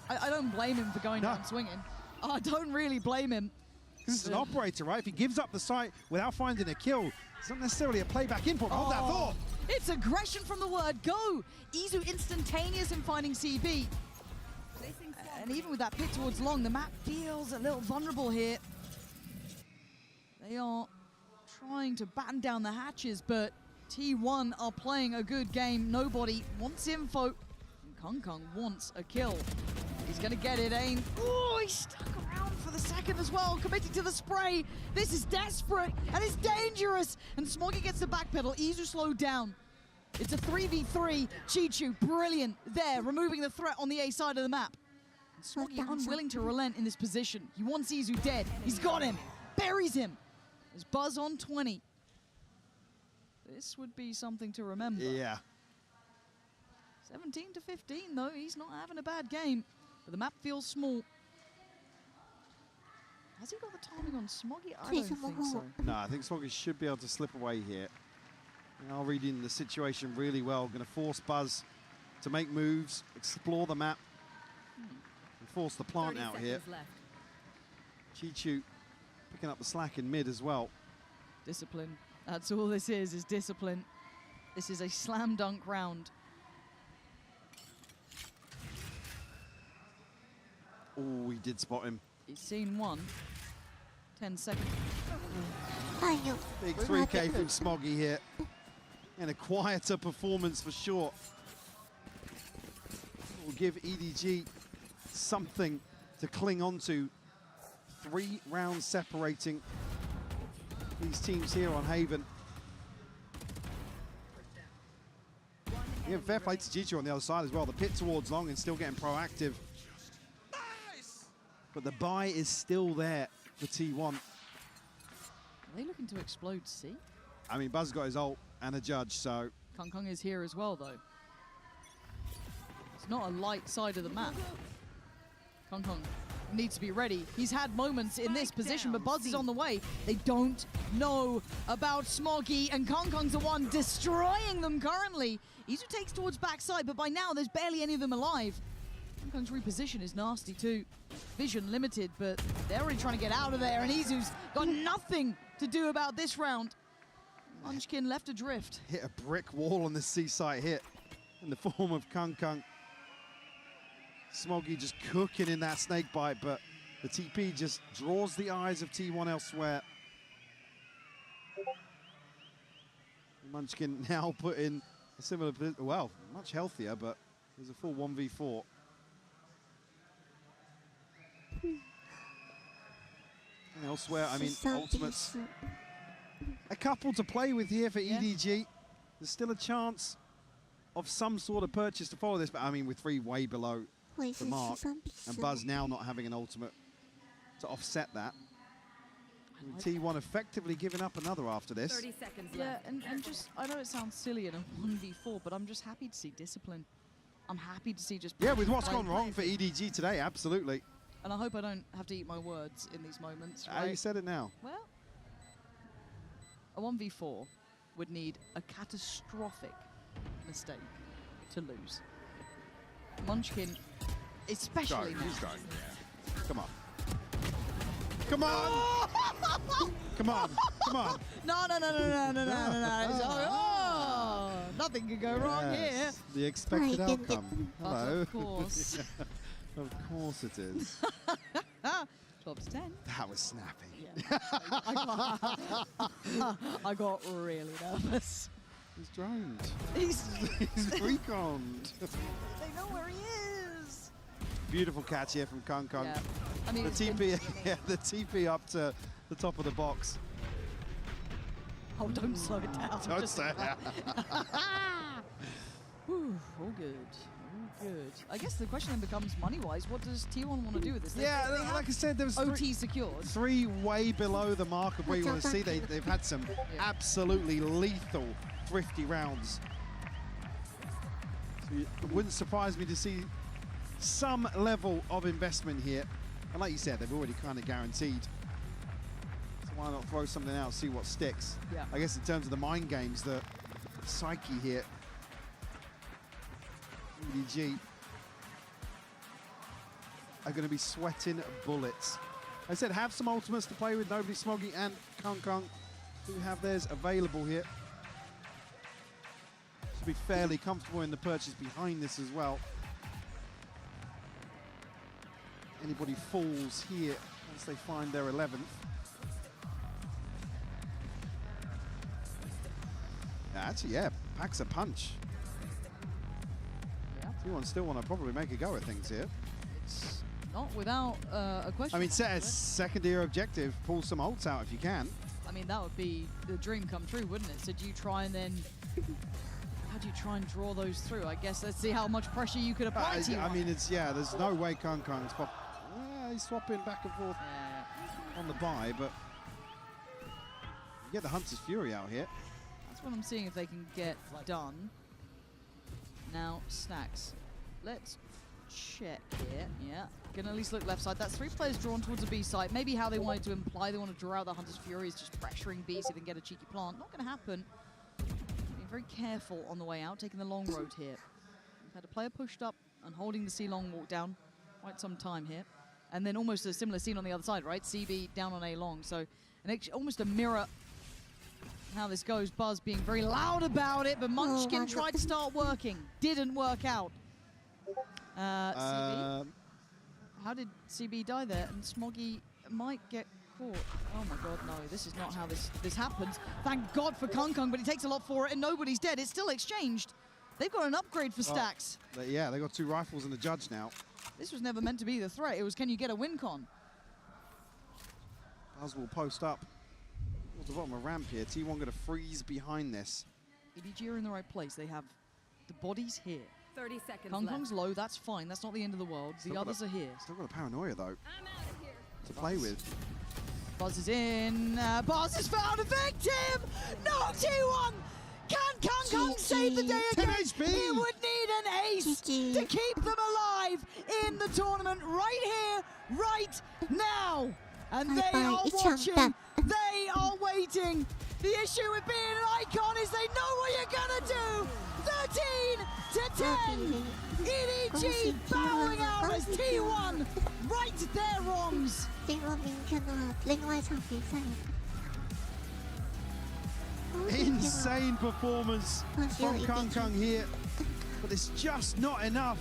I don't blame him for going down swinging. I don't really blame him. This is an operator, right? If he gives up the site without finding a kill, it's not necessarily a playback input. Hold that thought. It's aggression from the word go. Izu instantaneous in finding CB. And even with that pit towards long, the map feels a little vulnerable here. They are trying to batten down the hatches, but T1 are playing a good game. Nobody wants info. And Kung wants a kill. He's going to get it, Ain. Oh, he stuck around for the second as well, committing to the spray. This is desperate, and it's dangerous. And Smoggy gets the backpedal. Izu slowed down. It's a 3v3. Chi-Chu, brilliant. There, removing the threat on the A side of the map. And Smoggy unwilling to relent in this position. He wants Izu dead. He's got him. Buries him. There's Buzz on 20. This would be something to remember. Yeah. 17 to 15, though. He's not having a bad game. But the map feels small. Has he got the timing on Smoggy? I don't think so. No, I think Smoggy should be able to slip away here. They are reading the situation really well. Going to force Buzz to make moves, explore the map, and force the plant out here. Chi-Chu picking up the slack in mid as well. Discipline. That's all this is discipline. This is a slam dunk round. Oh, he did spot him. He's seen one. 10 seconds. Big 3K from Smoggy here. And a quieter performance for sure. Will give EDG something to cling on to. 3 rounds separating these teams here on Haven. Yeah, fair play to Chi-Chu on the other side as well. The pit towards long and still getting proactive. But the buy is still there for T1. Are they looking to explode C? I mean, Buzz got his ult and a judge, so... Kung is here as well, though. It's not a light side of the map. Kung needs to be ready. He's had moments in this position, but Buzz is on the way. They don't know about Smoggy, and Kung's the one destroying them currently. Izu takes towards backside, but by now there's barely any of them alive. Kung's reposition is nasty too. Vision limited, but they're already trying to get out of there, and Izu's got nothing to do about this round. Munchkin left adrift. Hit a brick wall on the C site hit in the form of Kung. Smoggy just cooking in that snake bite, but the TP just draws the eyes of T1 elsewhere. Munchkin now put in a similar, well, much healthier, but there's a full 1v4. And elsewhere, I mean, ultimates. A couple to play with here for EDG. There's still a chance of some sort of purchase to follow this, but I mean, with 3 way below the mark, and Buzz now not having an ultimate to offset that. And T1 effectively giving up another after this. 30 seconds Yeah, left. and just, I know it sounds silly in a 1v4, but I'm just happy to see discipline. I'm happy to see just... Yeah, with what's gone wrong for EDG today, absolutely. And I hope I don't have to eat my words in these moments, right? You said it now. Well, a 1v4 would need a catastrophic mistake to lose. Munchkin, especially... He's going, yeah. Come on. Come on! Come on, come on. No. Oh, nothing can go wrong here. The expected outcome. Hello. Of course. Of course it is. 12 to 10. That was snappy. Yeah. I got really nervous. He's droned. He's reconned. They know where he is. Beautiful catch here from Kung. Yeah. I mean, the TP, the TP up to the top of the box. Oh, don't slow it down. Don't slow it down. Whew, all good. All good. I guess the question then becomes, money-wise, what does T1 want to do with this? Yeah, like I said, there was OT secured. 3 way below the mark of where you want to see. They've had some absolutely lethal thrifty rounds. So it wouldn't surprise me to see some level of investment here. And like you said, they've already kind of guaranteed. So why not throw something out, see what sticks? Yeah. I guess in terms of the mind games, the psyche here, EDG are going to be sweating bullets. I said have some ultimates to play with. Nobody Smoggy and Kung who have theirs available here. Should be fairly comfortable in the purchase behind this as well. Anybody falls here once they find their 11th. Actually, yeah, packs a punch. T1 still want to probably make a go at things here. It's not without a question. I mean, set a second-year objective, pull some ults out if you can. I mean, that would be the dream come true, wouldn't it? So do you try and then... How do you try and draw those through? I guess let's see how much pressure you could apply to I mean, it's, yeah, there's no way Kung's he's swapping back and forth on the buy, but you get the Hunter's Fury out here. That's what I'm seeing if they can get done. Now, Stacks. Let's check here. Yeah, can at least look left side. That's 3 players drawn towards the B side. Maybe how they wanted to imply they want to draw out the Hunter's Fury is just pressuring B so they can get a cheeky plant. Not going to happen. Being very careful on the way out, taking the long road here. We've had a player pushed up and holding the C long walk down quite some time here. And then almost a similar scene on the other side, right? CB down on A long. So almost a mirror how this goes. Buzz being very loud about it, but Munchkin tried to start working. Didn't work out. CB? How did CB die there? And Smoggy might get caught. Oh my god, no. This is not how this happens. Thank God for Kung, but he takes a lot for it, and nobody's dead. It's still exchanged. They've got an upgrade for Stacks. Yeah, they got 2 rifles and a judge now. This was never meant to be the threat. It was, can you get a win con? Buzz will post up towards the bottom of ramp here. T1 going to freeze behind this. EDG are in the right place. They have the bodies here. 30 seconds Kung's low, that's fine. That's not the end of the world. The others are here. Still got a paranoia, though, to play with. Buzz is in. Buzz has found a victim! No, T1! Can Kung save the day again? He would need an ace to keep them alive in the tournament right here, right now. And they are watching. They are waiting. The issue with being an icon is they know what you're gonna do. 13 to 10. EDG bowing out as T1 right their wrongs. 进入明天的另外一场比赛。 Insane performance from Kung here, but it's just not enough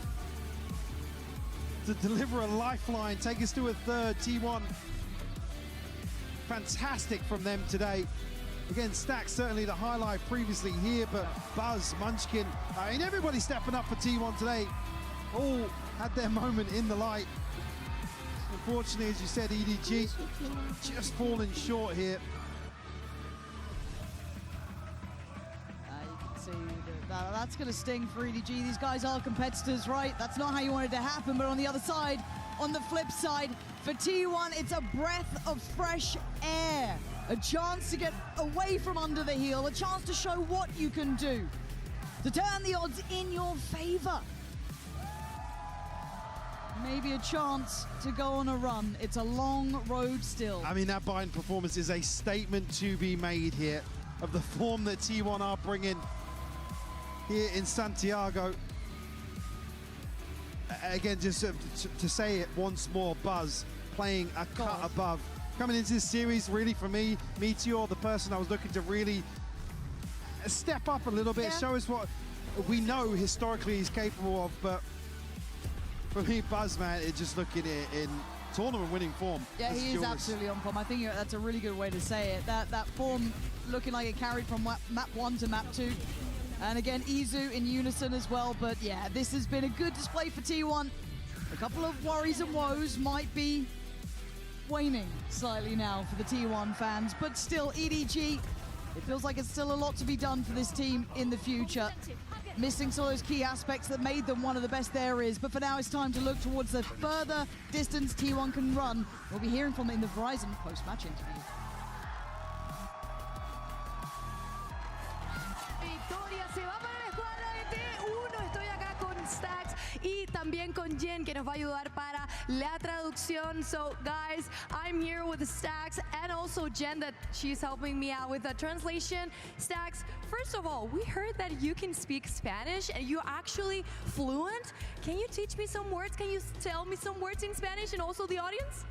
to deliver a lifeline, take us to a 3rd. T1, fantastic from them today. Again, Stacks certainly the highlight previously here, but Buzz, Munchkin, I mean, everybody stepping up for T1 today. All had their moment in the light. Unfortunately, as you said, EDG just falling short here. That's going to sting for EDG. These guys are competitors, right? That's not how you want it to happen, but on the other side, on the flip side, for T1, it's a breath of fresh air. A chance to get away from under the heel, a chance to show what you can do. To turn the odds in your favor. maybe a chance to go on a run. It's a long road still. I mean, that Bayern performance is a statement to be made here of the form that T1 are bringing here in Santiago. Again, just to say it once more, Buzz playing a cut above. Coming into this series, really for me, Meteor, the person I was looking to really step up a little bit, show us what we know historically he's capable of, but for me, Buzz, man, it's just looking in tournament-winning form. Yeah, he is absolutely on form. I think that's a really good way to say it. That form looking like it carried from map 1 to map 2. And again, Izu in unison as well. But yeah, this has been a good display for T1. A couple of worries and woes might be waning slightly now for the T1 fans, but still, EDG, it feels like it's still a lot to be done for this team in the future. Missing some of those key aspects that made them one of the best there is, but for now it's time to look towards the further distance T1 can run. We'll be hearing from them in the Verizon post-match interview. Y también con Jen, que nos va a ayudar para la traducción. So guys, I'm here with the Stacks and also Jen, that she's helping me out with the translation. Stacks, first of all, we heard that you can speak Spanish and you're actually fluent. Can you teach me some words? Can you tell me some words in Spanish and also the audience?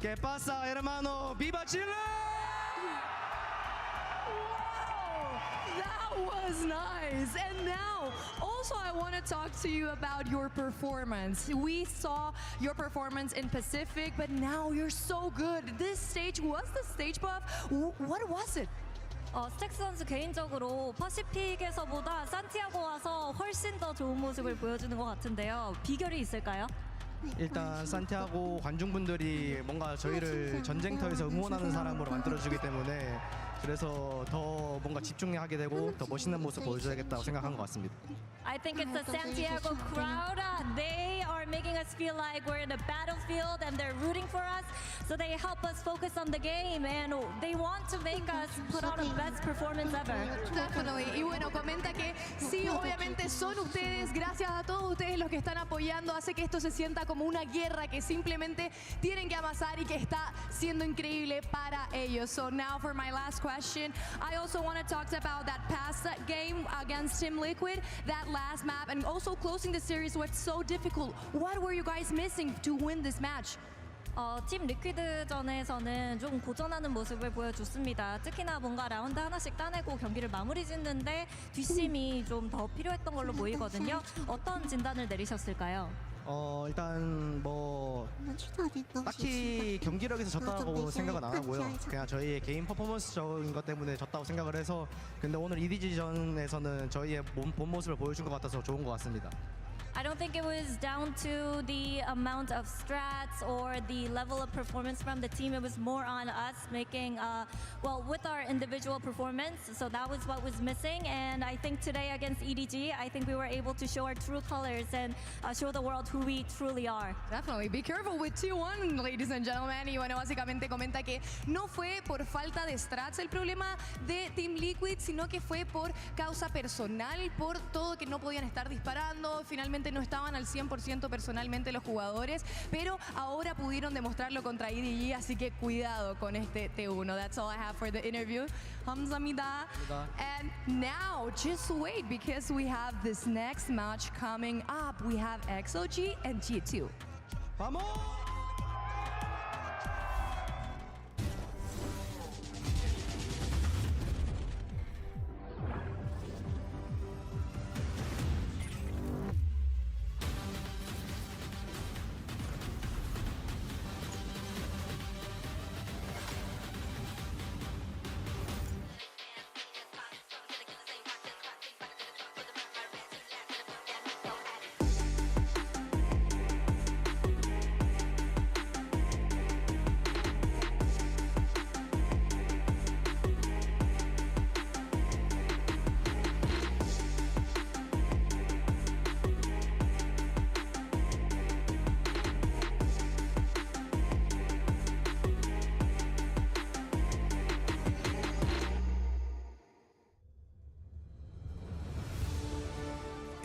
¿Qué pasa, hermano? ¡Viva Chile! That was nice. And now, also I want to talk to you about your performance. We saw your performance in Pacific, but now you're so good. This stage was the stage buff. What was it? 스택스 선수 개인적으로 퍼시픽에서보다 산티아고 와서 훨씬 더 좋은 모습을 보여주는 것 같은데요. 비결이 있을까요? 일단 산티아고 관중분들이 뭔가 저희를 전쟁터에서 응원하는 사람으로 만들어주기 때문에 그래서 더 뭔가 집중하게 되고 더 멋있는 모습 보여줘야겠다고 생각한 것 같습니다. I think it's the Santiago crowd. They are making us feel like we're in a battlefield and they're rooting for us. So they help us focus on the game and they want to make us put on the best performance ever. Definitely. Y bueno, comenta que sí, obviamente son ustedes, gracias a todos ustedes los que están apoyando, hace que esto se sienta como una guerra que simplemente tienen que amasar y que está siendo increíble para ellos. So now for my last question, I also want to talk about that past game against Team Liquid, that last map, and also closing the series was so difficult. What were you guys missing to win this match? 팀 리퀴드전에서는 좀 고전하는 모습을 보여줬습니다. 특히나 뭔가 라운드 하나씩 따내고 경기를 마무리 짓는데 뒷심이 좀 더 필요했던 걸로 보이거든요. 어떤 진단을 내리셨을까요? 일단 뭐 딱히 경기력에서 졌다고 생각은 안 하고요. 그냥 저희의 개인 퍼포먼스적인 것 때문에 졌다고 생각을 해서 근데 오늘 EDG전에서는 저희의 본 모습을 보여준 것 같아서 좋은 것 같습니다. I don't think it was down to the amount of strats or the level of performance from the team. It was more on us making, with our individual performance. So that was what was missing. And I think today against EDG, I think we were able to show our true colors and show the world who we truly are. Definitely. Be careful with T1, ladies and gentlemen. Y bueno, básicamente comenta que no fue por falta de strats el problema de Team Liquid, sino que fue por causa personal, por todo que no podían estar disparando. Finalmente no estaban al 100% personalmente los jugadores, pero ahora pudieron demostrarlo contra EDG, así que cuidado con este T1. That's all I have for the interview. Hamzamida. And now, just wait, because we have this next match coming up. We have XOG and G2. ¡Vamos!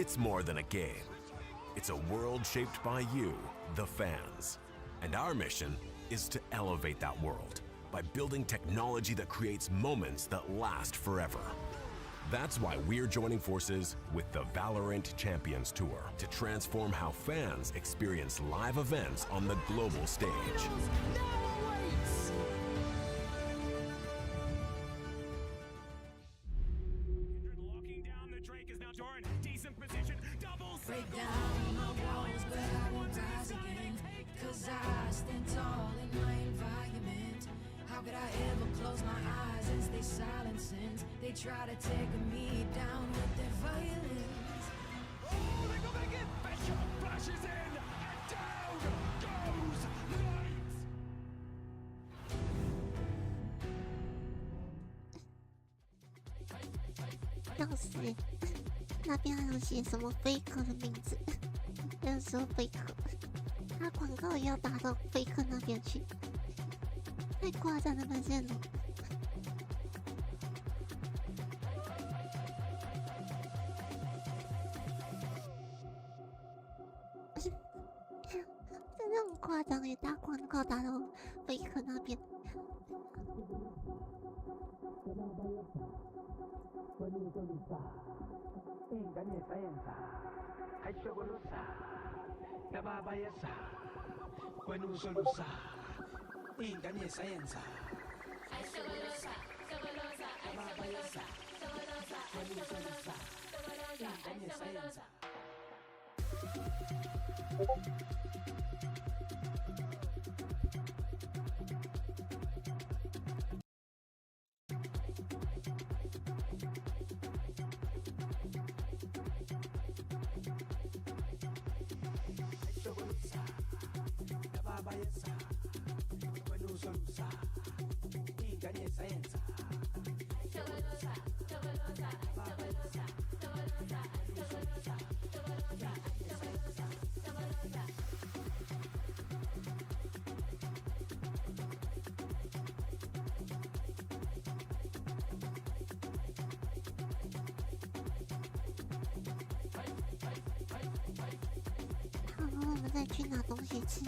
It's more than a game. It's a world shaped by you, the fans. And our mission is to elevate that world by building technology that creates moments that last forever. That's why we're joining forces with the Valorant Champions Tour to transform how fans experience live events on the global stage. Locking down the Drake is now Doran. Decent position. Double Break down my walls, but I won't rise again. 'Cause I stand tall in my environment. How could I ever close my eyes as they silence and they try to take me down with their violence? Oh, they're gonna get better. Flashes in and down goes Light. 要死！那边还有写什么 fake 的名字？有人说 fake， 他广告也要打到 fake 那边去，太夸张了吧，这种。真的很夸张耶，打广告打到 fake 那边。好，我们再去拿东西吃。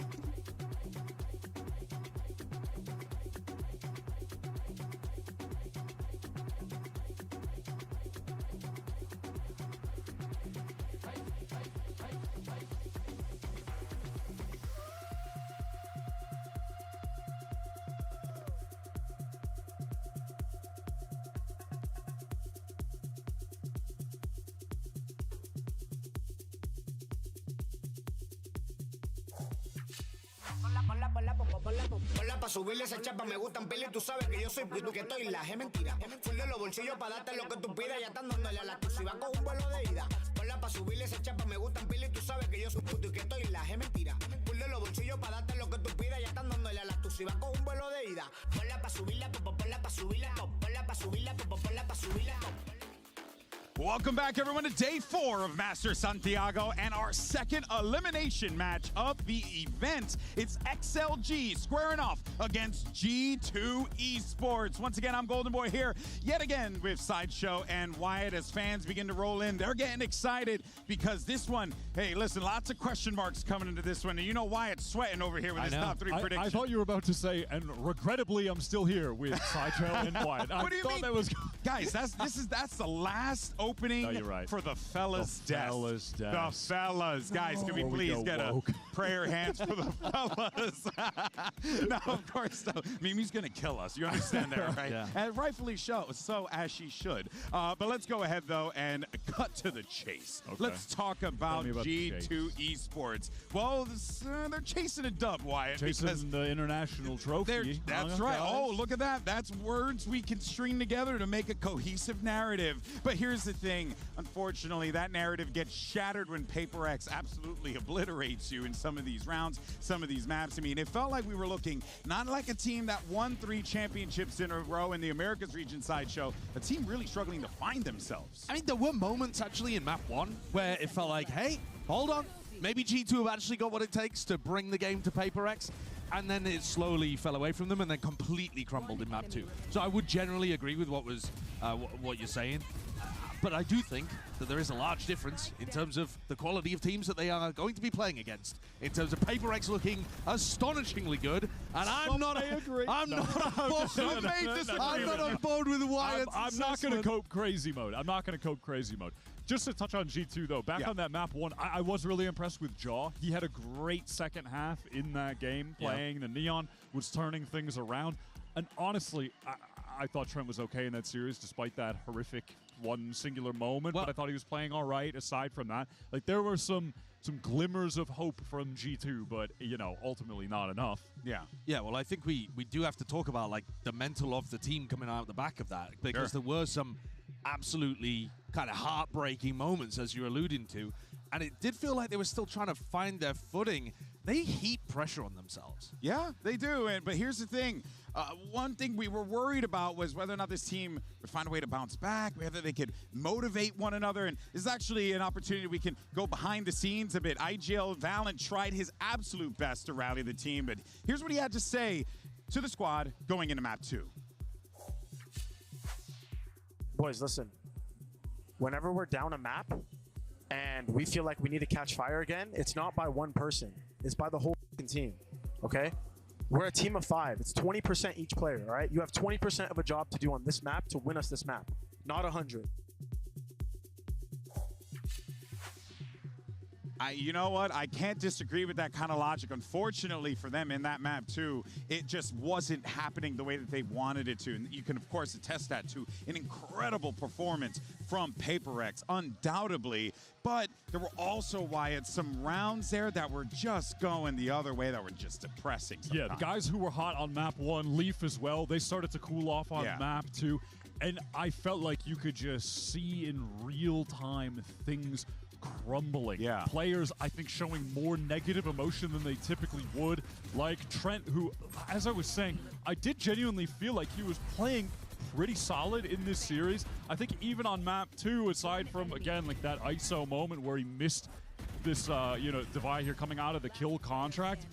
Ponla pa' subirle esa chapa, me gustan pila y tú sabes que yo soy puto que estoy la es mentira. Full de los bolsillos pa' darte lo que tú pidas, ya están dándole a la exclusiva con un vuelo de ida. Ponla pa' subirle esa chapa, me gustan pila y tú sabes que yo soy puto y que estoy la es mentira. Full de los bolsillos pa' darte lo que tú pidas, ya están dándole a la exclusiva con un vuelo de ida. Ponla pa' subirla, ponla pa' subirla, ponla pa' subirla, ponla pa' subirla. Welcome back, everyone, to Day 4 of Master Santiago and our second elimination match of the event. It's XLG squaring off against G2 Esports. Once again, I'm Golden Boy here, yet again with Sideshow and Wyatt. As fans begin to roll in, they're getting excited because this one, hey, listen, lots of question marks coming into this one. And you know Wyatt's sweating over here with his top 3 prediction. I thought you were about to say, and regrettably, I'm still here with Sideshow and Wyatt. What do you mean? That was Guys, that's the last opening for the fellas' death. The fellas. Guys, can we please get a prayer hands for the fellas? No, of course, no. Mimi's going to kill us. You understand that, right? Yeah. And rightfully so, as she should. But let's go ahead, though, and cut to the chase. Okay. Let's talk about G2 Esports. Well, they're chasing a dub, Wyatt. Chasing the international trophy. That's right. Oh, look at that. That's words we can string together to make a cohesive narrative. But here's the thing. Unfortunately, that narrative gets shattered when Paper X absolutely obliterates you in some of these rounds, some of these maps. I mean, it felt like we were looking not like a team that won 3 championships in a row in the Americas region Sideshow, a team really struggling to find themselves. I mean, there were moments actually in map 1 where it felt like, hey, hold on, maybe G2 have actually got what it takes to bring the game to Paper X. And then it slowly fell away from them and then completely crumbled in map 2. So I would generally agree with what you're saying. But I do think that there is a large difference in terms of the quality of teams that they are going to be playing against. In terms of PaperX looking astonishingly good, and I'm not on board with Wyatt's I'm not going to cope crazy mode. I'm not going to cope crazy mode. Just to touch on G2 though, back on that map 1, I was really impressed with Jaw. He had a great second half in that game playing. The Neon was turning things around. And honestly, I thought Trent was okay in that series despite that horrific one singular moment, but I thought he was playing all right aside from that. Like, there were some glimmers of hope from G2, but, you know, ultimately not enough. Yeah, well, I think we do have to talk about, like, the mental of the team coming out the back of that, because there were some absolutely kind of heartbreaking moments, as you're alluding to, and it did feel like they were still trying to find their footing. They heap pressure on themselves. Yeah, they do. But here's the thing. One thing we were worried about was whether or not this team would find a way to bounce back, whether they could motivate one another. And this is actually an opportunity we can go behind the scenes a bit. IGL Valent tried his absolute best to rally the team, but here's what he had to say to the squad going into map 2. Boys, listen. Whenever we're down a map and we feel like we need to catch fire again, it's not by one person. It's by the whole team, okay? We're a team of 5. It's 20% each player, all right? You have 20% of a job to do on this map to win us this map, not 100. You know what? I can't disagree with that kind of logic. Unfortunately for them in that map too, it just wasn't happening the way that they wanted it to. And you can, of course, attest that to an incredible performance from PaperX, undoubtedly. But there were also, Wyatt, some rounds there that were just going the other way, that were just depressing sometimes. Yeah, the guys who were hot on map 1, Leaf as well, they started to cool off on map 2. And I felt like you could just see in real time things crumbling. Players, I think, showing more negative emotion than they typically would. Like Trent, who, as I was saying, I did genuinely feel like he was playing pretty solid in this series. I think even on map 2, aside from, again, like that ISO moment where he missed this, Divide here coming out of the kill contract,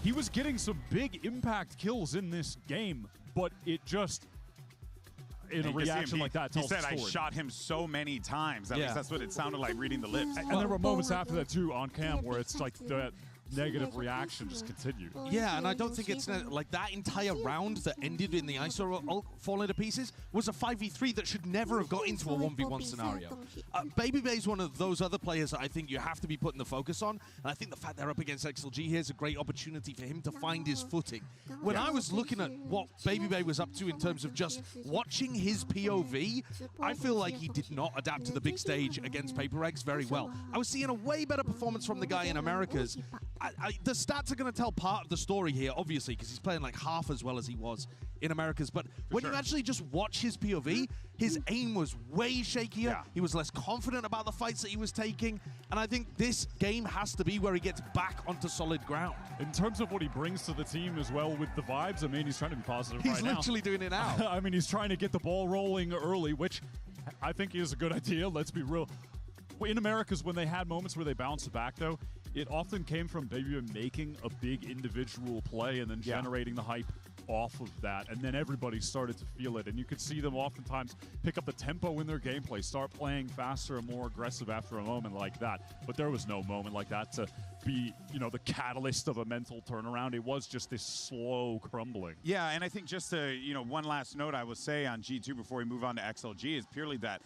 he was getting some big impact kills in this game, but it just, in a reaction like that, he said, I shot him so many times. At least that's what it sounded like reading the lips. And there were moments after that, too, on cam where it's like that negative reaction just continued. Yeah, and I don't think it's like that entire round that ended in the ISO ult falling to pieces was a 5v3 that should never have got into a 1v1 scenario. Baby is one of those other players that I think you have to be putting the focus on, and I think the fact they're up against XLG here is a great opportunity for him to find his footing. When I was looking at what Baby was up to in terms of just watching his POV, I feel like he did not adapt to the big stage against PaperX very well. I was seeing a way better performance from the guy in Americas. The stats are going to tell part of the story here, obviously, because he's playing like half as well as he was in Americas. But when you actually just watch his POV, his aim was way shakier. He was less confident about the fights that he was taking. And I think this game has to be where he gets back onto solid ground. In terms of what he brings to the team as well with the vibes, I mean, he's trying to be positive right now. He's literally doing it now. I mean, he's trying to get the ball rolling early, which I think is a good idea. Let's be real. In Americas, when they had moments where they bounced back, though, it often came from Baby making a big individual play and then generating the hype off of that, and then everybody started to feel it, and you could see them oftentimes pick up the tempo in their gameplay, start playing faster and more aggressive after a moment like that. But there was no moment like that to be, the catalyst of a mental turnaround. It was just this slow crumbling. Yeah, and I think just to, one last note I will say on G2 before we move on to XLG is purely that,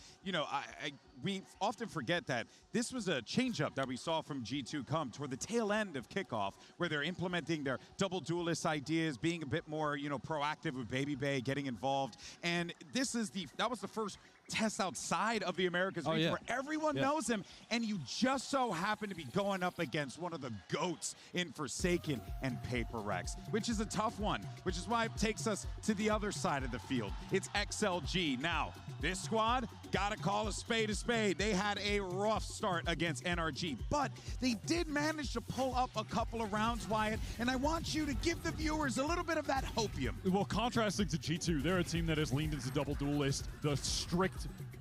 we often forget that this was a changeup that we saw from G2 come toward the tail end of kickoff, where they're implementing their double duelist ideas, being a bit more, proactive with Baby Bay, getting involved. And that was the first test outside of the Americas region where everyone knows him, and you just so happen to be going up against one of the GOATs in Forsaken and PaperX, which is a tough one, which is why it takes us to the other side of the field. It's XLG. Now, this squad, gotta call a spade a spade. They had a rough start against NRG, but they did manage to pull up a couple of rounds, Wyatt, and I want you to give the viewers a little bit of that hopium. Well, contrasting to G2, they're a team that has leaned into double duelist, the strict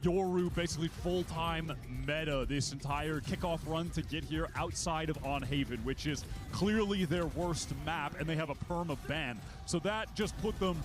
Yoru, basically full-time meta this entire kickoff run to get here outside of On Haven, which is clearly their worst map, and they have a perma ban. So that just put them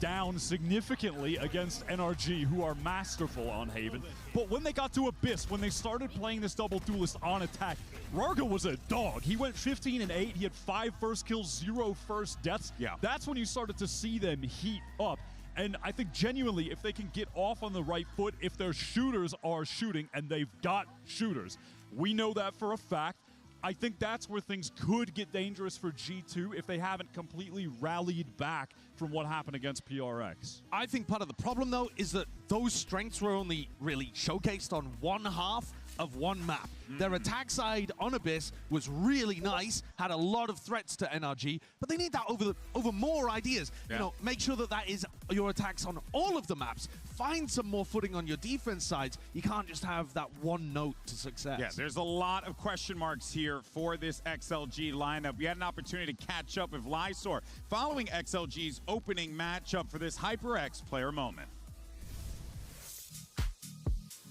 down significantly against NRG, who are masterful on Haven. But when they got to Abyss, when they started playing this double duelist on attack, Rarga was a dog. He went 15 and 8. He had 5 first kills, 0 first deaths. Yeah. That's when you started to see them heat up. And I think genuinely, if they can get off on the right foot, if their shooters are shooting, and they've got shooters, we know that for a fact. I think that's where things could get dangerous for G2 if they haven't completely rallied back from what happened against PRX. I think part of the problem, though, is that those strengths were only really showcased on one half of one map. Their attack side on Abyss was really nice, had a lot of threats to NRG, but they need that over more ideas. Yeah. You know, make sure that that is your attacks on all of the maps. Find some more footing on your defense sides. You can't just have that one note to success. Yeah, there's a lot of question marks here for this XLG lineup. We had an opportunity to catch up with Lysor following XLG's opening matchup for this HyperX player moment.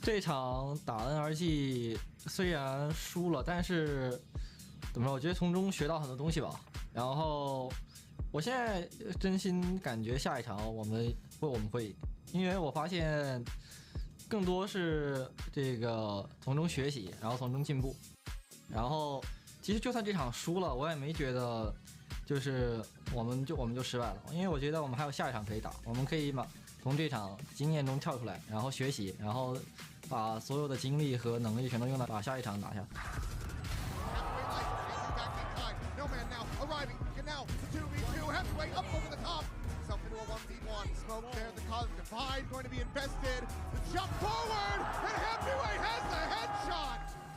这场打 NRG 虽然输了，但是怎么说？我觉得从中学到很多东西吧。然后我现在真心感觉下一场我们会赢，因为我发现更多是这个从中学习，然后从中进步。然后其实就算这场输了，我也没觉得就是我们就失败了，因为我觉得我们还有下一场可以打，我们可以从这场经验中跳出来，然后学习，然后把所有的精力和能力全都用来把下一场打下。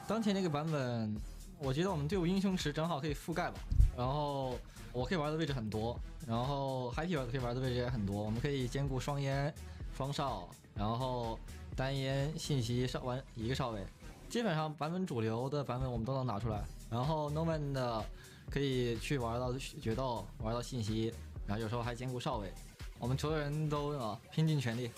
当前这个版本，我觉得我们队伍英雄池正好可以覆盖吧，然后我可以玩的位置很多，然后 Happy 可以玩的位置也很多，我们可以兼顾双烟、双哨，然后单烟、信息玩一个哨位，基本上版本主流的版本我们都能拿出来。然后 Noman 的可以去玩到决斗，玩到信息，然后有时候还兼顾哨位，我们所有人都拼尽全力。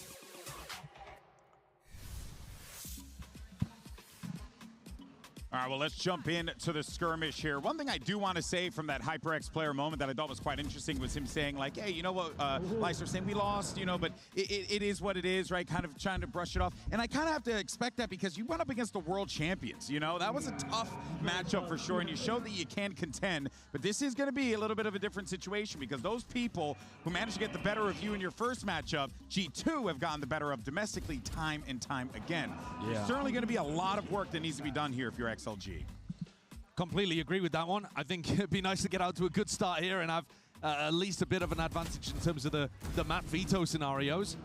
All right, well, let's jump into the skirmish here. One thing I do want to say from that HyperX player moment that I thought was quite interesting was him saying, like, hey, you know what, Lysor saying we lost, you know, but it is what it is, right? Kind of trying to brush it off. And I kind of have to expect that because you went up against the world champions, you know? That was a tough matchup for sure, and you showed that you can contend. But this is going to be a little bit of a different situation because those people who managed to get the better of you in your first matchup, G2 have gotten the better of domestically time and time again. Yeah. There's certainly going to be a lot of work that needs to be done here if you're XLG. Completely agree with that one. I think it'd be nice to get out to a good start here and have at least a bit of an advantage in terms of the map veto scenarios.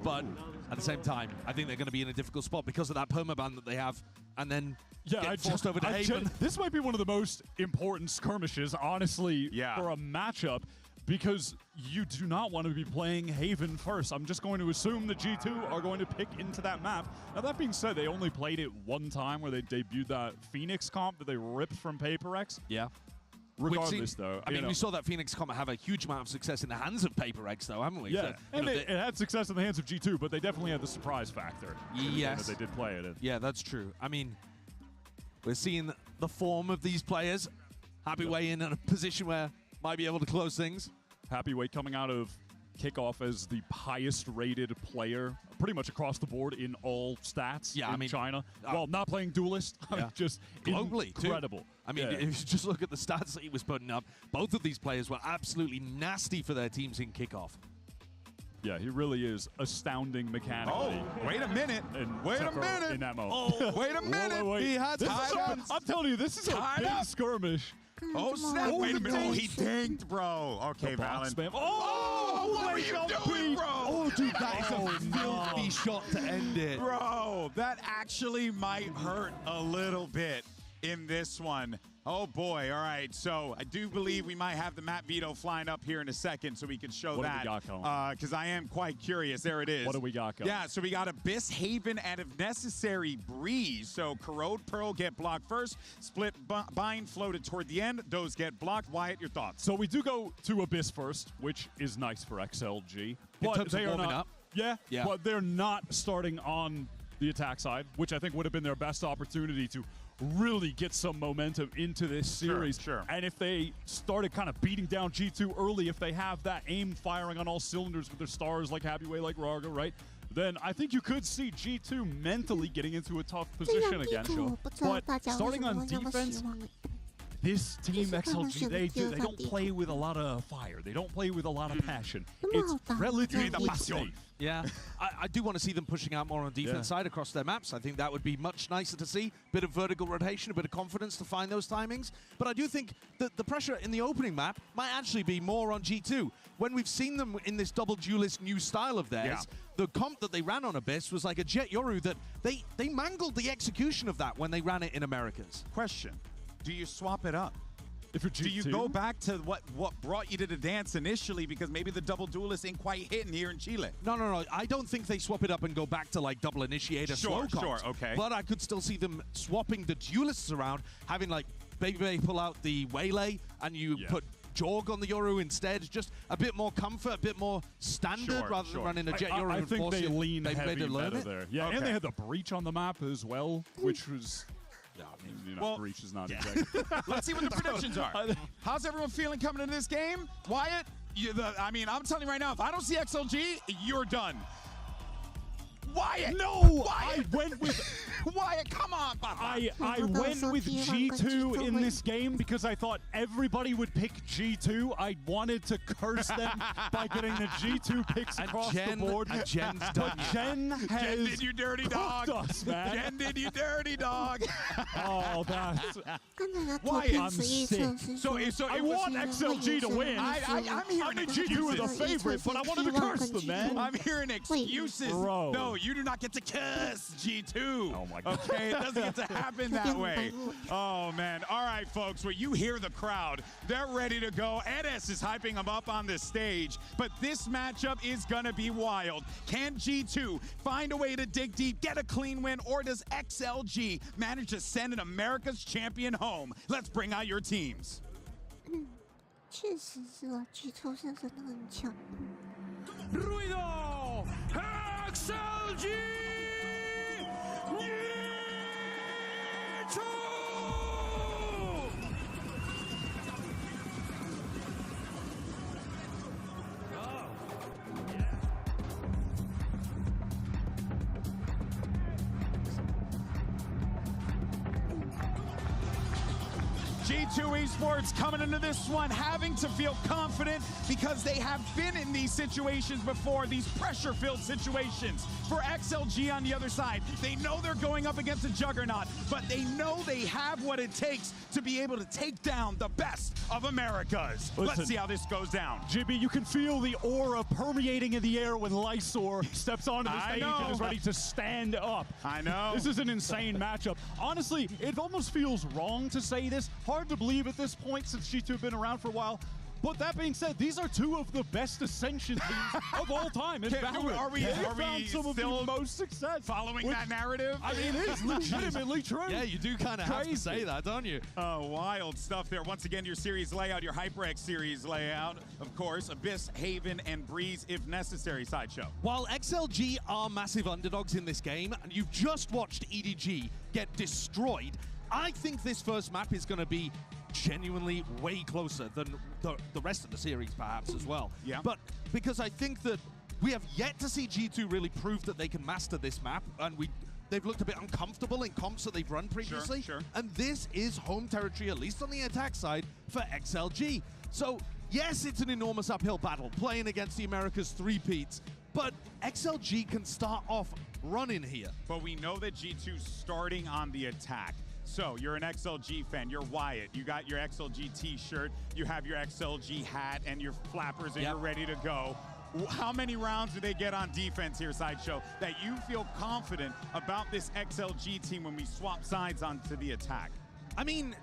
But at the same time, I think they're going to be in a difficult spot because of that permaban that they have, and then get forced over to Haven. This might be one of the most important skirmishes, honestly, for a matchup, because you do not want to be playing Haven first. I'm just going to assume the G2 are going to pick into that map. Now, that being said, they only played it one time where they debuted that Phoenix comp that they ripped from PaperX. Yeah. Regardless, though. I mean, we saw that Phoenix comp have a huge amount of success in the hands of PaperX, though, haven't we? Yeah, So, and it had success in the hands of G2, but they definitely had the surprise factor. Yes. That they did play it in. Yeah, that's true. I mean, we're seeing the form of these players. Happy Way in a position where might be able to close things. Happy Way coming out of kickoff as the highest rated player pretty much across the board in all stats in China. Well, not playing Duelist, just globally incredible. Too. I mean, if you just look at the stats that he was putting up, both of these players were absolutely nasty for their teams in kickoff. Yeah, he really is astounding mechanically. Oh, wait a minute. Wait a minute. In that moment. Oh, wait a minute. Wait. He had I'm telling you, this is a big skirmish. Oh, snap. Wait a minute. Oh, he dinked, bro. Okay, Valen. Oh, what are you doing, bro? Oh, dude, that is a filthy shot to end it. Bro, that actually might hurt a little bit in this one. Oh, boy. All right. So I do believe we might have the map veto flying up here in a second so we can show what that. Because I am quite curious. There it is. What do we got going? Yeah, so we got Abyss, Haven, and if necessary, Breeze. So Corrode, Pearl get blocked first. Split, Bind floated toward the end. Those get blocked. Wyatt, your thoughts? So we do go to Abyss first, which is nice for XLG. But they are not up. Yeah, but they're not starting on the attack side, which I think would have been their best opportunity to really get some momentum into this series. Sure. And if they started kind of beating down G2 early, if they have that aim firing on all cylinders with their stars like Happyway, like Raga, right? Then I think you could see G2 mentally getting into a tough position again, Sho. But starting on defense, this team XLG, they don't play with a lot of fire. They don't play with a lot of passion. It's relatively safe. Yeah, I do want to see them pushing out more on the defense side across their maps. I think that would be much nicer to see. Bit of vertical rotation, a bit of confidence to find those timings. But I do think that the pressure in the opening map might actually be more on G2. When we've seen them in this double duelist new style of theirs, the comp that they ran on Abyss was like a Jet Yoru that they mangled the execution of that when they ran it in Americas. Question, do you swap it up? If you're G2? Do you go back to what brought you to the dance initially, because maybe the double duelist ain't quite hitting here in Chile? No. I don't think they swap it up and go back to like double initiator slow comps. Okay. But I could still see them swapping the duelists around, having like Baby pull out the Waylay and you put Jorg on the Yoru instead. Just a bit more comfort, a bit more standard rather than running a Jet Yoru. I think they lean heavy to learn better there. Yeah, and they had the breach on the map as well, which was... breach is not exactly. Let's see what the predictions are. How's everyone feeling coming into this game? Wyatt, I'm telling you right now, if I don't see XLG, you're done. Wyatt! No! Wyatt! I went with... Wyatt, come on, Papa! I went with G2 in this game because I thought everybody would pick G2. I wanted to curse them by getting the G2 picks across the board. And Jen's done. But Jen has Jen did you dirty dog. Us, man. Jen did you dirty dog. Oh, that's... Wyatt, I'm sick. So I want XLG to win. I'm hearing G2 are the favorite, but I wanted to curse them, man. I'm hearing excuses. Bro. No, you do not get to curse G2. Oh, my God. Okay, it doesn't get to happen that way. Oh, man. All right, folks. Well, you hear the crowd. They're ready to go. Edes is hyping them up on the stage. But this matchup is going to be wild. Can G2 find a way to dig deep, get a clean win, or does XLG manage to send an America's champion home? Let's bring out your teams. 确实是啊，G2现在真的很强。 Ruido XLG G2 Esports coming into this one having to feel confident because they have been in these situations before, these pressure-filled situations. For XLG on the other side, they know they're going up against a juggernaut, but they know they have what it takes to be able to take down the best of Americas. Let's see how this goes down. GB, you can feel the aura permeating in the air when Lysor steps onto the stage and is ready to stand up. I know. This is an insane matchup. Honestly, it almost feels wrong to say this. Hard to believe at this point since G2 have been around for a while. But that being said, these are two of the best Ascension teams of all time in Valorant. Are we some of still the most success following that narrative? I mean, it is legitimately true. Yeah, you do kind of have to say that, don't you? Oh, wild stuff there. Once again, your series layout, your HyperX series layout, of course, Abyss, Haven, and Breeze if necessary. Sideshow. While XLG are massive underdogs in this game, and you've just watched EDG get destroyed, I think this first map is going to be genuinely way closer than the rest of the series, perhaps, as well. Yeah. But because I think that we have yet to see G2 really prove that they can master this map, and they've looked a bit uncomfortable in comps that they've run previously. Sure. And this is home territory, at least on the attack side, for XLG. So, yes, it's an enormous uphill battle, playing against the Americas three-peats, but XLG can start off running here. But we know that G2's starting on the attack. So you're an XLG fan, you're Wyatt, you got your XLG t-shirt, you have your XLG hat and your flappers and you're ready to go. How many rounds do they get on defense here, Sideshow, that you feel confident about this XLG team when we swap sides onto the attack? I mean,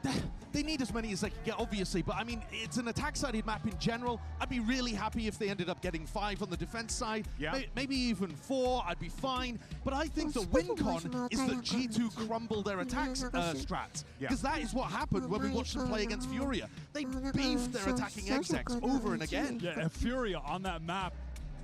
they need as many as they can get, obviously, but I mean, it's an attack-sided map in general. I'd be really happy if they ended up getting 5 on the defense side, maybe even 4, I'd be fine. But I think the win con is that G2 crumble their attack strats, because that is what happened when we watched them play against Furia. They beefed their attacking execs over and again. Yeah, Furia on that map,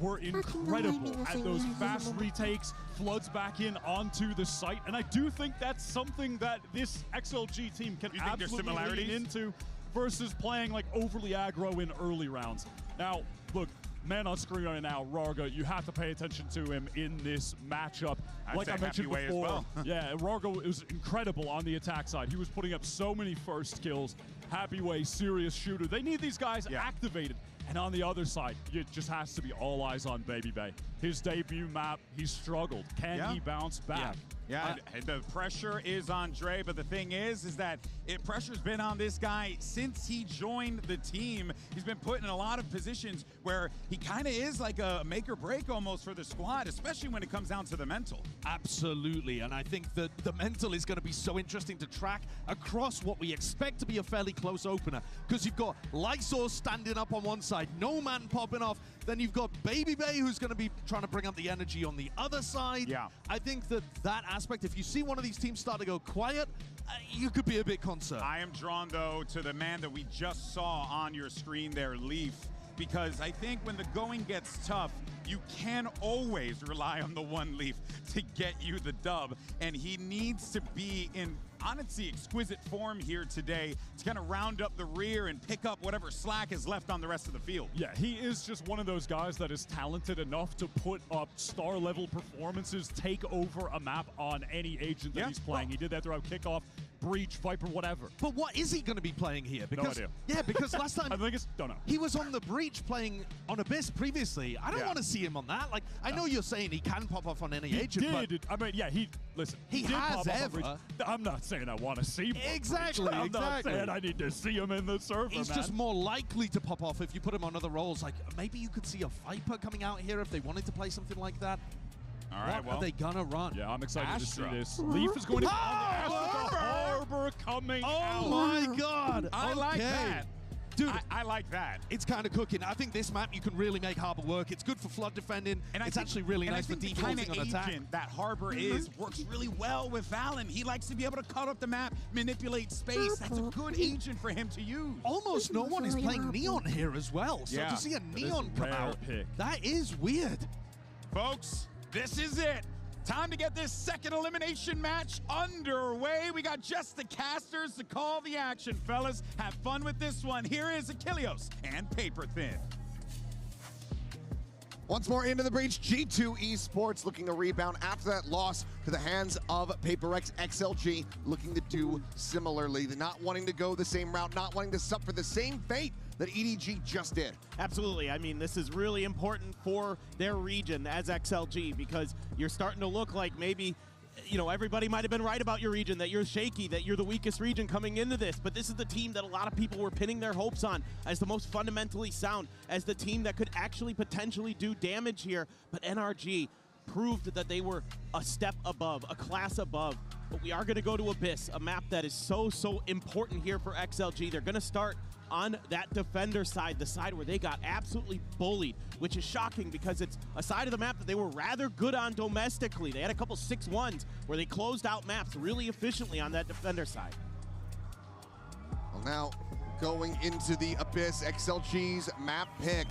were incredible at those fast retakes, floods back in onto the site, and I do think that's something that this XLG team can absolutely lean into versus playing like overly aggro in early rounds. Now, look, man on screen right now, Rarga, you have to pay attention to him in this matchup. Like I mentioned before, yeah, Rarga was incredible on the attack side. He was putting up so many first kills. Happy Way, serious shooter. They need these guys activated. And on the other side, it just has to be all eyes on Baby Bay. His debut map, he struggled. Can he bounce back? Yeah, the pressure is on Dre, but the thing is that pressure's been on this guy since he joined the team. He's been put in a lot of positions where he kind of is like a make or break almost for the squad, especially when it comes down to the mental. Absolutely, and I think that the mental is going to be so interesting to track across what we expect to be a fairly close opener, because you've got Lysor standing up on one side, No Man popping off, then you've got Baby Bay who's going to be trying to bring up the energy on the other side. Yeah. I think that aspect, if you see one of these teams start to go quiet, you could be a bit concerned. I am drawn, though, to the man that we just saw on your screen there, Leaf, because I think when the going gets tough, you can always rely on the one Leaf to get you the dub, and he needs to be in honestly exquisite form here today to kind of round up the rear and pick up whatever slack is left on the rest of the field. Yeah, he is just one of those guys that is talented enough to put up star-level performances, take over a map on any agent that he's playing. He did that throughout Kickoff, Breach, Viper, whatever. But what is he going to be playing here? Because, no idea. Yeah, because last time I think it's, don't know. He was on the Breach playing on Abyss previously. I don't want to see him on that. Like, I know you're saying he can pop off on any agent, but I mean, yeah, listen. He did has pop off on ever. Breach. I'm not saying I want to see him. Exactly, I'm not saying I need to see him in the server, He's just more likely to pop off if you put him on other roles. Like, maybe you could see a Viper coming out here if they wanted to play something like that. All right, what are they gonna run? Yeah, I'm excited Astra. to see this. Leaf is going to Harbor coming out. Oh my God! I like that. Dude, I like that. It's kind of cooking. I think this map, you can really make Harbor work. It's good for flood defending, and it's actually really nice for defaulting on attack. That Harbor is works really well with Valen. He likes to be able to cut up the map, manipulate space. That's a good agent for him to use. Almost no one is playing Neon here as well. So to see a Neon come out, that is weird. Folks, this is it. Time to get this second elimination match underway. We got just the casters to call the action, fellas. Have fun with this one. Here is Achilleos and Paper Thin. Once more into the breach, G2 Esports looking to rebound after that loss to the hands of PaperX XLG, looking to do similarly. They're not wanting to go the same route, not wanting to suffer the same fate that EDG just did. Absolutely. I mean, this is really important for their region as XLG, because you're starting to look like maybe, you know, everybody might have been right about your region, that you're shaky, that you're the weakest region coming into this, but this is the team that a lot of people were pinning their hopes on as the most fundamentally sound, as the team that could actually potentially do damage here. But NRG proved that they were a step above, a class above. But we are going to go to Abyss, a map that is so important here for XLG. They're going to start on that defender side, the side where they got absolutely bullied, which is shocking because it's a side of the map that they were rather good on domestically. They had a couple 6-1s where they closed out maps really efficiently on that defender side. Well, now going into the Abyss, XLG's map pick.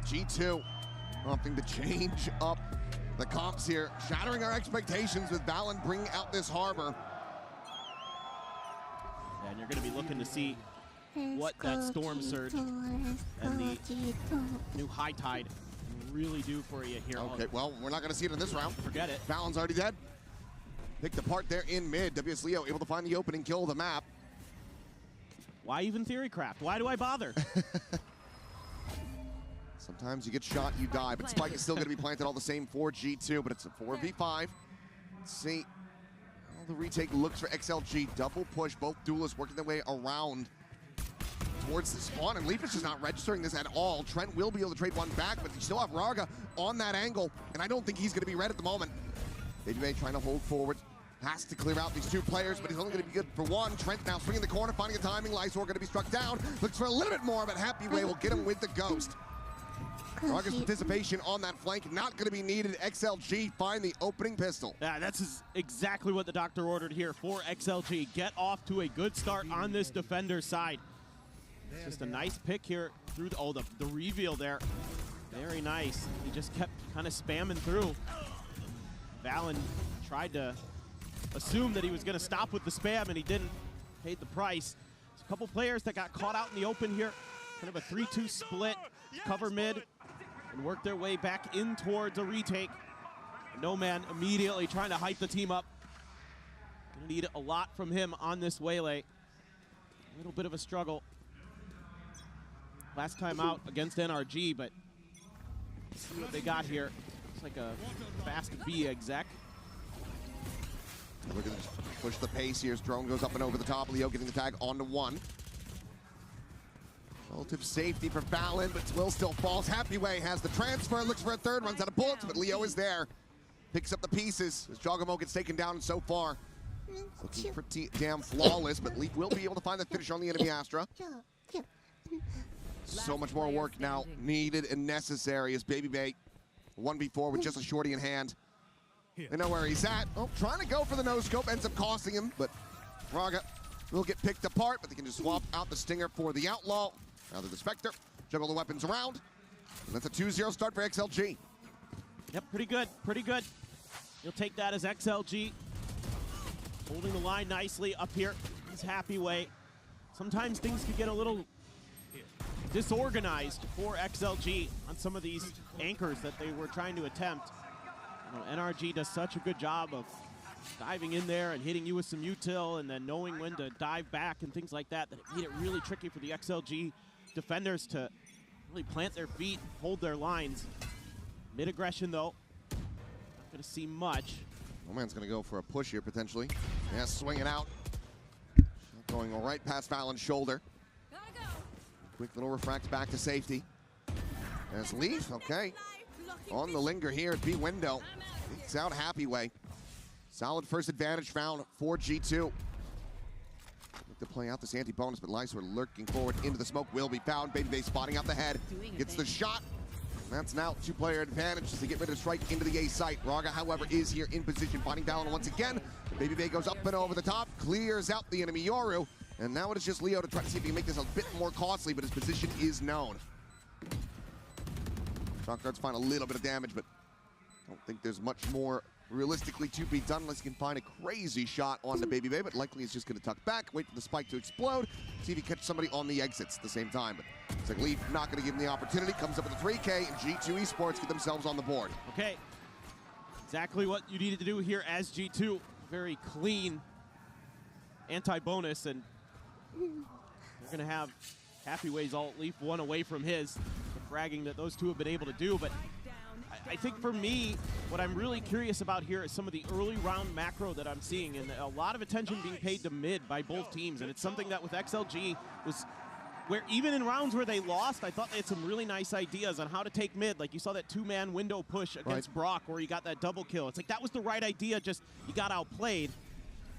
G2 opting to change up the comps here, shattering our expectations with Valen bringing out this Harbor. And you're going to be looking to see what that Storm Surge and the new High Tide can really do for you here. Okay, well, we're not going to see it in this round. Forget it. Valen's already dead. Picked apart there in mid. WS Leo able to find the opening kill of the map. Why even Theorycraft? Why do I bother? Sometimes you get shot, you die, but Spike is still going to be planted all the same for G2, but it's a 4v5. Let's see how the retake looks for XLG. Double push, both duelists working their way around towards the spawn, and Leaf is just not registering this at all. Trent will be able to trade one back, but you still have Rarga on that angle, and I don't think he's going to be red at the moment. Baby trying to hold forward. Has to clear out these two players, but he's only going to be good for one. Trent now swinging the corner, finding a timing. Lysor going to be struck down. Looks for a little bit more, but Happy Way will get him with the ghost. Rarga's participation on that flank not going to be needed. XLG find the opening pistol. Yeah, that's exactly what the doctor ordered here for XLG. Get off to a good start on this defender side. Just a nice pick here through the reveal there. Very nice. He just kept kind of spamming through. Valen tried to assume that he was going to stop with the spam, and he didn't. Paid the price. There's a couple players that got caught out in the open here. Kind of a 3-2 split. Cover mid and work their way back in towards a retake. No Man immediately trying to hype the team up. Gonna need a lot from him on this waylay. A little bit of a struggle. Last time out against NRG, but see what they got here. It's like a fast B exec. Look at this, push the pace here as drone goes up and over the top. Leo getting the tag onto one. Relative safety for Valen, but Will still falls. Happyway has the transfer, looks for a third, runs out of bullets, but Leo is there. Picks up the pieces as Jogamo gets taken down so far. It's looking pretty damn flawless, but Leaf will be able to find the finish on the enemy Astra. So much more work now needed and necessary as Baby Bay 1v4 with just a shorty in hand. They know where he's at. Oh, trying to go for the no-scope, ends up costing him, but Raga will get picked apart, but they can just swap out the Stinger for the Outlaw. Now they're the Spectre, juggle the weapons around, and that's a 2-0 start for XLG. Yep, pretty good, pretty good. You'll take that as XLG. Holding the line nicely up here. He's Happyway. Sometimes things could get a little disorganized for XLG on some of these anchors that they were trying to attempt. You know, NRG does such a good job of diving in there and hitting you with some util and then knowing when to dive back and things like that, that it made it really tricky for the XLG defenders to really plant their feet, hold their lines. Mid-aggression, though. Not going to see much. No Man's going to go for a push here, potentially. Yeah, swinging out. Going right past Valen's shoulder. Quick little refract back to safety. There's Leaf, okay. On the linger here at B window. It's out Happyway. Solid first advantage found for G2. Look to play out this anti-bonus, but Lysa lurking forward into the smoke will be found. Baby Bay spotting out the head. Gets the shot. That's now two-player advantage as they get ready to strike into the A site. Raga, however, is here in position, finding Valen once again. Baby Bay goes up and over the top, clears out the enemy Yoru. And now it is just Leo to try to see if he can make this a bit more costly, but his position is known. Shock guards find a little bit of damage, but I don't think there's much more realistically to be done unless he can find a crazy shot onto Baby Bay, but likely he's just going to tuck back, wait for the spike to explode, see if he catches somebody on the exits at the same time. But it's like Leaf not going to give him the opportunity, comes up with a 3K, and G2 Esports get themselves on the board. Okay, exactly what you needed to do here as G2. Very clean anti-bonus, and they're going to have Happyway's ult Leaf one away from his. The fragging that those two have been able to do, but I think for me, what I'm really curious about here is some of the early round macro that I'm seeing, and a lot of attention being paid to mid by both teams, and it's something that with XLG was where even in rounds where they lost, I thought they had some really nice ideas on how to take mid. Like you saw that two-man window push against Brock where he got that double kill. It's like that was the right idea, just you got outplayed.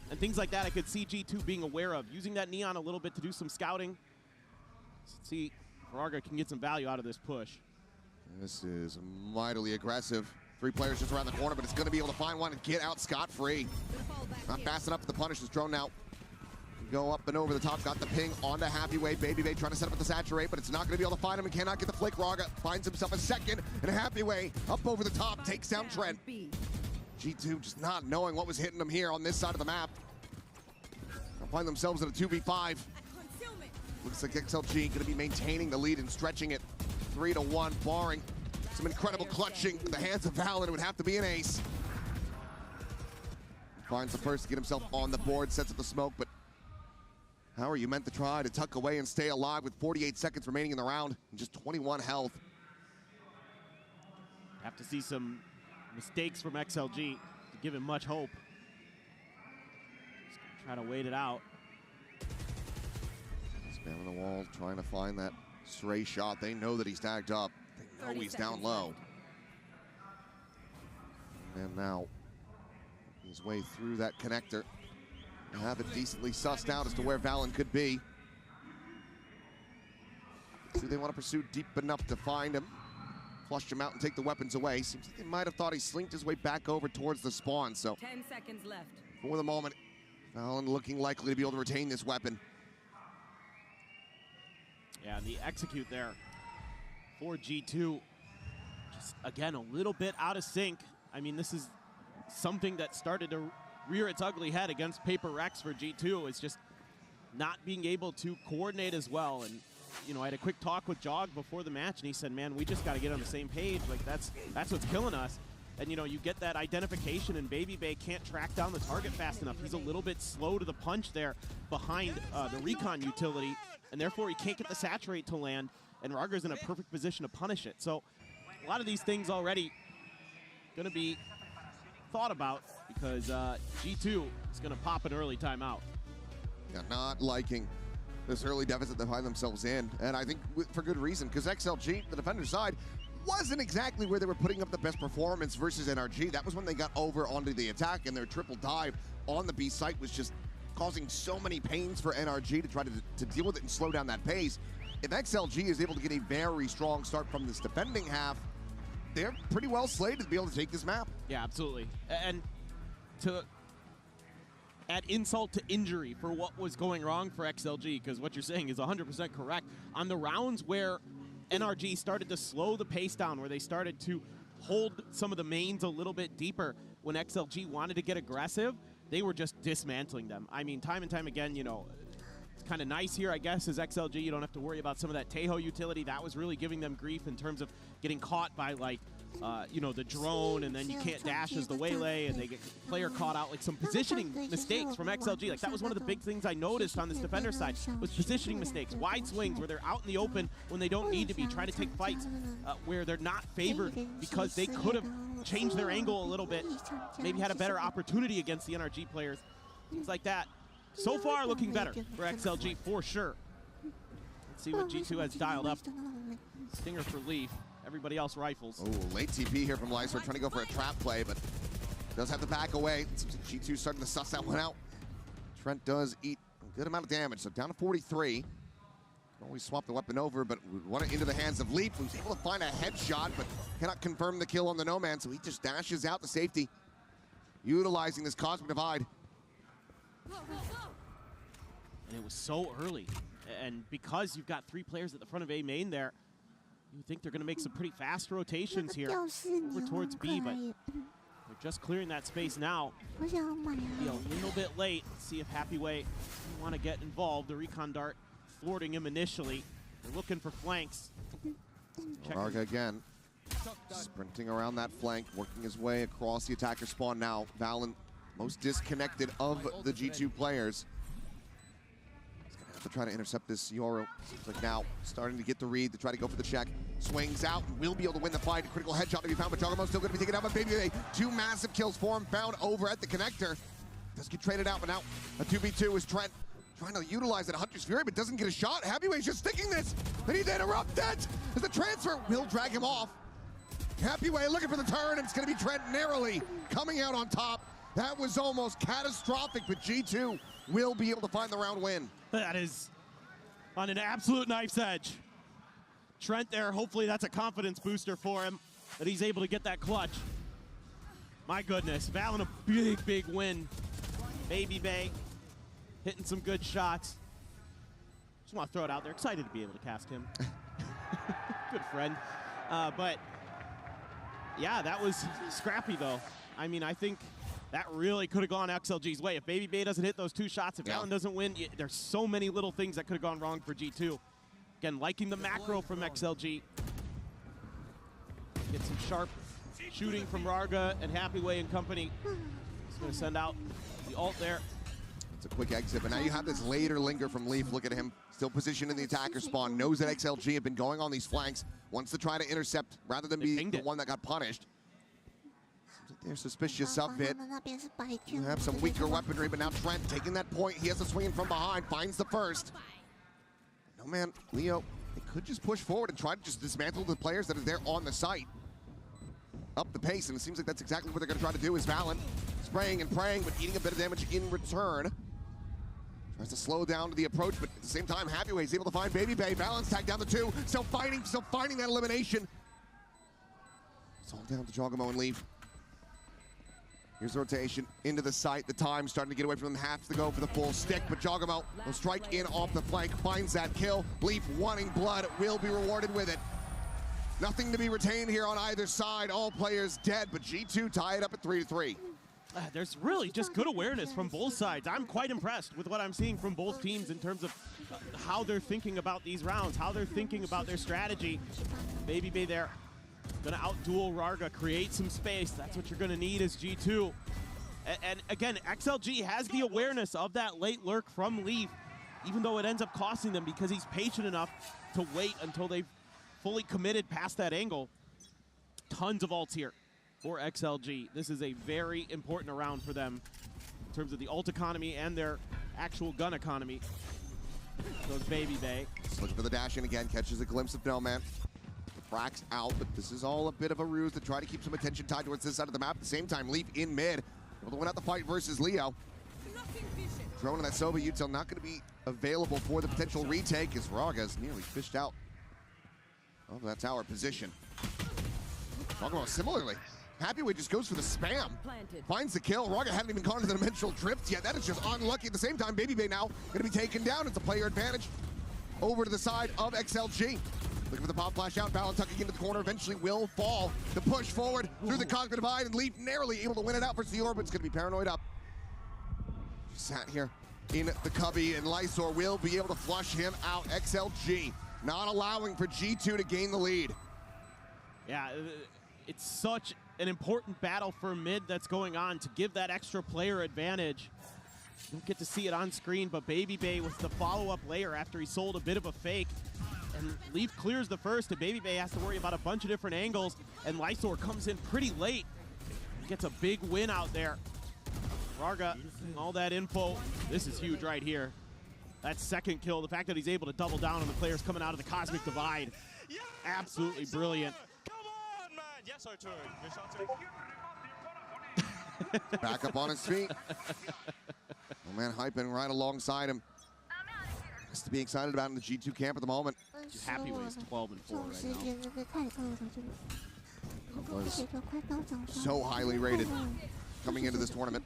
And things like that I could see G2 being aware of, using that Neon a little bit to do some scouting. Let's see if Raga can get some value out of this push. This is mightily aggressive. 3 players just around the corner, but it's going to be able to find one and get out scot-free. Not fast enough for the punish. This drone now go up and over the top. Got the ping onto Happyway. Baby Bay trying to set up with the saturate, but it's not going to be able to find him and cannot get the flick. Raga finds himself a second, and Happyway up over the top takes down Trent. G2 just not knowing what was hitting them here on this side of the map. They'll find themselves in a 2v5. Looks like XLG going to be maintaining the lead and stretching it 3-1, barring some incredible clutching at the hands of Valen. It would have to be an ace. Finds the first to get himself on the board, sets up the smoke, but how are you meant to try to tuck away and stay alive with 48 seconds remaining in the round and just 21 health? Have to see some mistakes from XLG to give him much hope. Just gonna try to wait it out. Spamming the wall, trying to find that stray shot. They know that he's tagged up. They know he's down low. And now his way through that connector. Have it decently sussed out as to where Valen could be. Do they want to pursue deep enough to find him? Flush him out and take the weapons away. Seems like they might have thought he slinked his way back over towards the spawn. So 10 seconds left. For the moment, Valen looking likely to be able to retain this weapon. Yeah, the execute there for G2. just, again, a little bit out of sync. I mean, this is something that started to rear its ugly head against Paper Rex for G2. It's just not being able to coordinate as well. And, you know, I had a quick talk with Jog before the match, and he said, man, we just got to get on the same page. Like, that's what's killing us. And, you know, you get that identification, and Baby Bay can't track down the target fast enough. He's a little bit slow to the punch there behind the recon utility, and therefore he can't get the saturate to land, and Rarga's in a perfect position to punish it. So a lot of these things already going to be thought about, because G2 is going to pop an early timeout. Yeah, not liking this early deficit they find themselves in, and I think for good reason, because XLG, the defender side, wasn't exactly where they were putting up the best performance versus NRG. That was when they got over onto the attack, and their triple dive on the B site was just causing so many pains for NRG to try to deal with it and slow down that pace. If XLG is able to get a very strong start from this defending half, they're pretty well slated to be able to take this map. Yeah, absolutely. And to add insult to injury for what was going wrong for XLG, because what you're saying is 100% correct. On the rounds where NRG started to slow the pace down, where they started to hold some of the mains a little bit deeper, when XLG wanted to get aggressive, they were just dismantling them. I mean, time and time again, you know, it's kind of nice here, I guess, as XLG. You don't have to worry about some of that Tejo utility. That was really giving them grief in terms of getting caught by, like, you know, the drone, and then you can't dash as the waylay, and they get player caught out. Like, some positioning mistakes from XLG. Like, that was one of the big things I noticed on this defender side, was positioning mistakes. Wide swings where they're out in the open when they don't need to be, trying to take fights where they're not favored because they could have changed their angle a little bit, maybe had a better opportunity against the NRG players. Things like that. So far, looking better for XLG for sure. Let's see what G2 has dialed up. Stinger for Leaf. Everybody else rifles. Oh, late TP here from Lysor, trying to go for a trap play, but does have to back away. G2 starting to suss that one out. Trent does eat a good amount of damage, so down to 43. Can always swap the weapon over, but we want it into the hands of Leaf, who's able to find a headshot, but cannot confirm the kill on the No Man, so he just dashes out to safety, utilizing this Cosmic Divide. And it was so early, and because you've got 3 players at the front of A main there, you think they're going to make some pretty fast rotations here over towards B, but they're just clearing that space now. Be a little bit late. Let's see if Happy Way want to get involved. The recon dart thwarting him initially. They're looking for flanks. Rarga again, sprinting around that flank, working his way across the attacker spawn now. Valen, most disconnected of the G2 players. To try to intercept this Yoro. Seems like now starting to get the read to try to go for the check. Swings out and will be able to win the fight. A critical headshot to be found, but Juggernaut's still going to be taken out by Baby Bay. 2 massive kills for him, found over at the connector. Does get traded out, but now a 2v2 is Trent trying to utilize it. Hunter's Fury, but doesn't get a shot. Happyway's just sticking this. They need to interrupt it. As the transfer will drag him off. Happyway looking for the turn, and it's going to be Trent narrowly coming out on top. That was almost catastrophic, but G2 will be able to find the round win. That is on an absolute knife's edge. Trent there, hopefully that's a confidence booster for him, that he's able to get that clutch. My goodness, Valen a big, big win. Baby Bay hitting some good shots. Just want to throw it out there. Excited to be able to cast him. Good friend. But yeah, that was scrappy though. I mean, I think that really could have gone XLG's way. If Baby Bay doesn't hit those 2 shots, if Valen doesn't win, there's so many little things that could have gone wrong for G2. Again, liking the macro from XLG. Get some sharp shooting from Rarga and Happyway and company. He's going to send out the ult there. It's a quick exit, but now you have this later linger from Leaf. Look at him, still positioned in the attacker spawn. Knows that XLG have been going on these flanks. Wants to try to intercept rather than be the one that got punished. They're suspicious of it. You have some weaker weaponry, but now Trent taking that point. He has to swing in from behind, finds the first. No man, Leo, they could just push forward and try to just dismantle the players that are there on the site. Up the pace, and it seems like that's exactly what they're going to try to do. Is Valen spraying and praying, but eating a bit of damage in return. Tries to slow down to the approach, but at the same time, Happyway's able to find Baby Bay. Valen's tagged down the 2, still finding that elimination. It's all down to Jogamo and Leaf. Here's the rotation into the site. The time starting to get away from them. Has to go for the full stick, but Jogamo will strike in off the flank, finds that kill. Leaf wanting blood, will be rewarded with it. Nothing to be retained here on either side. All players dead, but G2 tie it up at 3-3. There's really just good awareness from both sides. I'm quite impressed with what I'm seeing from both teams in terms of how they're thinking about these rounds, how they're thinking about their strategy. Baby Bay there, gonna outduel Rarga, create some space. That's what you're gonna need as G2. And again, XLG has the awareness of that late lurk from Leaf, even though it ends up costing them because he's patient enough to wait until they've fully committed past that angle. Tons of ults here for XLG. This is a very important round for them in terms of the ult economy and their actual gun economy. Goes Baby Bay. Just looking for the dash in again, catches a glimpse of No Man. The frags out, but this is all a bit of a ruse to try to keep some attention tied towards this side of the map. At the same time, Leaf in mid, able to win out the fight versus Leo. Throwing that Soba util not going to be available for the potential retake as Raga's nearly fished out of that tower position. Talking about similarly. Happyway just goes for the spam. Finds the kill. Raga hadn't even gone to the dimensional drift yet. That is just unlucky. At the same time, Baby Bay now going to be taken down. It's a player advantage over to the side of XLG. Looking for the pop flash out. Balin tucking into the corner. Eventually will fall. The push forward through the Cosmic Divide and Leaf narrowly able to win it out versus the Orbit's going to be paranoid up. Sat here in the cubby and Lysor will be able to flush him out. XLG not allowing for G2 to gain the lead. Yeah, it's such an important battle for mid that's going on to give that extra player advantage. You don't get to see it on screen, but Baby Bay with the follow-up layer after he sold a bit of a fake. And Leaf clears the first, and Baby Bay has to worry about a bunch of different angles, and Lysor comes in pretty late. Gets a big win out there. Rarga, all that info. This is huge right here. That second kill, the fact that he's able to double down on the players coming out of the Cosmic Divide. Absolutely brilliant. Yes, I turn. Back up on his feet. Oh man, hyping right alongside him. Has to be excited about in the G2 camp at the moment. Happyway is 12-4 right now. Was so highly rated coming into this tournament.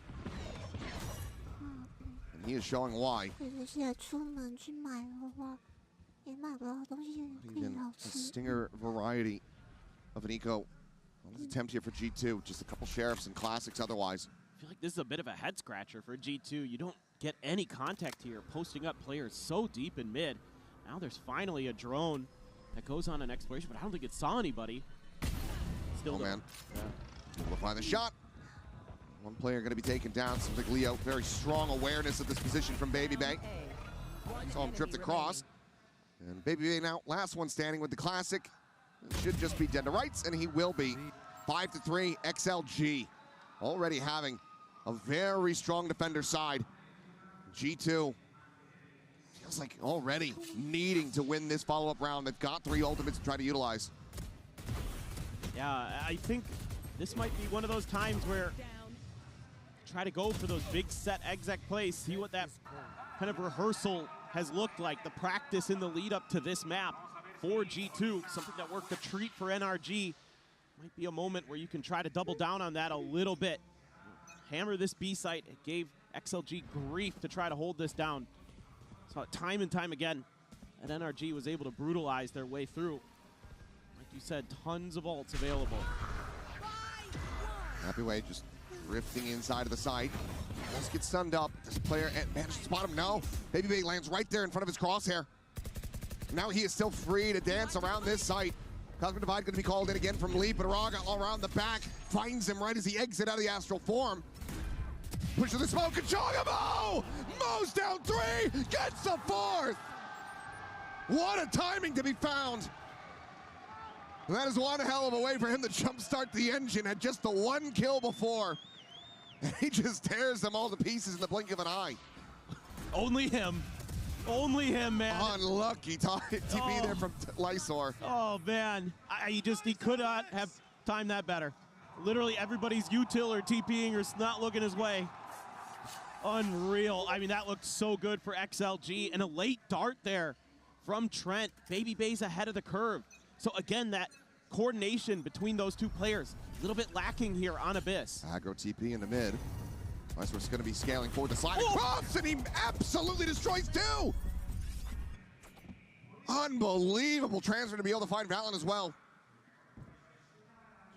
And he is showing why. Even a stinger variety of an eco. On this attempt here for G2, just a couple sheriffs and classics otherwise. I feel like this is a bit of a head scratcher for G2. You don't get any contact here, posting up players so deep in mid. Now there's finally a drone that goes on an exploration, but I don't think it saw anybody. Still man. We'll find the shot. One player going to be taken down. Seems like Leo, very strong awareness of this position from Baby Bay. Saw him drift across. And Baby Bay now, last one standing with the classic. It should just be dead to rights, and he will be. 5-3, XLG. Already having a very strong defender side. G2 feels like already needing to win this follow-up round. They've got 3 ultimates to try to utilize. Yeah, I think this might be one of those times where try to go for those big set exec plays, see what that kind of rehearsal has looked like, the practice in the lead up to this map for G2, something that worked a treat for NRG. Might be a moment where you can try to double down on that a little bit. Hammer this B site. It gave XLG grief to try to hold this down. Saw it time and time again. And NRG was able to brutalize their way through. Like you said, tons of ults available. Happyway just drifting inside of the site. Almost gets stunned up. This player managed to spot him. No. Baby Bay lands right there in front of his crosshair. Now he is still free to dance around this site. Cosmic Divide going to be called in again from Lee, but Raga all around the back finds him right as he exits out of the astral form. Push to the smoke and Chongamo! Mo's down 3, gets the 4th! What a timing to be found! And that is one hell of a way for him to jumpstart the engine at just the 1 kill before. And he just tears them all to pieces in the blink of an eye. Only him. Only him, man. Unlucky TP there from Lysor. Oh, man. He could not have timed that better. Literally everybody's util or TPing or not looking his way. Unreal. I mean, that looked so good for XLG. And a late dart there from Trent. Baby Bay's ahead of the curve. So, again, that coordination between those two players, a little bit lacking here on Abyss. Aggro TP in the mid. Lysor's going to be scaling forward the sliding cross, and he absolutely destroys 2! Unbelievable transfer to be able to find Valen as well.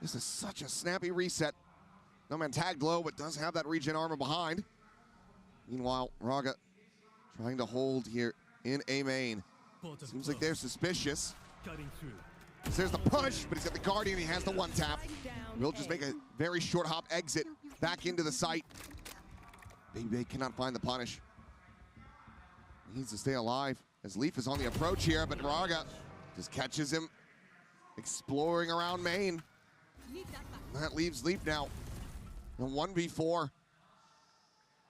This is such a snappy reset. No man tagged low, but does have that regen armor behind. Meanwhile, Raga trying to hold here in A main. Seems like they're suspicious. There's the push, but he's got the Guardian. He has the one tap. Will just make a very short hop exit back into the site. Baby cannot find the punish. He needs to stay alive as Leaf is on the approach here, but Raga just catches him exploring around main. That leaves Leaf now in 1v4.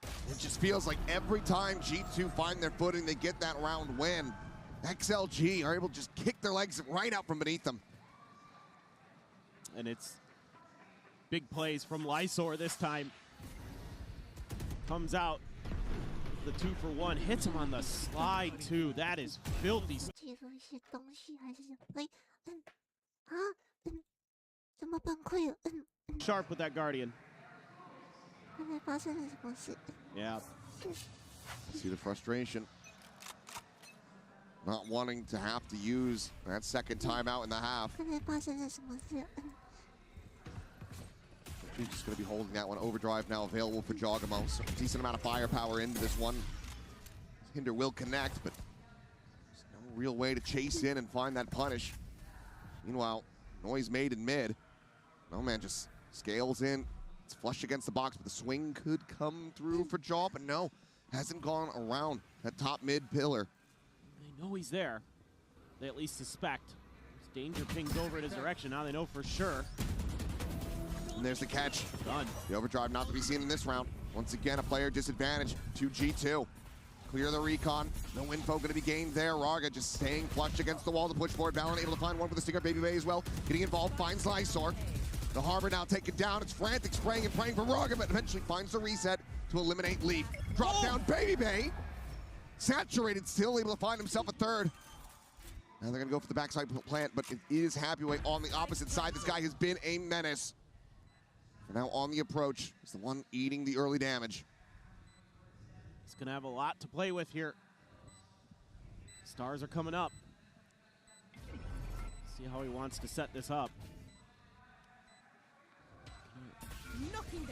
It just feels like every time G2 find their footing, they get that round win. XLG are able to just kick their legs right out from beneath them. And it's big plays from Lysor this time. Comes out, the 2-for-1, hits him on the slide too. That is filthy. Sharp with that Guardian. Yeah. See the frustration. Not wanting to have to use that second timeout in the half. He's just going to be holding that one. Overdrive now available for Jogamo. So decent amount of firepower into this one. Hinder will connect, but there's no real way to chase in and find that punish. Meanwhile, noise made in mid. No man just scales in. It's flush against the box, but the swing could come through for Jaw, but no, hasn't gone around that top mid pillar. They know he's there. They at least suspect. There's danger pings over in his direction. Now they know for sure. And there's the catch. Done. The overdrive not to be seen in this round. Once again, a player disadvantage to G2. Clear the recon. No info going to be gained there. Raga just staying flush against the wall to push forward. Valen able to find one with the stinger. Baby Bay as well. Getting involved, finds Lysor. The Harbor now taken down. It's frantic, spraying and praying for Raga, but eventually finds the reset to eliminate Leaf. Drop down Baby Bay. Saturated, still able to find himself a third. Now they're going to go for the backside plant, but it is Happyway on the opposite side. This guy has been a menace. For now on the approach, is the one eating the early damage. He's going to have a lot to play with here. Stars are coming up. See how he wants to set this up.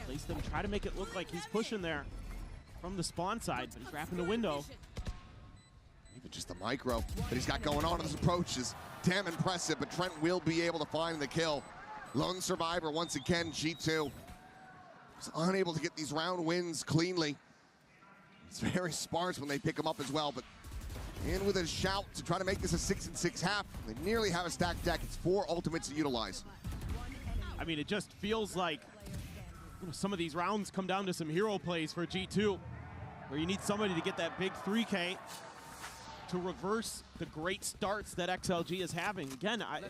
Place them, try to make it look like he's pushing there from the spawn side, but he's wrapping the window. Even just the micro that he's got going on in this approach is damn impressive, but Trent will be able to find the kill. Lone survivor once again, G2. He's unable to get these round wins cleanly. It's very sparse when they pick him up as well, but in with a shout to try to make this a 6-6 half. They nearly have a stacked deck. It's 4 ultimates to utilize. I mean, it just feels like some of these rounds come down to some hero plays for G2, where you need somebody to get that big 3K to reverse the great starts that XLG is having. Again, I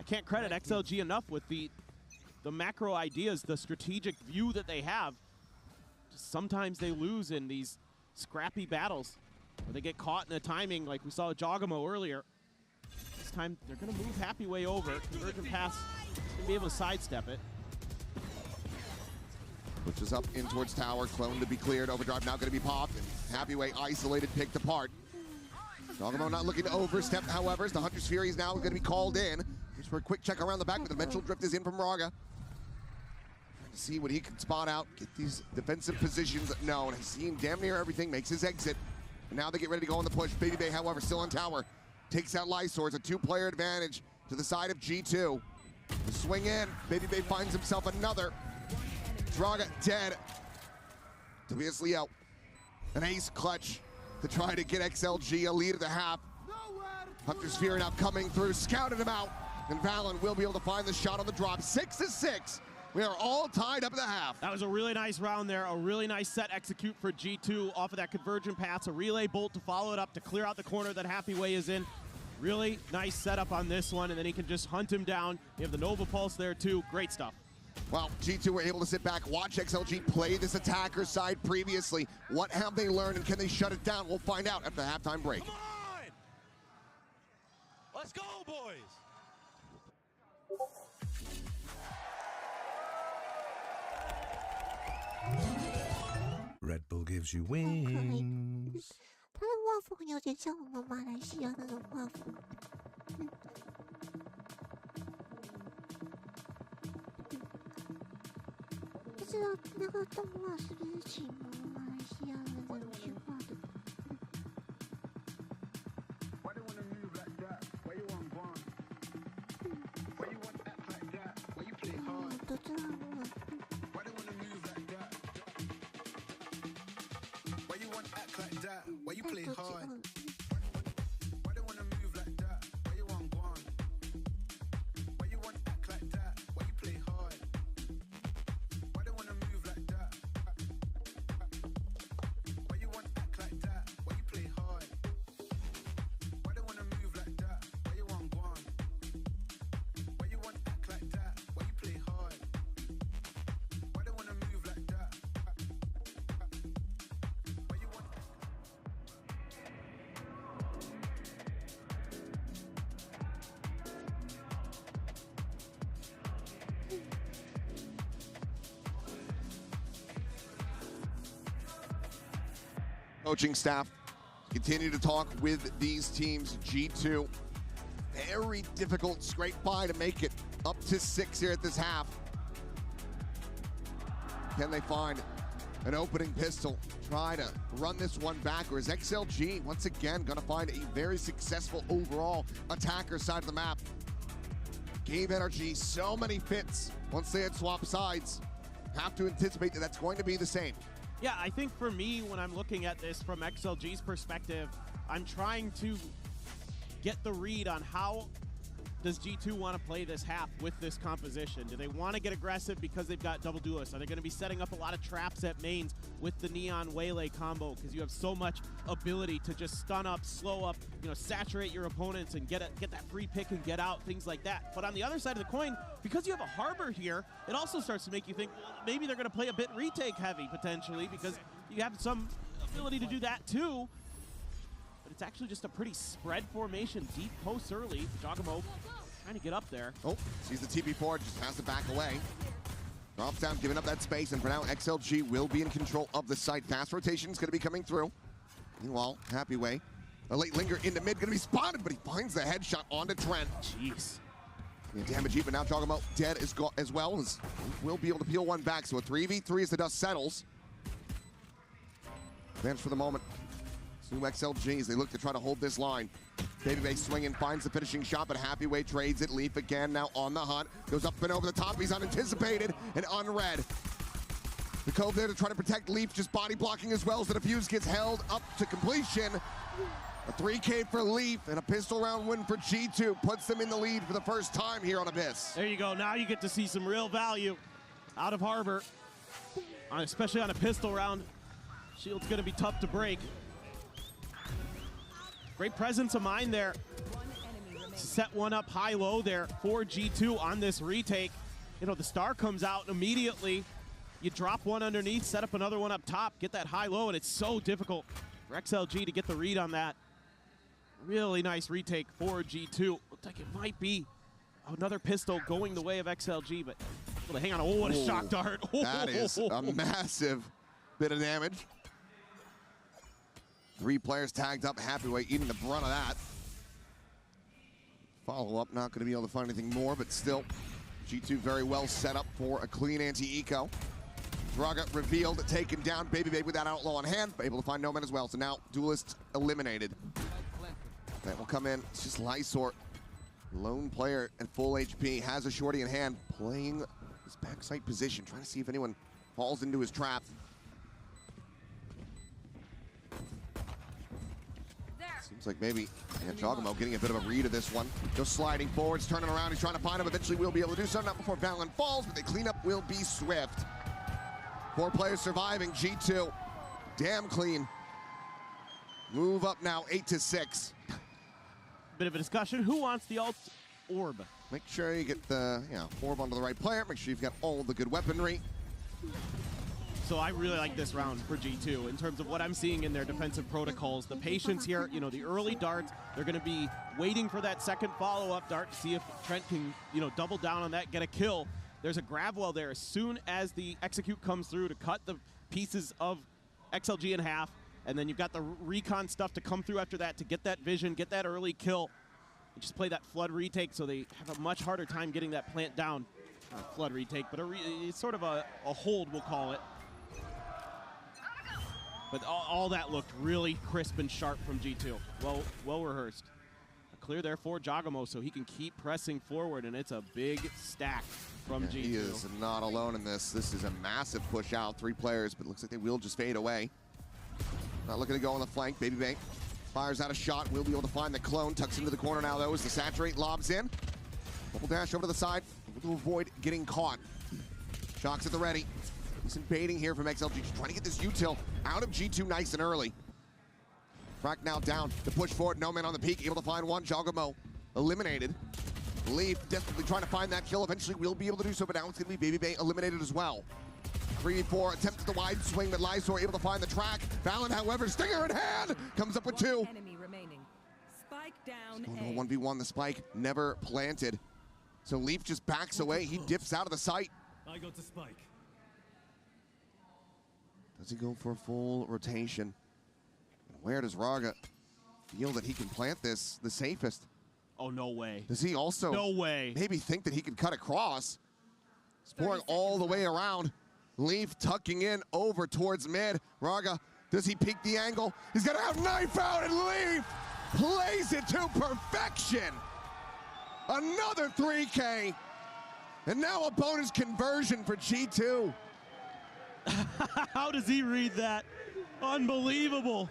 can't credit XLG enough with the macro ideas, the strategic view that they have. Just sometimes they lose in these scrappy battles, where they get caught in the timing like we saw with Jogamo earlier. This time, they're going to move Happyway over. Convergent pass, going to be able to sidestep it. Pushes up in towards tower, clone to be cleared, overdrive now going to be popped, and Happyway isolated, picked apart. Jogamo not looking to overstep, however, as the Hunter's Fury is now going to be called in. Just for a quick check around the back, but the Dimensional Drift is in from Raga. Trying to see what he can spot out, get these defensive positions known. Has seen damn near everything, makes his exit. And now they get ready to go on the push. Baby Bay, however, still on tower. Takes out Lysor. It's a 2-player advantage to the side of G2. The swing in, Baby Bay finds himself another. Draga dead. Tobias Leo, an ace clutch to try to get XLG a lead at the half. Hunter's Fury now coming through, scouted him out, and Valen will be able to find the shot on the drop. 6-6. We are all tied up at the half. That was a really nice round there, a really nice set execute for G2 off of that convergent pass, a relay bolt to follow it up to clear out the corner that Happyway is in. Really nice setup on this one, and then he can just hunt him down. You have the Nova Pulse there too, great stuff. Well, G2 were able to sit back, watch XLG play this attacker side previously. What have they learned, and can they shut it down? We'll find out after the halftime break. Come on! Let's go, boys! Red Bull gives you wings. 它的画风有点像我们马来西亚那种画风。知道那个动画是不是请马来西亚的人去画的？都知道了。Coaching staff continue to talk with these teams. G2, very difficult scrape by to make it up to 6 here at this half. Can they find an opening pistol? Try to run this one back, or is XLG once again gonna find a very successful overall attacker side of the map? Game energy, so many fits once they had swapped sides. Have to anticipate that that's going to be the same. Yeah, I think for me, when I'm looking at this from XLG's perspective, I'm trying to get the read on how does G2 want to play this half with this composition. Do they want to get aggressive because they've got double duelists? Are they going to be setting up a lot of traps at mains with the Neon Waylay combo, because you have so much ability to just stun up, slow up, you know, saturate your opponents and get that free pick and get out, things like that. But on the other side of the coin, because you have a Harbor here, it also starts to make you think, well, maybe they're going to play a bit retake heavy potentially, because you have some ability to do that too. But it's actually just a pretty spread formation, deep posts early. Jogamo trying to get up there. Oh, sees the TP4, just has to back away. Drops down, giving up that space, and for now, XLG will be in control of the site. Fast rotation is going to be coming through. Meanwhile, Happy Way, a late linger into mid, going to be spotted, but he finds the headshot onto Trent. Jeez. Damage heap, but now Jogamo dead as well, as will be able to peel one back. So a 3v3 as the dust settles. Advance for the moment. Zoom XLG as they look to try to hold this line. Baby swinging, finds the finishing shot, but Happy Way trades it. Leaf again, now on the hunt. Goes up and over the top. He's unanticipated and unread. The Cove there to try to protect Leaf, just body blocking as well as the defuse gets held up to completion. A 3K for Leaf and a pistol round win for G2 puts them in the lead for the first time here on Abyss. There you go. Now you get to see some real value out of Harbor, especially on a pistol round. Shield's going to be tough to break. Great presence of mind there. Set one up high-low there for G2 on this retake. You know, the star comes out immediately. You drop one underneath, set up another one up top, get that high-low, and it's so difficult for XLG to get the read on that. Really nice retake for G2. Looks like it might be another pistol going the way of XLG, but well, hang on. Oh, what a shock dart. That is a massive bit of damage. 3 players tagged up. Happy Way eating the brunt of that. Follow-up, not going to be able to find anything more, but still, G2 very well set up for a clean anti-eco. Draga revealed, taken down. Baby with that outlaw on hand, but able to find Noman as well. So now, Duelist eliminated. That will come in. It's just Lysor, lone player at full HP, has a shorty in hand, playing his backside position, trying to see if anyone falls into his trap. Seems like maybe Jogamo getting a bit of a read of this one. Just sliding forwards, turning around, he's trying to find him. Eventually we'll be able to do so, not before Valen falls, but the cleanup will be swift. 4 players surviving, G2, damn clean. Move up now, 8-6. Bit of a discussion, who wants the alt orb? Make sure you get the orb onto the right player, make sure you've got all the good weaponry. So I really like this round for G2 in terms of what I'm seeing in their defensive protocols. The patience here, you know, the early darts, they're going to be waiting for that second follow-up dart to see if Trent can, you know, double down on that, get a kill. There's a grab well there as soon as the execute comes through to cut the pieces of XLG in half, and then you've got the recon stuff to come through after that to get that vision, get that early kill, and just play that flood retake so they have a much harder time getting that plant down. not a flood retake, but it's sort of a hold, we'll call it. But all that looked really crisp and sharp from G2. Well rehearsed. A clear there for Giacomo so he can keep pressing forward, and it's a big stack from G2. He is not alone in this. This is a massive push out. 3 players, but it looks like they will just fade away. Not looking to go on the flank. Baby Bank fires out a shot. Will be able to find the clone. Tucks into the corner now, though, as the saturate lobs in. Double dash over to the side, able to avoid getting caught. Shocks at the ready. Decent baiting here from XLG, just trying to get this util out of G2 nice and early. Frack now down to push forward. No man on the peak, able to find one. Giacomo eliminated. Leaf desperately trying to find that kill. Eventually will be able to do so, but now it's going to be Baby Bay eliminated as well. 3v4 attempt at the wide swing, but Lysor able to find the track. Valen, however, stinger in hand, comes up with 2. Enemy remaining. Spike down. Going to 1v1, the spike never planted. So Leaf just backs away. He dips out of the sight. I got the spike. Does he go for a full rotation? Where does Raga feel that he can plant this the safest? Oh, no way. Does he also maybe think that he can cut across? He's pouring all the way around. Leaf tucking in over towards mid. Raga, does he peek the angle? He's gonna have knife out, and Leaf plays it to perfection. Another 3K. And now a bonus conversion for G2. How does he read that? Unbelievable.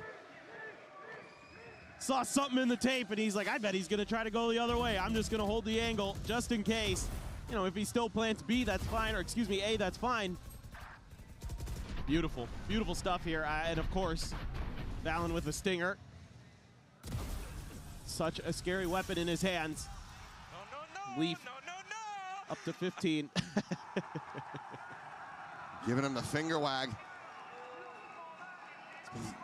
Saw something in the tape, and he's like, I bet he's going to try to go the other way. I'm just going to hold the angle just in case. You know, if he still plants B, that's fine. Or, excuse me, A, that's fine. Beautiful. Beautiful stuff here. And, of course, Valen with the stinger. Such a scary weapon in his hands. Leaf up to 15. Giving him the finger wag. It's been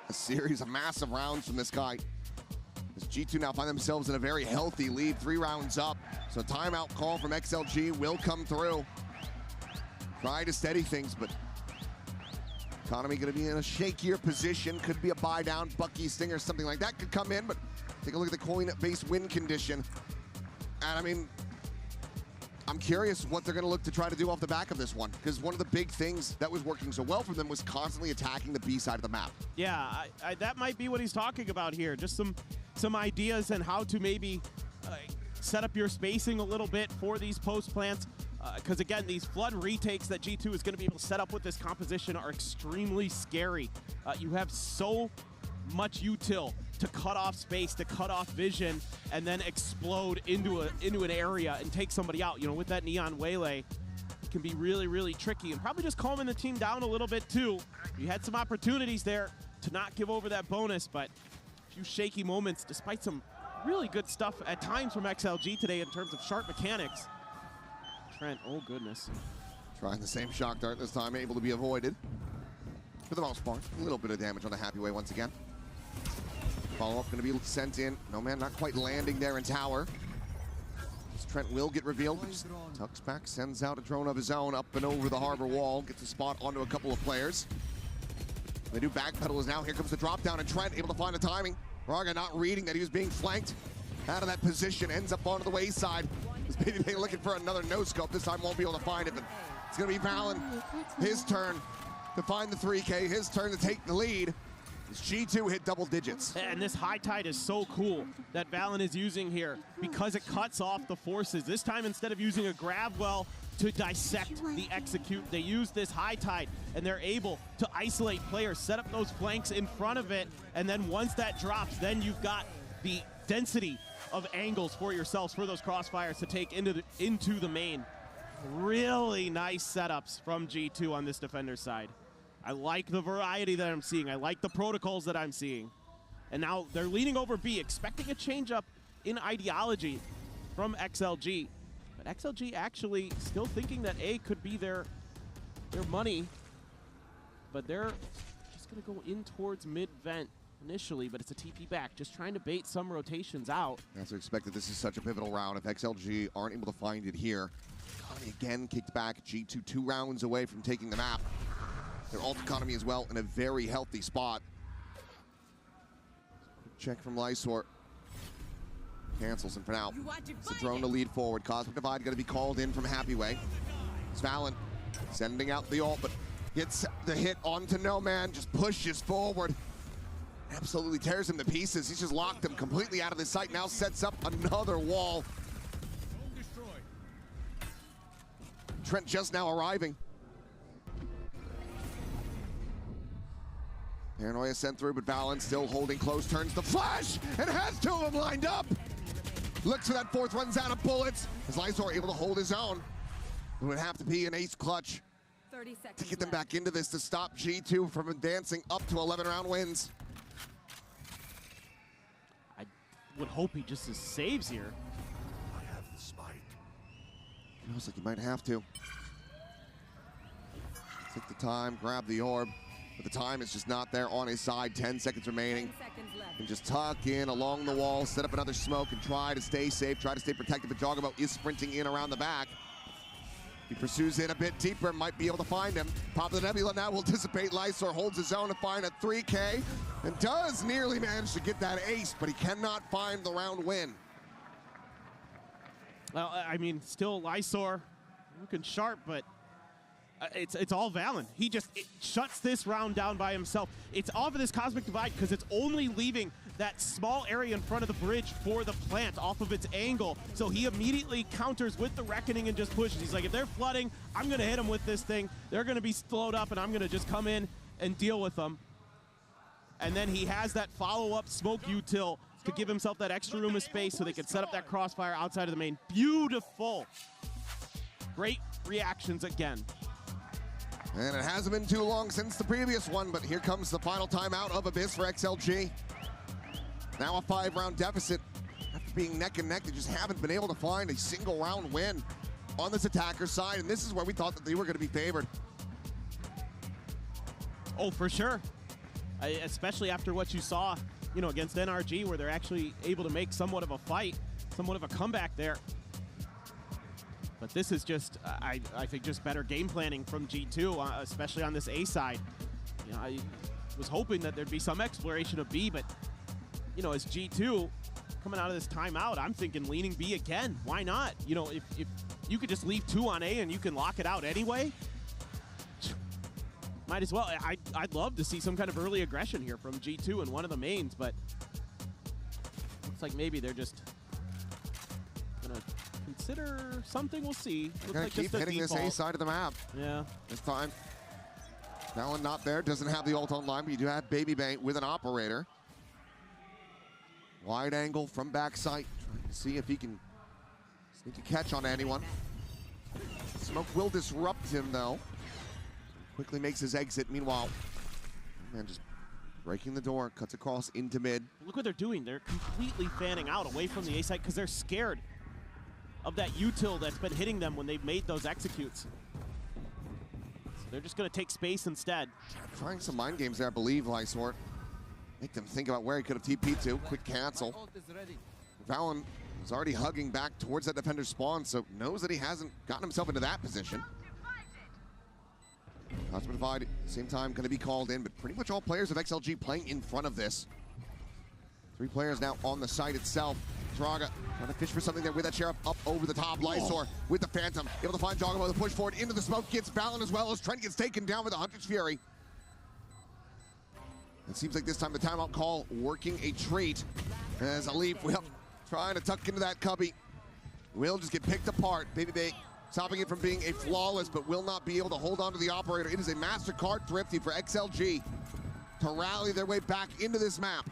a series of massive rounds from this guy. As G2 now find themselves in a very healthy lead, 3 rounds up. So timeout call from XLG will come through. Try to steady things, but Economy going to be in a shakier position. Could be a buy down. Bucky, Stinger, something like that could come in, but take a look at the coin-based win condition. And I mean, I'm curious what they're going to look to try to do off the back of this one, because one of the big things that was working so well for them was constantly attacking the B side of the map. Yeah, that might be what he's talking about here. Just some ideas on how to maybe set up your spacing a little bit for these post plants. Because again, these flood retakes that G2 is going to be able to set up with this composition are extremely scary. You have so much util to cut off space, to cut off vision, and then explode into an area and take somebody out. You know, with that Neon Waylay, it can be really, really tricky, and probably just calming the team down a little bit too. You had some opportunities there to not give over that bonus, but a few shaky moments despite some really good stuff at times from XLG today in terms of sharp mechanics. Trent, oh goodness. Trying the same shock dart this time, able to be avoided. For the most part, a little bit of damage on the Happy Way once again. Follow-up going to be sent in. No man, not quite landing there in tower. As Trent will get revealed. Just tucks back, sends out a drone of his own up and over the harbor wall. Gets a spot onto a couple of players. They do backpedal as now. Here comes the drop down, and Trent able to find the timing. Raga not reading that he was being flanked out of that position. Ends up onto the wayside. This Baby Bay looking for another no-scope. This time won't be able to find it, but it's going to be Valen. His turn to find the 3K. His turn to take the lead. As G2 hit double digits. And this high tide is so cool that Valen is using here because it cuts off the forces. This time, instead of using a grab well to dissect the execute, they use this high tide, and they're able to isolate players, set up those flanks in front of it, and then once that drops, then you've got the density of angles for yourselves for those crossfires to take into the main. Really nice setups from G2 on this defender's side. I like the variety that I'm seeing. I like the protocols that I'm seeing. And now they're leaning over B, expecting a change up in ideology from XLG. But XLG actually still thinking that A could be their money. But they're just going to go in towards mid-vent initially, but it's a TP back, just trying to bait some rotations out. As expected, this is such a pivotal round. If XLG aren't able to find it here, Economy again kicked back. G2 2 rounds away from taking the map. Their ult economy as well in a very healthy spot. Check from Lysor. Cancels, and for now, it's a drone to lead forward. Cosmic Divide going to be called in from Happy Way. Valen sending out the ult, but gets the hit onto No Man, just pushes forward. Absolutely tears him to pieces. He's just locked him completely out of the sight. Now sets up another wall. Trent just now arriving. Paranoia sent through, but Valen still holding close, turns the flash, and has two of them lined up. Looks for that fourth, runs out of bullets. Is Lysor able to hold his own? It would have to be an ace clutch to get them back into this, to stop G2 from advancing up to 11-round wins. I would hope he just saves here. I have the spike. Feels like he might have to. Take the time, grab the orb, but the time is just not there on his side. 10 seconds remaining. And just tuck in along the wall, set up another smoke, and try to stay safe, try to stay protected. But Jogamo is sprinting in around the back. He pursues in a bit deeper, might be able to find him. Pop of the Nebula now will dissipate. Lysor holds his own to find a 3K, and does nearly manage to get that ace, but he cannot find the round win. Well, I mean, still Lysor looking sharp, but it's all Valen. He just shuts this round down by himself. It's off of this Cosmic Divide because it's only leaving that small area in front of the bridge for the plant off of its angle. So he immediately counters with the Reckoning and just pushes. He's like, if they're flooding, I'm going to hit them with this thing. They're going to be slowed up, and I'm going to just come in and deal with them. And then he has that follow-up smoke util to give himself that extra room of space so they can set up that crossfire outside of the main. Beautiful. Great reactions again. And it hasn't been too long since the previous one, but here comes the final timeout of Abyss for XLG. Now a 5-round deficit. After being neck and neck, they just haven't been able to find a single round win on this attacker side, and this is where we thought that they were going to be favored. Oh, for sure. Especially after what you saw, you know, against NRG, where they're actually able to make somewhat of a fight, somewhat of a comeback there. But this is just, I think, just better game planning from G2, especially on this A side. You know, I was hoping that there'd be some exploration of B, but, you know, as G2 coming out of this timeout, I'm thinking leaning B again. Why not? You know, if you could just leave 2 on A and you can lock it out anyway, might as well. I'd love to see some kind of early aggression here from G2 in one of the mains, but looks like maybe they're just gonna consider something. We'll see. They're gonna keep hitting this A side of the map. Yeah. This time. Valen not there, doesn't have the ult online, but you do have Baby Bang with an operator. Wide angle from backside, trying to see if he can sneak a catch on anyone. Smoke will disrupt him though. Quickly makes his exit. Meanwhile, man, just breaking the door, cuts across into mid. Look what they're doing. They're completely fanning out away from the A side because they're scared of that util that's been hitting them when they've made those executes. So they're just going to take space instead. Trying some mind games there, I believe, Lysor. Make them think about where he could have TP'd to. Quick cancel. Valen is already hugging back towards that defender's spawn, so knows that he hasn't gotten himself into that position. Cosmic Divide, same time, going to be called in, but pretty much all players of XLG playing in front of this. 3 players now on the site itself. Draga trying to fish for something there with that Sheriff up over the top. Lysor with the Phantom, able to find Jogamo, the push forward into the smoke, gets Valen as well as Trent gets taken down with the Hunter's Fury. It seems like this time the timeout call working a treat as Alif will trying to tuck into that cubby. Will just get picked apart. Baby Bay stopping it from being a flawless, but will not be able to hold on to the operator. It is a MasterCard thrifty for XLG to rally their way back into this map.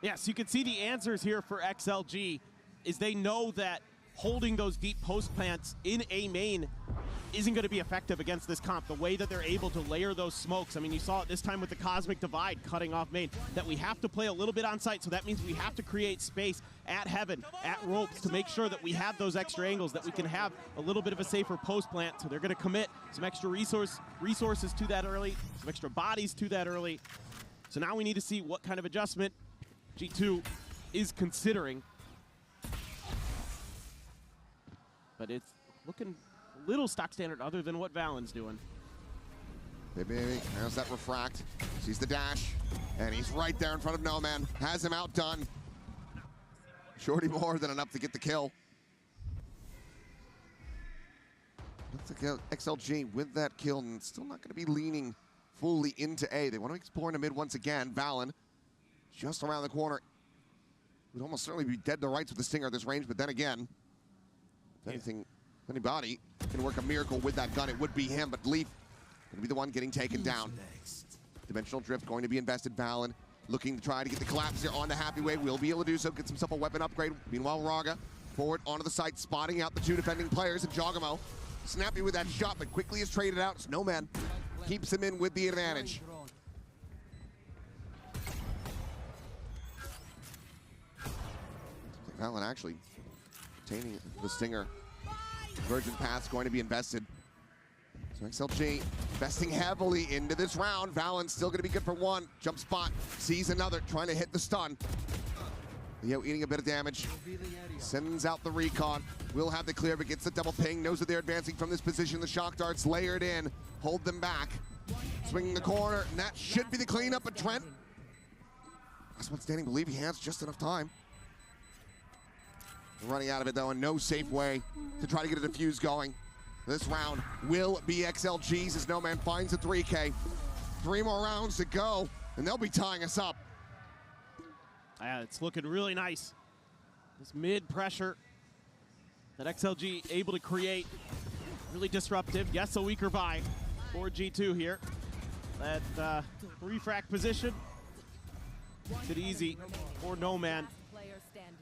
Yes, you can see the answers here for XLG is they know that holding those deep post plants in a main isn't going to be effective against this comp. The way that they're able to layer those smokes. I mean, you saw it this time with the Cosmic Divide cutting off main, that we have to play a little bit on site. So that means we have to create space at Heaven, at Ropes, to make sure that we have those extra angles, that we can have a little bit of a safer post plant. So they're going to commit some extra resources to that early, some extra bodies to that early. So now we need to see what kind of adjustment G2 is considering. But it's looking a little stock standard other than what Valen's doing. Baby, there's that refract. Sees the dash, and he's right there in front of No Man. Has him outdone. Shorty more than enough to get the kill. Looks like XLG with that kill and still not going to be leaning fully into A. They want to explore into mid once again. Valen just around the corner. Would almost certainly be dead to rights with the Stinger at this range, but then again, if anything, anybody can work a miracle with that gun, it would be him, but Leaf going to be the one getting taken down. Dimensional Drift going to be invested. Valen looking to try to get the collapse here on the Happy Way. Will be able to do so, gets himself a weapon upgrade. Meanwhile, Raga forward onto the site, spotting out the two defending players, and Jogamo snappy with that shot, but quickly is traded out. Snowman keeps him in with the advantage. Valen actually obtaining the Stinger. Virgin Path's going to be invested. So XLG investing heavily into this round. Valen's still going to be good for one. Jump spot, sees another, trying to hit the stun. Leo eating a bit of damage. Sends out the recon. Will have the clear, but gets the double ping. Knows that they're advancing from this position. The shock darts layered in. Hold them back. Swinging the corner, and that should be the cleanup, but Trent. Last one standing, believe he has just enough time. Running out of it, though, and no safe way to try to get a defuse going. This round will be XLG's as No Man finds a 3K. 3 more rounds to go, and they'll be tying us up. Yeah, it's looking really nice. This mid pressure that XLG able to create, really disruptive. Yes, a weaker buy for G2 here. That refract position makes it easy for No Man.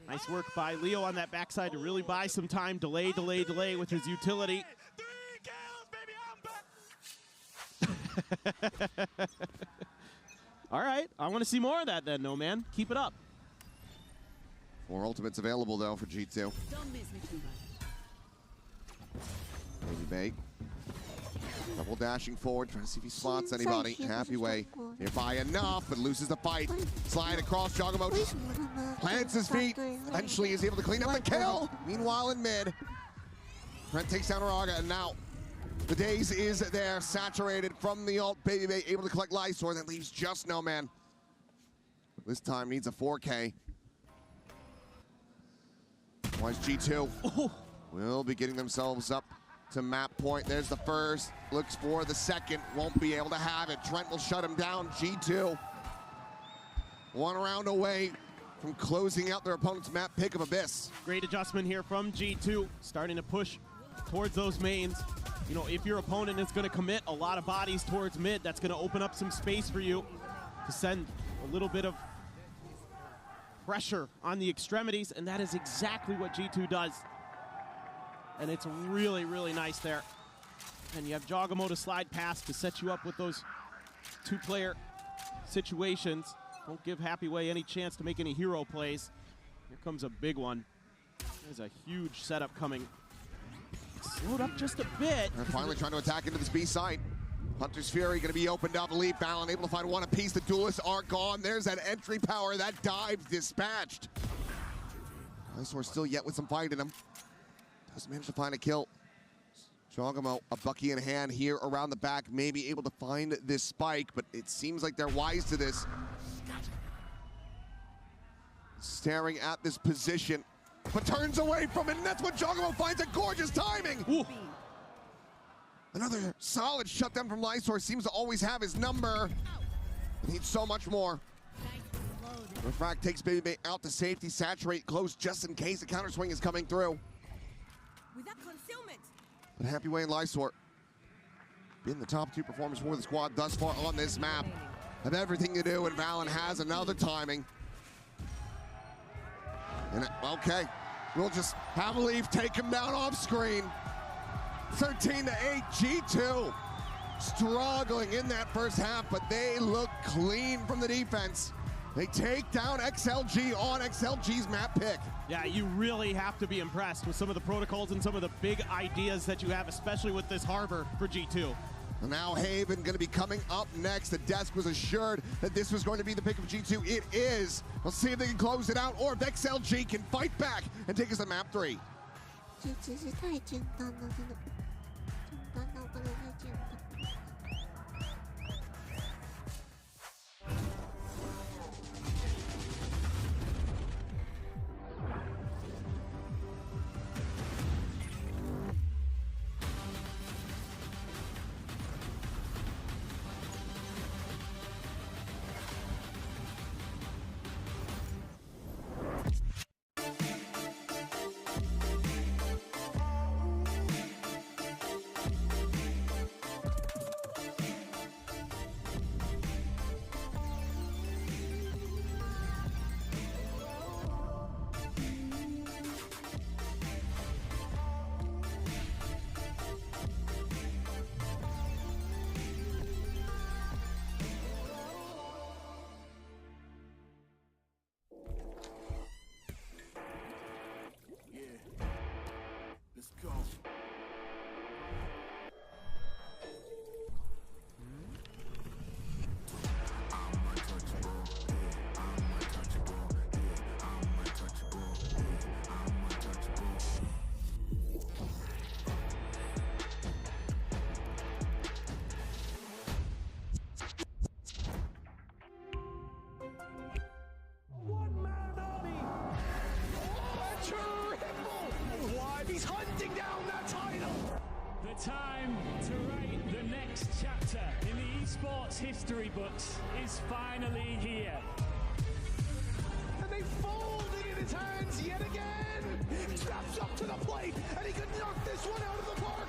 Nice work by Leo on that backside to really buy some time. Delay with his utility. 3 kills, baby, All right, I want to see more of that then, No Man. Keep it up. 4 ultimates available, though, for G2. Baby bait. Double dashing forward, trying to see if he spots anybody. Happy Way nearby enough, but loses the fight. Slide across, Jogamo plants his feet. Eventually is able to clean up the kill. Meanwhile in mid, Trent takes down Raga, and now the Daze is there, saturated from the ult. Baby Bay able to collect Lysor, that leaves just No Man. This time needs a 4K. Otherwise G2 will be getting themselves up to map point. There's the first, looks for the second, won't be able to have it. Trent will shut him down. G2 1 round away from closing out their opponent's map pick of Abyss. Great adjustment here from G2, starting to push towards those mains. You know, if your opponent is going to commit a lot of bodies towards mid, that's going to open up some space for you to send a little bit of pressure on the extremities, and that is exactly what G2 does. And it's really, really nice there. And you have Jogamo to slide past to set you up with those 2-player situations. Don't give Happy Way any chance to make any hero plays. Here comes a big one. There's a huge setup coming. Slowed up just a bit. They're finally trying to attack into this B site. Hunter's Fury going to be opened up. Elite Valen able to find one apiece. The duelists are gone. There's that entry power. That dive dispatched. Lysor still yet with some fight in him. Does manage to find a kill. Jogamo, a Bucky in hand here around the back, maybe able to find this spike, but it seems like they're wise to this. Staring at this position, but turns away from it, and that's when Jogamo finds a gorgeous timing. Ooh. Another solid shutdown from Lysor. Seems to always have his number. Needs so much more. Refract takes Baby Bay out to safety, saturate close just in case the counter swing is coming through. But Happy Way and Lysor been the top 2 performers for the squad thus far on this map. Have everything to do, and Valen has another timing. And okay, we'll just have a Leaf take him down off screen. 13-8, G2 struggling in that first half, but they look clean from the defense. They take down XLG on XLG's map pick. Yeah, you really have to be impressed with some of the protocols and some of the big ideas that you have, especially with this harbor for G2. And now Haven going to be coming up next. The desk was assured that this was going to be the pick of G2. It is. We'll see if they can close it out or if XLG can fight back and take us to map 3. He's hunting down that title. The time to write the next chapter in the esports history books is finally here. And they fold it in his hands yet again. Steps up to the plate, and he could knock this one out of the park.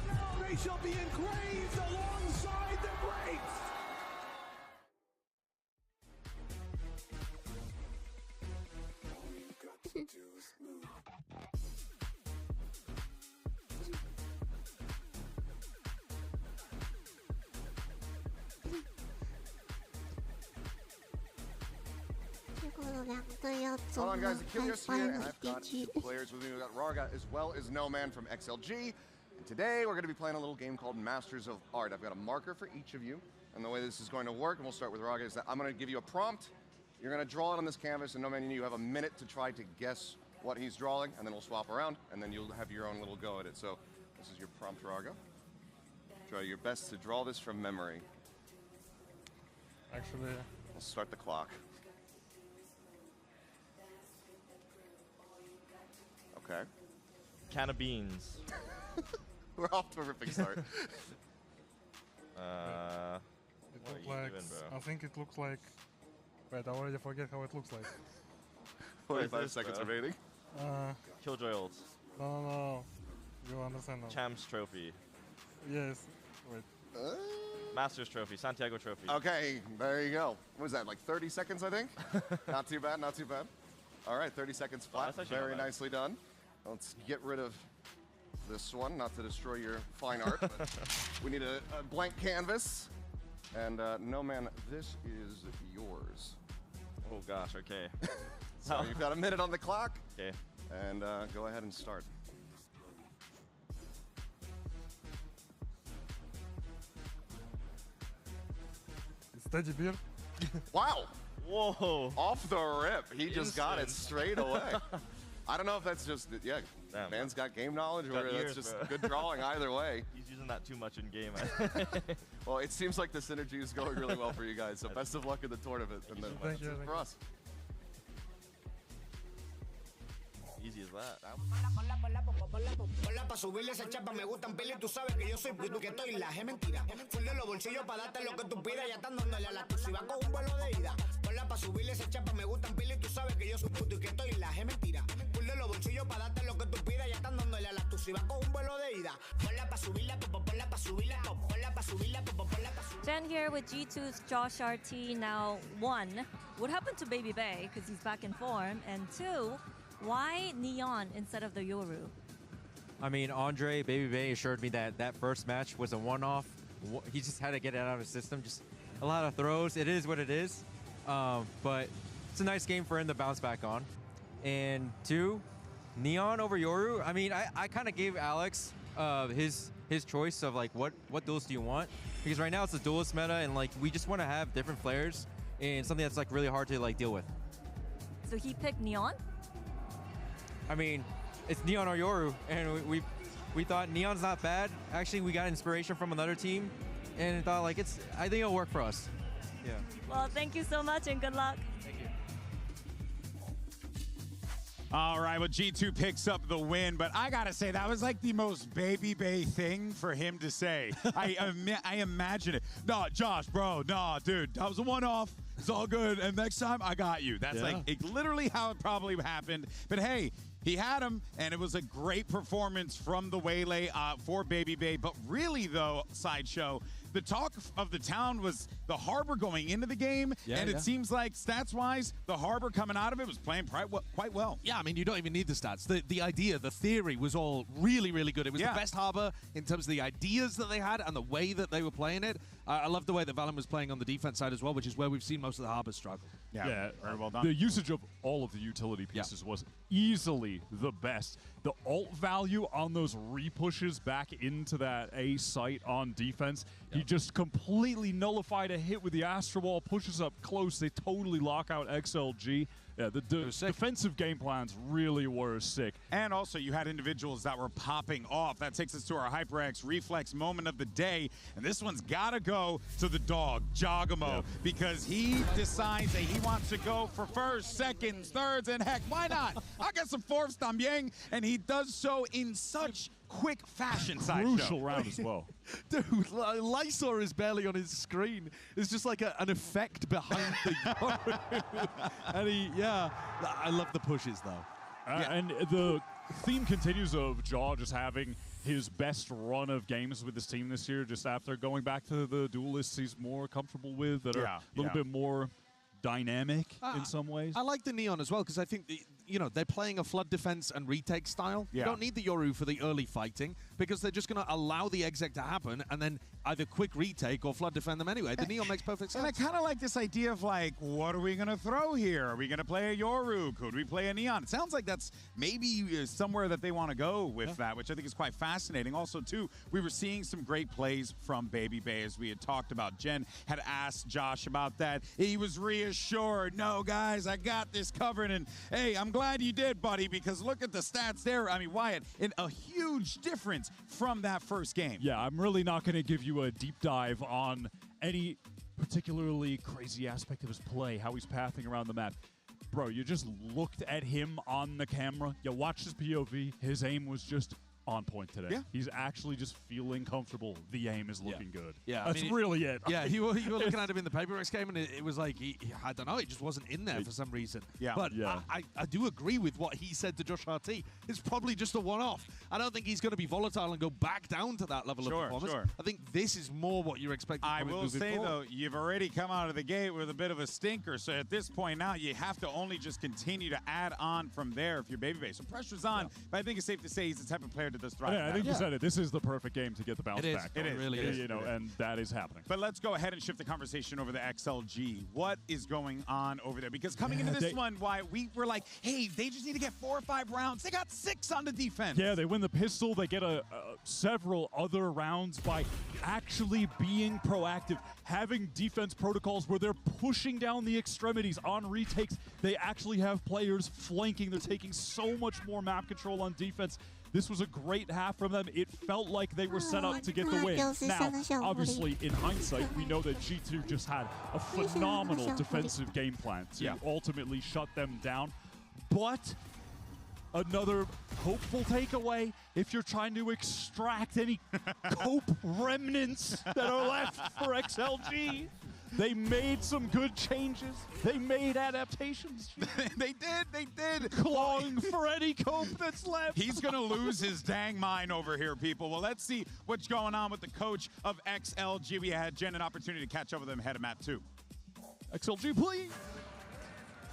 Now they shall be engraved alongside the greats. Hold on, guys. Achilles here, and I've got two players with me. We've got Raga as well as No Man from XLG. And today we're going to be playing a little game called Masters of Art. I've got a marker for each of you, and the way this is going to work, and we'll start with Raga, is that I'm going to give you a prompt. You're going to draw it on this canvas, and No Man, you have a minute to try to guess what he's drawing, and then we'll swap around, and then you'll have your own little go at it. So this is your prompt, Raga. Try your best to draw this from memory. Actually, we'll start the clock. Okay. Can of beans. We're off to a ripping start. it looks like. I think it looks like. Wait, I already forget how it looks like. 45 seconds remaining. Killjoy ult. No. You understand now. Champs Trophy. Yes. Wait. Masters Trophy. Santiago Trophy. Okay, there you go. What was that, like 30 seconds, I think? Not too bad, not too bad. All right, 30 seconds flat. Very nicely done. Let's get rid of this one, not to destroy your fine art, but we need a blank canvas. And No Man, this is yours. Oh gosh, okay. So you've got a minute on the clock. Okay. And go ahead and start. It's Teddy Bear. Wow. Whoa. Off the rip. He just got it straight away. I don't know if that's just, yeah, damn, man's got game knowledge or ears, that's just bro. good drawing either way. He's using that too much in game. Well, it seems like the synergy is going really well for you guys, so best of luck in the tournament. And then Thank you. for us. Easy as that. Ponla pa' subirle esa chapa, me gustan pila y tú sabes que yo soy puto que estoy la es mentira. Full de los bolsillos pa' darte lo que tú pidas, ya están dándole a la tuya. Si vas con un vuelo de ida, ponla pa' subirle esa chapa, me gustan pila y tú sabes que yo soy puto y que estoy la es mentira. Full de los bolsillos pa' darte lo que tú pidas, ya están dándole a la tuya. Si vas con un vuelo de ida, ponla pa' subirla, ponla pa' subirla, ponla pa' subirla, ponla pa' subirla. Jen here with G2's Josh RT now 1. What happened to Baby Bay? Because he's back in form. And 2, why Neon instead of the Yoru? I mean, Andre, Baby Bay assured me that that first match was a one-off. He just had to get it out of his system. Just a lot of throws. It is what it is. But it's a nice game for him to bounce back on. And 2, Neon over Yoru. I mean, I kind of gave Alex his choice of like what duels do you want, because right now it's a duelist meta, and like we just want to have different players and something that's like really hard to like deal with. So he picked Neon? I mean, it's Neon or Yoru, and we thought Neon's not bad. Actually, we got inspiration from another team, and thought like I think it'll work for us. Yeah. Well, thank you so much and good luck. Thank you. All right, well, G2 picks up the win, but I gotta say, that was like the most Baby Bay thing for him to say. I imagine it. No, Josh, bro, no, dude, that was a one-off. It's all good, and next time, I got you. That's literally how it probably happened. But hey, he had him, and it was a great performance from the Waylay for Baby Bay. But really, though, Sideshow, the talk of the town was the Harbor going into the game, and it seems like stats-wise, the Harbor coming out of it was playing quite well. Yeah, I mean, you don't even need the stats. The idea, the theory was all really, really good. It was the best Harbor in terms of the ideas that they had and the way that they were playing it. I love the way that Valen was playing on the defense side as well, which is where we've seen most of the Harbor struggle. Yeah, very well done. The usage of all of the utility pieces was easily the best. The ult value on those repushes back into that A site on defense, he just completely nullified a hit with the Astro Wall, pushes up close, they totally lock out XLG. Yeah, the defensive game plans really were sick. And also, you had individuals that were popping off. That takes us to our HyperX Reflex moment of the day. And this one's got to go go to the dog, Jogamo, because he decides that he wants to go for first, seconds, thirds, and heck, why not? I got some fourths también, and he does so in such quick fashion. Crucial round as well. Dude, Lysor is barely on his screen. It's just like an effect behind the and I love the pushes though. And the theme continues of Jaw just having his best run of games with this team this year, just after going back to the duelists he's more comfortable with that are a little bit more dynamic in some ways. I like the Neon as well because I think they're playing a flood defense and retake style. You don't need the Yoru for the early fighting because they're just going to allow the exec to happen and then either quick retake or flood defend them anyway. The Neon makes perfect sense. And I kind of like this idea of like, what are we going to throw here? Are we going to play a Yoru? Could we play a Neon? It sounds like that's maybe somewhere that they want to go with that, which I think is quite fascinating. Also, too, we were seeing some great plays from Baby Bay as we had talked about. Jen had asked Josh about that. He was reassured, no, guys, I got this covered. And, hey, I'm glad you did, buddy, because look at the stats there. I mean, Wyatt, a huge difference from that first game. Yeah, I'm really not going to give you a deep dive on any particularly crazy aspect of his play, how he's pathing around the map. Bro, you just looked at him on the camera. You watched his POV. His aim was just on point today. Yeah. He's actually just feeling comfortable. The aim is looking good. Yeah, that's really it. Yeah, you were looking at him in the Paperworks game, and it was like, I don't know, he just wasn't in there for some reason. Yeah. But I do agree with what he said to Josh RT. It's probably just a one-off. I don't think he's going to be volatile and go back down to that level of performance. I think this is more what you're expecting. I will say, though, you've already come out of the gate with a bit of a stinker. So at this point now, you have to only just continue to add on from there if you're Baby Bay. So pressure's on, but I think it's safe to say he's the type of player that does thrive. Yeah, I think you said it. This is the perfect game to get the bounce back. It is. Really is. And that is happening. But let's go ahead and shift the conversation over to XLG. What is going on over there? Because coming into this one, why we were like, hey, they just need to get 4 or 5 rounds. They got 6 on the defense. Yeah, they win the pistol. They get several other rounds by actually being proactive, having defense protocols where they're pushing down the extremities on retakes. They actually have players flanking. They're taking so much more map control on defense. This was a great half from them. It felt like they were set up to get the win. Now, obviously, in hindsight, we know that G2 just had a phenomenal defensive game plan to ultimately shut them down. But another hopeful takeaway, if you're trying to extract any cope remnants that are left for XLG, they made some good changes. They made adaptations. They did. Clawing for any cope that's left. He's going to lose his dang mind over here, people. Well, let's see what's going on with the coach of XLG. We had Jen an opportunity to catch up with him ahead of map 2. XLG, please.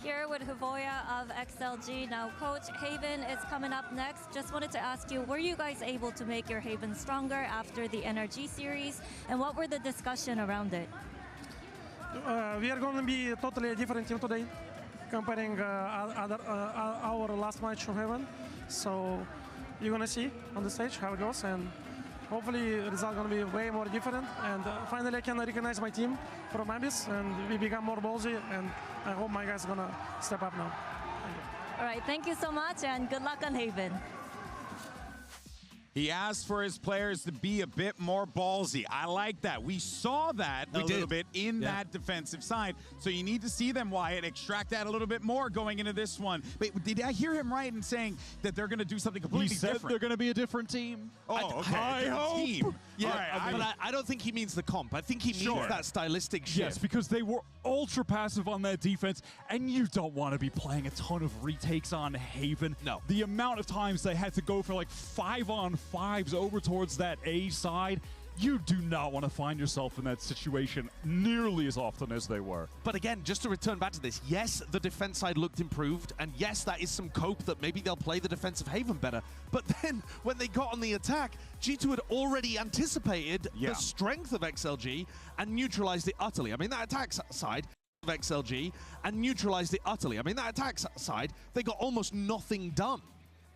Here with Havoya of XLG. Now, Coach, Haven is coming up next. Just wanted to ask you, were you guys able to make your Haven stronger after the NRG series? And what were the discussion around it? We are going to be a totally different team today, comparing our last match of Heaven. So you're going to see on the stage how it goes, and hopefully the result going to be way more different. And finally I can recognize my team from Abyss, and we become more ballsy, and I hope my guys are going to step up now. All right, thank you so much, and good luck on Haven. He asked for his players to be a bit more ballsy. I like that. We saw that a little bit in that defensive side. So you need to see them, Wyatt, extract that a little bit more going into this one. But did I hear him right in saying that they're going to do something completely different? He said they're going to be a different team. Oh, okay. I hope. Team. Yeah, right, but I don't think he means the comp. I think he means that stylistic shift. Yes, because they were ultra passive on that defense, and you don't want to be playing a ton of retakes on Haven. No. The amount of times they had to go for like 5-on-5s over towards that A side, you do not want to find yourself in that situation nearly as often as they were. But again, just to return back to this, yes, the defense side looked improved, and yes, that is some cope that maybe they'll play the defensive Haven better. But then, when they got on the attack, G2 had already anticipated the strength of XLG and neutralized it utterly. I mean, that attack side of XLG and neutralized it utterly. I mean, that attack side, they got almost nothing done.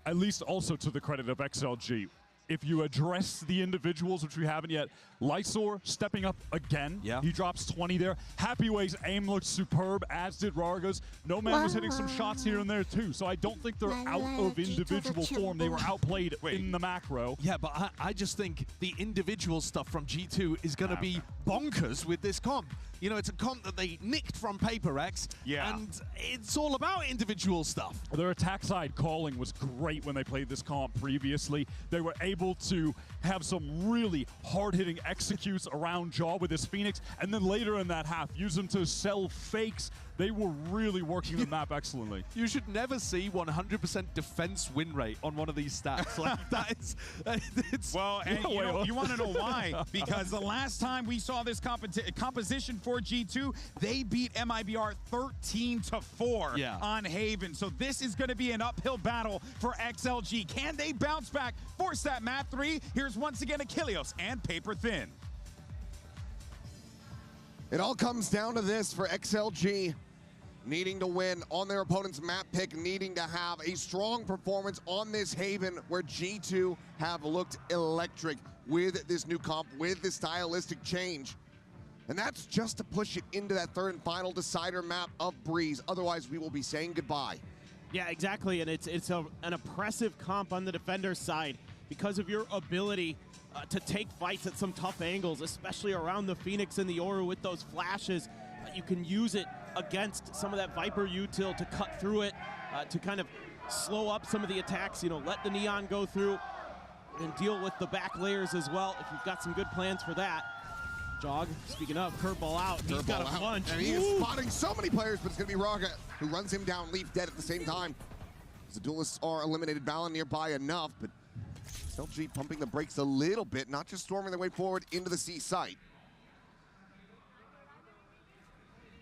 At least also to the credit of XLG. if you address the individuals, which we haven't yet, Lysor stepping up again. Yeah. He drops 20 there. Happyway's aim looked superb, as did Rarga's. No Man was hitting some shots here and there too, so I don't think they're out of individual form. They were outplayed in the macro. Yeah, but I just think the individual stuff from G2 is going to be bonkers with this comp. You know, it's a comp that they nicked from PaperX, and it's all about individual stuff. Their attack side calling was great when they played this comp previously. They were able to have some really hard-hitting executes around Jaw with his Phoenix, and then later in that half, use them to sell fakes. They were really working the map excellently. You should never see 100% defense win rate on one of these stats. Like that is, it's well, and you want to know why? Because the last time we saw this composition for G2, they beat MIBR 13-4 on Haven. So this is going to be an uphill battle for XLG. Can they bounce back, force that map 3? Here's once again Achilleos and Paper Thin. It all comes down to this for XLG. Needing to win on their opponent's map pick, needing to have a strong performance on this Haven where G2 have looked electric with this new comp, with this stylistic change. And that's just to push it into that third and final decider map of Breeze. Otherwise, we will be saying goodbye. Yeah, exactly, and it's an oppressive comp on the defender's side because of your ability to take fights at some tough angles, especially around the Phoenix and the Aura with those flashes. You can use it against some of that Viper util to cut through it, to kind of slow up some of the attacks, you know, let the Neon go through and deal with the back layers as well if you've got some good plans for that. Jog, speaking of, curveball out. He's got a bunch. And he is spotting so many players, but it's going to be Raga who runs him down, Leaf dead at the same time. The duelists are eliminated, Valen nearby enough, but XLG pumping the brakes a little bit, not just storming their way forward into the C site.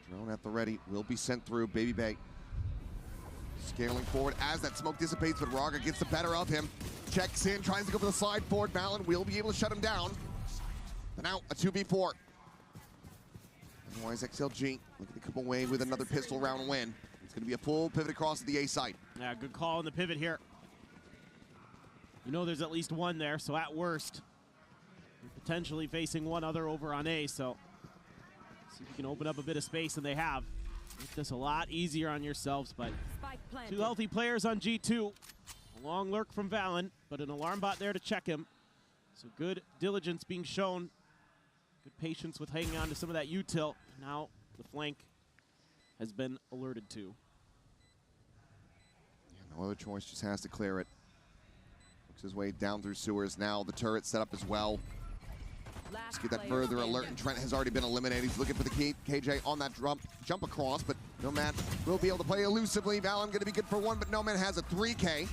Drone at the ready, will be sent through. Baby Bay scaling forward as that smoke dissipates, but Raga gets the better of him. Checks in, tries to go for the slide forward. Valen will be able to shut him down. But now a 2v4. Otherwise, XLG looking to come away with another pistol round win. It's going to be a full pivot across to the A site. Yeah, good call on the pivot here. You know there's at least one there, so at worst, you're potentially facing one other over on A, so see if you can open up a bit of space, and they have. Make this a lot easier on yourselves, but two healthy players on G2. A long lurk from Valen, but an alarm bot there to check him. So good diligence being shown. Good patience with hanging on to some of that util. Now the flank has been alerted to. Yeah, no other choice, just has to clear it. Works his way down through sewers. Now the turret set up as well. Let's get that further alert, and Trent has already been eliminated. He's looking for the KJ on that jump across, but Nomad will be able to play elusively. Valen going to be good for one, but Nomad has a 3K.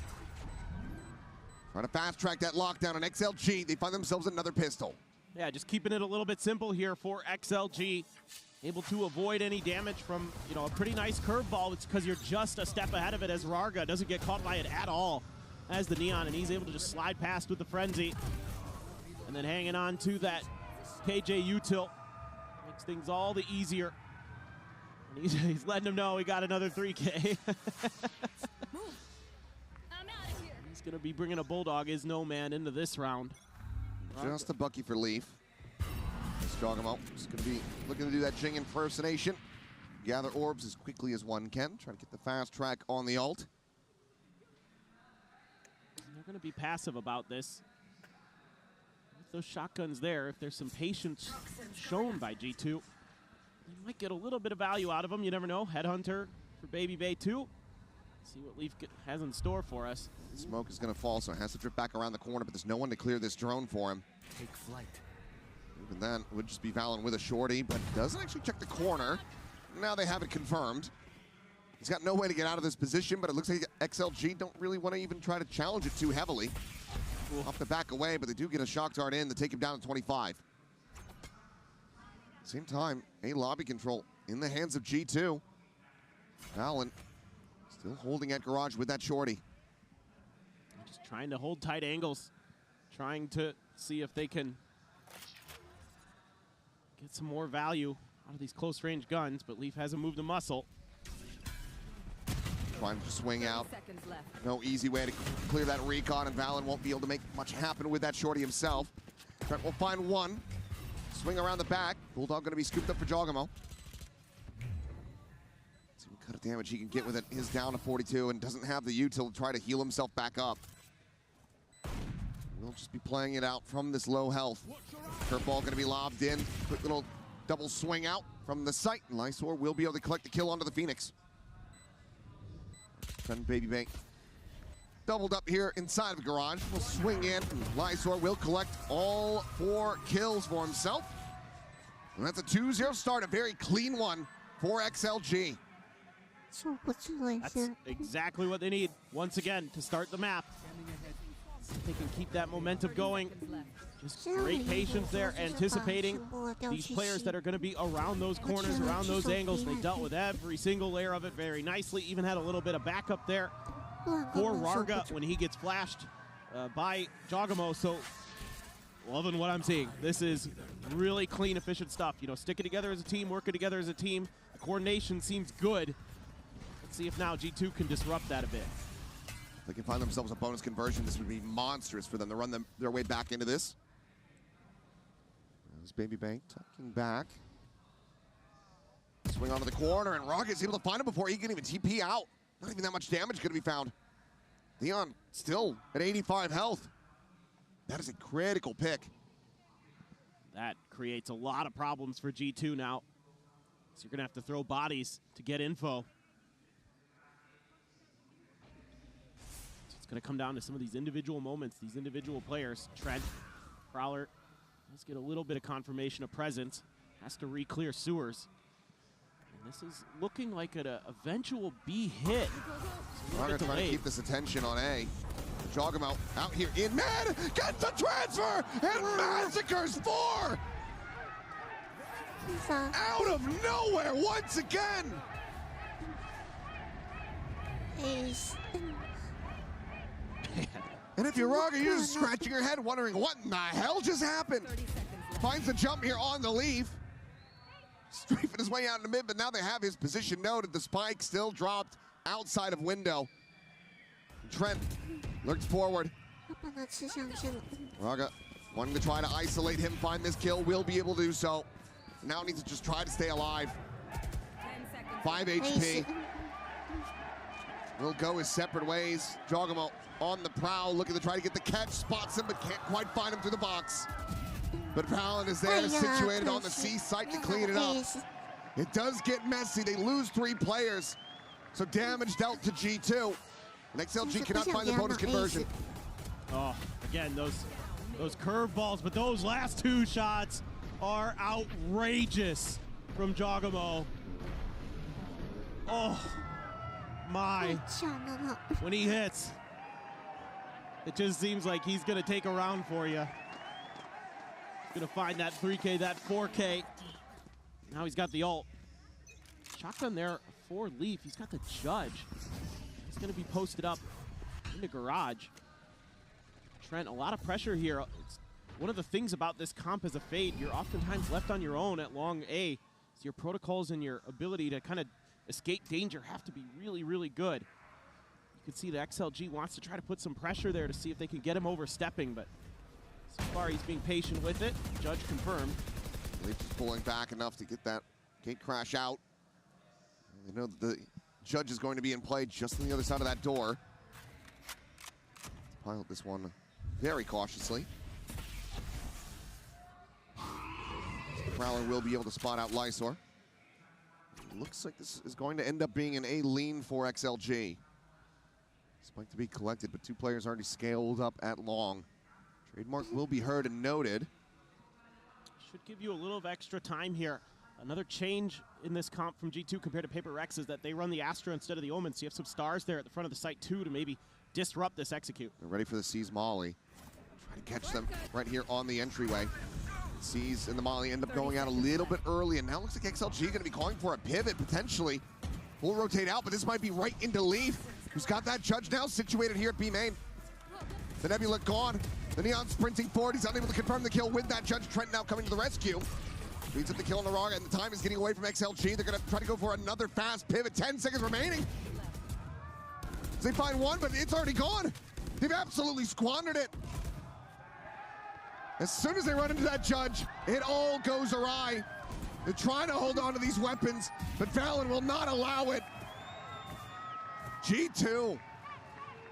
Trying to fast track that lockdown on XLG. They find themselves another pistol. Yeah, just keeping it a little bit simple here for XLG. Able to avoid any damage from, you know, a pretty nice curveball. It's because you're just a step ahead of it as Rarga doesn't get caught by it at all as the Neon, and he's able to just slide past with the Frenzy. And then hanging on to that KJ util. Makes things all the easier. And he's letting him know he got another 3K. He's going to be bringing a Bulldog, is no man, into this round. Just a Bucky for Leaf. Strogamo is going to be looking to do that Jing impersonation. Gather orbs as quickly as one can. Try to get the fast track on the ult. They're going to be passive about this. With those shotguns there, if there's some patience shown by G2, you might get a little bit of value out of them. You never know. Headhunter for Baby Bay 2. See what Leaf has in store for us. Smoke is going to fall, so it has to drift back around the corner, but there's no one to clear this drone for him. Take flight. Even then, it would just be Valen with a shorty, but doesn't actually check the corner. Now they have it confirmed. He's got no way to get out of this position, but it looks like XLG don't really want to even try to challenge it too heavily. Off the back away, but they do get a shock dart in to take him down to 25. Same time, a lobby control in the hands of G2. Valen still holding at garage with that shorty. Just trying to hold tight angles. Trying to see if they can get some more value out of these close range guns, but Leaf hasn't moved a muscle. Trying to swing out. No easy way to clear that recon, and Valen won't be able to make much happen with that shorty himself. Trent will find one. Swing around the back. Bulldog going to be scooped up for Jogamo. See what kind of damage he can get with it. He's down to 42 and doesn't have the util to try to heal himself back up. We'll just be playing it out from this low health. Curveball going to be lobbed in. Quick little double swing out from the site. And Lysor will be able to collect the kill onto the Phoenix. Trent Baby Bank doubled up here inside of the garage. Will swing in. Lysor will collect all 4 kills for himself. And that's a 2-0 start, a very clean one for XLG. That's exactly what they need, once again, to start the map. If they can keep that momentum going. Just great patience there, anticipating these players that are going to be around those corners, around those angles. They dealt with every single layer of it very nicely, even had a little bit of backup there for Rarga when he gets flashed by Jogamo. So, loving what I'm seeing. This is really clean, efficient stuff. You know, sticking together as a team, working together as a team. The coordination seems good. Let's see if now G2 can disrupt that a bit. If they can find themselves a bonus conversion, this would be monstrous for them to run their way back into this. There's Baby Bank tucking back. Swing onto the corner, and Rarga is able to find him before he can even TP out. Not even that much damage going to be found. Leon still at 85 health. That is a critical pick. That creates a lot of problems for G2 now. So you're going to have to throw bodies to get info. So it's going to come down to some of these individual moments, these individual players. Trent, Prowler, let's get a little bit of confirmation of presence. Has to re-clear sewers. And this is looking like an eventual B hit. So Rarga trying to keep this attention on A. Jogamo out here in mid, gets the transfer, and massacres 4! Out of nowhere once again! And if you're Rarga, you're just scratching your head wondering what in the hell just happened. Finds the jump here on the leaf. Strafing his way out in the mid, but now they have his position noted. The spike still dropped outside of window. Trent lurks forward. Rarga wanting to try to isolate him, find this kill, will be able to do so. Now needs to just try to stay alive. 5 HP. Will go his separate ways. Jogamo on the prowl, looking to try to get the catch, spots him, but can't quite find him through the box. But Valen is there, situated on the C site to clean it up. It does get messy. They lose 3 players. So damage dealt to G2. And XLG cannot find the bonus conversion. Oh, again, those curveballs, but those last 2 shots are outrageous from Jogamo. Oh, my. When he hits, it just seems like he's going to take a round for you. Gonna find that 3K, that 4K. Now he's got the ult. Shotgun there for Leaf. He's got the Judge. He's gonna be posted up in the garage. Trent, a lot of pressure here. It's one of the things about this comp as a Fade, you're oftentimes left on your own at long A. So your protocols and your ability to kind of escape danger have to be really, really good. You can see the XLG wants to try to put some pressure there to see if they can get him overstepping, but so far, he's being patient with it. Judge confirmed. Leaf is pulling back enough to get that gate crash out. They know that the Judge is going to be in play just on the other side of that door. Let's pilot this one very cautiously. The Prowler will be able to spot out Lysor. Looks like this is going to end up being an A lean for XLG. Spike to be collected, but 2 players already scaled up at long. Trademark will be heard and noted. Should give you a little of extra time here. Another change in this comp from G2 compared to Paper Rex is that they run the Astra instead of the Omen, so you have some stars there at the front of the site too to maybe disrupt this execute. They're ready for the C's Molly. Try to catch them right here on the entryway. C's and the Molly end up going out a little bit early, and now looks like XLG going to be calling for a pivot potentially. We'll rotate out, but this might be right into Leaf, who's got that Judge now situated here at B main. The Nebula gone. The Neon sprinting forward. He's unable to confirm the kill with that Judge. Trent now coming to the rescue. Leads up the kill on the Rarga, and the time is getting away from XLG. They're going to try to go for another fast pivot. 10 seconds remaining. They find one, but it's already gone. They've absolutely squandered it. As soon as they run into that judge, it all goes awry. They're trying to hold on to these weapons, but Valen will not allow it. G2,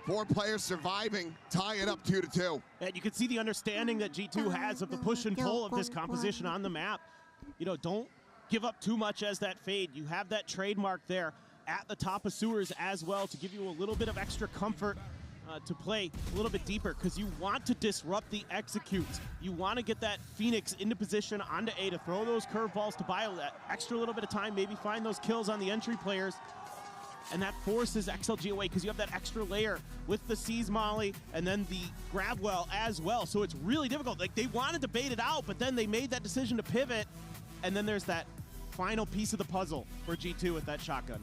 4 players surviving, tie it up 2-2. And you can see the understanding that G2 has of the push and pull of this composition on the map. You know, don't give up too much as that fade. You have that trademark there at the top of sewers as well to give you a little bit of extra comfort to play a little bit deeper, because you want to disrupt the executes. You want to get that Phoenix into position onto A to throw those curveballs to buy that extra little bit of time, maybe find those kills on the entry players. And that forces XLG away because you have that extra layer with the Seize Molly and then the grab well as well. So it's really difficult. Like, they wanted to bait it out, but then they made that decision to pivot. And then there's that final piece of the puzzle for G2 with that shotgun.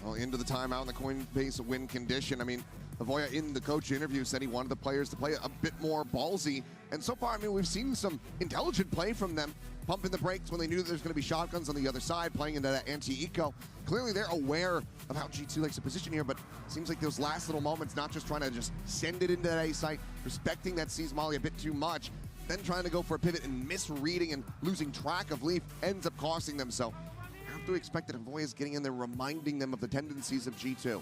Well, into the timeout in the Coinbase win condition. I mean, Avoya in the coach interview said he wanted the players to play a bit more ballsy. And so far, I mean, we've seen some intelligent play from them, pumping the brakes when they knew there's going to be shotguns on the other side, playing into that anti-eco. Clearly, they're aware of how G2 likes to position here, but it seems like those last little moments, not just trying to just send it into that A site, respecting that Seize Molly a bit too much, then trying to go for a pivot and misreading and losing track of Leaf ends up costing them. So I have to expect that Avoya is getting in there, reminding them of the tendencies of G2.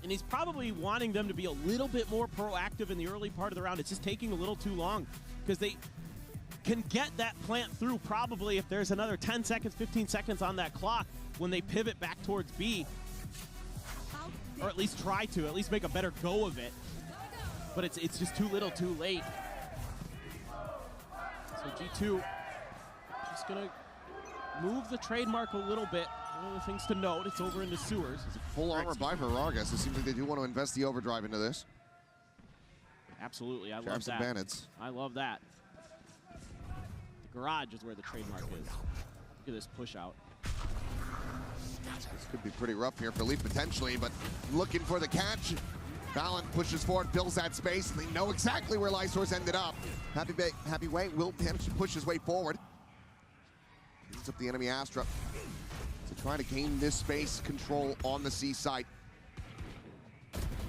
And he's probably wanting them to be a little bit more proactive in the early part of the round. It's just taking a little too long because they can get that plant through probably if there's another 10 seconds, 15 seconds on that clock when they pivot back towards B. Or at least try to, at least make a better go of it. But it's just too little, too late. So G2 just going to move the trademark a little bit. One of the things to note, it's over in the sewers. It's a full armor buy for Vargas. It seems like they do want to invest the overdrive into this. Absolutely, I love Sheriffs that. and Bandits. I love that. The garage is where the trademark is. Look at this push out. This could be pretty rough here for Leaf potentially, but looking for the catch. Valen pushes forward, fills that space, and they know exactly where Lysource ended up. Happy Way will manage to push his way forward. Beats up the enemy Astra. To try to gain this space control on the C site.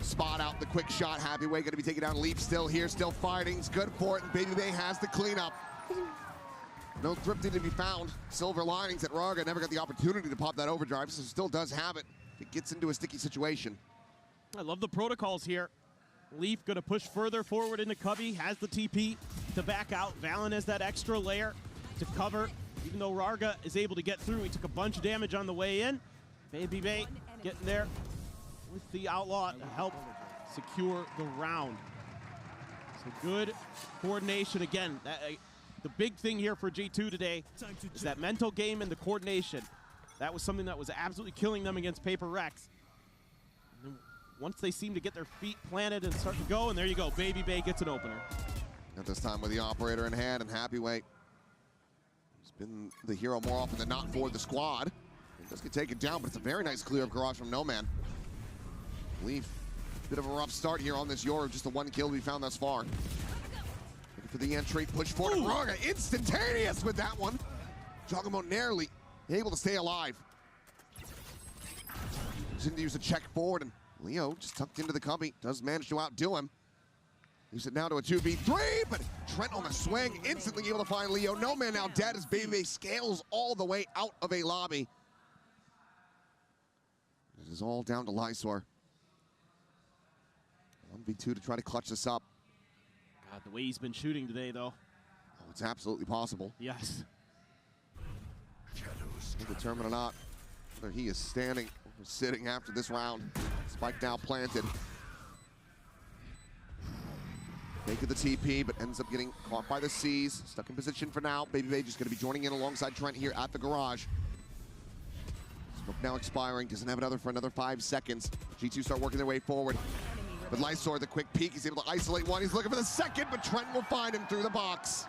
Spot out the quick shot. Happy Way going to be taken down. Leaf still here, still fighting. It's good for it, and Baby Bay has the cleanup. No thrifty to be found. Silver linings that Raga never got the opportunity to pop that overdrive, so still does have it. It gets into a sticky situation. I love the protocols here. Leaf going to push further forward into Cubby, has the TP to back out. Valen has that extra layer to cover. Even though Rarga is able to get through, he took a bunch of damage on the way in. Baby Bay getting there with the Outlaw to help secure the round. So good coordination again. The big thing here for G2 today is that mental game and the coordination. That was something that was absolutely killing them against Paper Rex. And once they seem to get their feet planted and start to go, and there you go, Baby Bay gets an opener. At this time with the operator in hand, and Happy Way been the hero more often than not for the squad. It does get taken down, but it's a very nice clear of Garage from No Man. Leaf, bit of a rough start here on this Yoru, just the one kill we found thus far. Looking for the entry, push forward, Raga instantaneous with that one. Jogamo narrowly able to stay alive. Didn't use a check forward, and Leo just tucked into the cubby, does manage to outdo him. Use it now to a 2v3, but Trent on the swing, instantly able to find Leo. No Man now dead as Baby Bay scales all the way out of a lobby. It is all down to Lysor. 1v2 to try to clutch this up. God, the way he's been shooting today, though. Oh, it's absolutely possible. Yes. Determined or not, whether he is standing or sitting after this round. Spike now planted. Fake of the TP, but ends up getting caught by the C's. Stuck in position for now. Baby Bay just going to be joining in alongside Trent here at the garage. Smoke now expiring. Doesn't have another for another 5 seconds. G2 start working their way forward. But Lysor, the quick peek, he's able to isolate one. He's looking for the second, but Trent will find him through the box.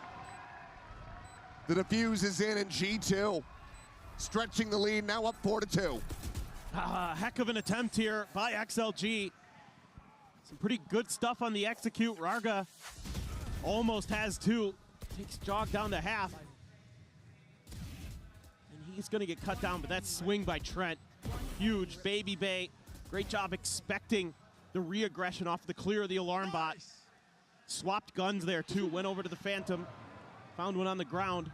The defuse is in, and G2 stretching the lead, now up 4-2. Heck of an attempt here by XLG. Some pretty good stuff on the execute. Rarga almost has 2. Takes Jog down to half. And he's going to get cut down, but that swing by Trent. Huge. Baby Bay Great job expecting the re-aggression off the clear of the alarm bot. Swapped guns there too, went over to the Phantom, found one on the ground.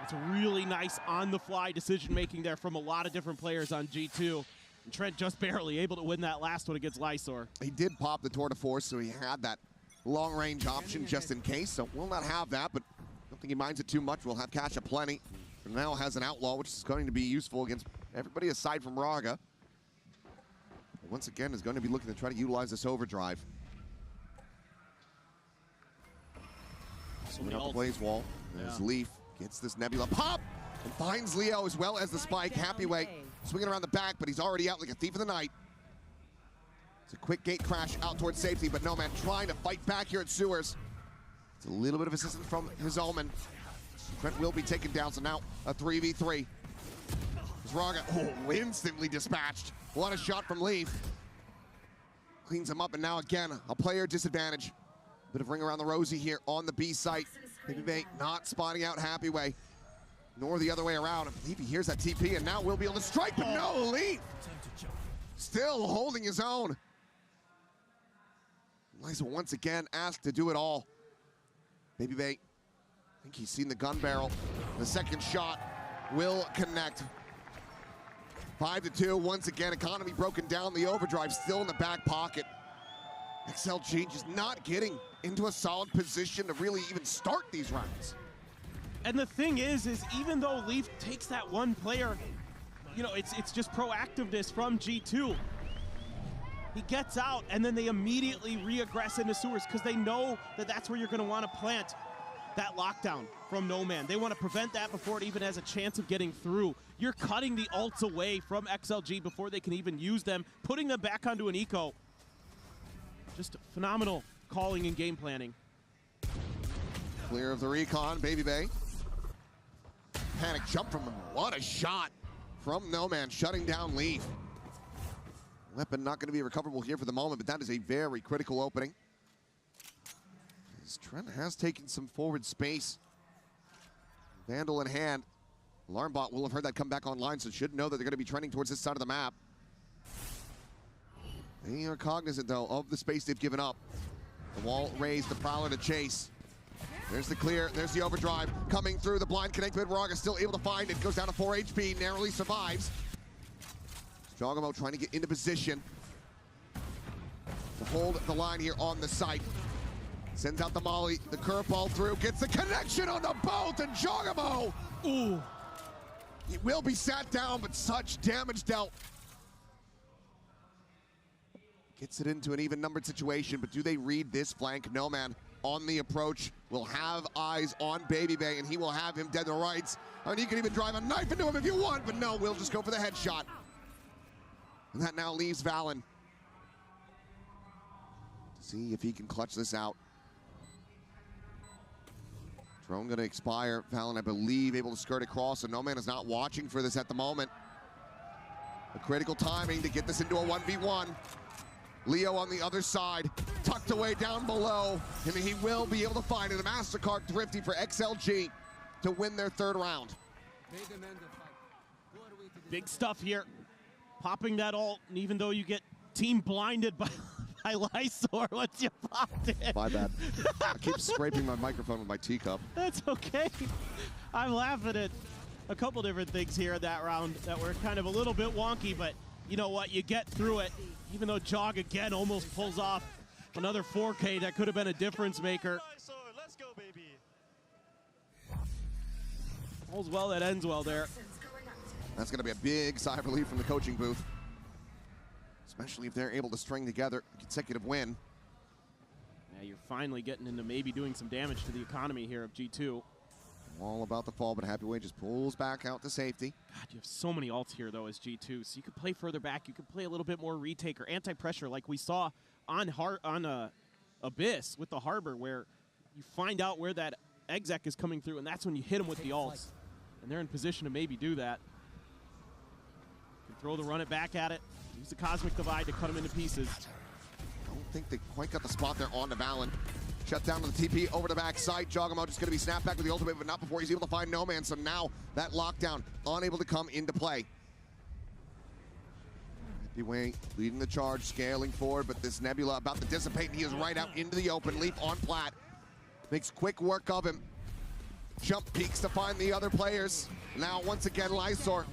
It's a really nice on-the-fly decision-making there from a lot of different players on G2. And Trent just barely able to win that last one against Lysor. He did pop the tour de force, so he had that long-range option just in case, so we'll not have that, but I don't think he minds it too much. We'll have Cash aplenty. For now has an outlaw, which is going to be useful against everybody aside from Raga. Once again, is going to be looking to try to utilize this overdrive. Swinging out the blaze wall. There's Leaf, gets this Nebula pop, and finds Leo as well as the spike. Happyway swinging around the back, but he's already out like a thief in the night. It's a quick gate crash out towards safety, but No Man trying to fight back here at Sewers. It's a little bit of assistance from his Omen. Trent will be taken down, so now a 3v3. Raga, instantly dispatched. What a shot from Leaf. Cleans him up, and now again, a player disadvantage. Bit of ring around the rosy here on the B site. Baby Bay not spotting out Happyway, nor the other way around. I believe he hears that TP, and now will be able to strike, but no, Leaf still holding his own. Liza once again asked to do it all. Baby Bay, I think he's seen the gun barrel. The second shot will connect. 5-2, once again, economy broken down, the overdrive still in the back pocket. XLG just not getting into a solid position to really even start these rounds. And the thing is even though Leaf takes that one player, you know, it's just proactiveness from G2. He gets out, and then they immediately re-aggress into Sewers because they know that that's where you're going to want to plant that lockdown from No Man. They want to prevent that before it even has a chance of getting through. You're cutting the ults away from XLG before they can even use them, putting them back onto an eco. Just phenomenal calling and game planning. Clear of the recon, Baby Bay. Panic jump from him. What a shot from No Man, shutting down Leaf. Weapon not going to be recoverable here for the moment, but that is a very critical opening. As Trent has taken some forward space. Vandal in hand. Alarmbot will have heard that come back online, so should know that they're going to be trending towards this side of the map. They are cognizant, though, of the space they've given up. The wall raised, the Prowler to chase. There's the clear, there's the overdrive. Coming through, the blind connect, but Raga still able to find it. Goes down to 4 HP, narrowly survives. Jogamo trying to get into position to hold the line here on the site. Sends out the molly, the curveball through, gets the connection on the bolt, and Jogamo, ooh. He will be sat down, but such damage dealt. Gets it into an even numbered situation, but do they read this flank? No Man on the approach will have eyes on Baby Bay, and he will have him dead to rights. And he can even drive a knife into him if you want, but no, we'll just go for the headshot. And that now leaves Valen to see if he can clutch this out. Drone gonna expire. Valen, I believe, able to skirt across, and No Man is not watching for this at the moment. A critical timing to get this into a 1v1. Leo on the other side, tucked away down below. And he will be able to find it. A MasterCard thrifty for XLG to win their third round. Big stuff here. Popping that ult, and even though you get team blinded by Lysor once you popped it. My bad. I keep scraping my microphone with my teacup. That's okay. I'm laughing at a couple different things here in that round that were kind of a little bit wonky, but you know what? You get through it. Even though Jog again almost pulls off another 4K, that could have been a difference maker. Let's go, baby. All's well that ends well there. That's going to be a big sigh of relief from the coaching booth, especially if they're able to string together a consecutive win. Yeah, you're finally getting into maybe doing some damage to the economy here of G2. All about the fall, but Happyway just pulls back out to safety. God, you have so many ults here, though, as G2. So you could play further back. You could play a little bit more retake or anti-pressure like we saw on Abyss with the Harbor, where you find out where that exec is coming through, and that's when you hit them with the ults. And they're in position to maybe do that. You can throw the run it back at it. Use the Cosmic Divide to cut them into pieces. I don't think they quite got the spot there on the Valen. Shut down to the TP over the backside. Jogamo just going to be snapped back with the ultimate, but not before he's able to find No Man. So now that lockdown unable to come into play. Wayne leading the charge, scaling forward, but this Nebula about to dissipate, and he is right out into the open. Leaf on plat. Makes quick work of him. Jump peeks to find the other players. Now, once again, Lysor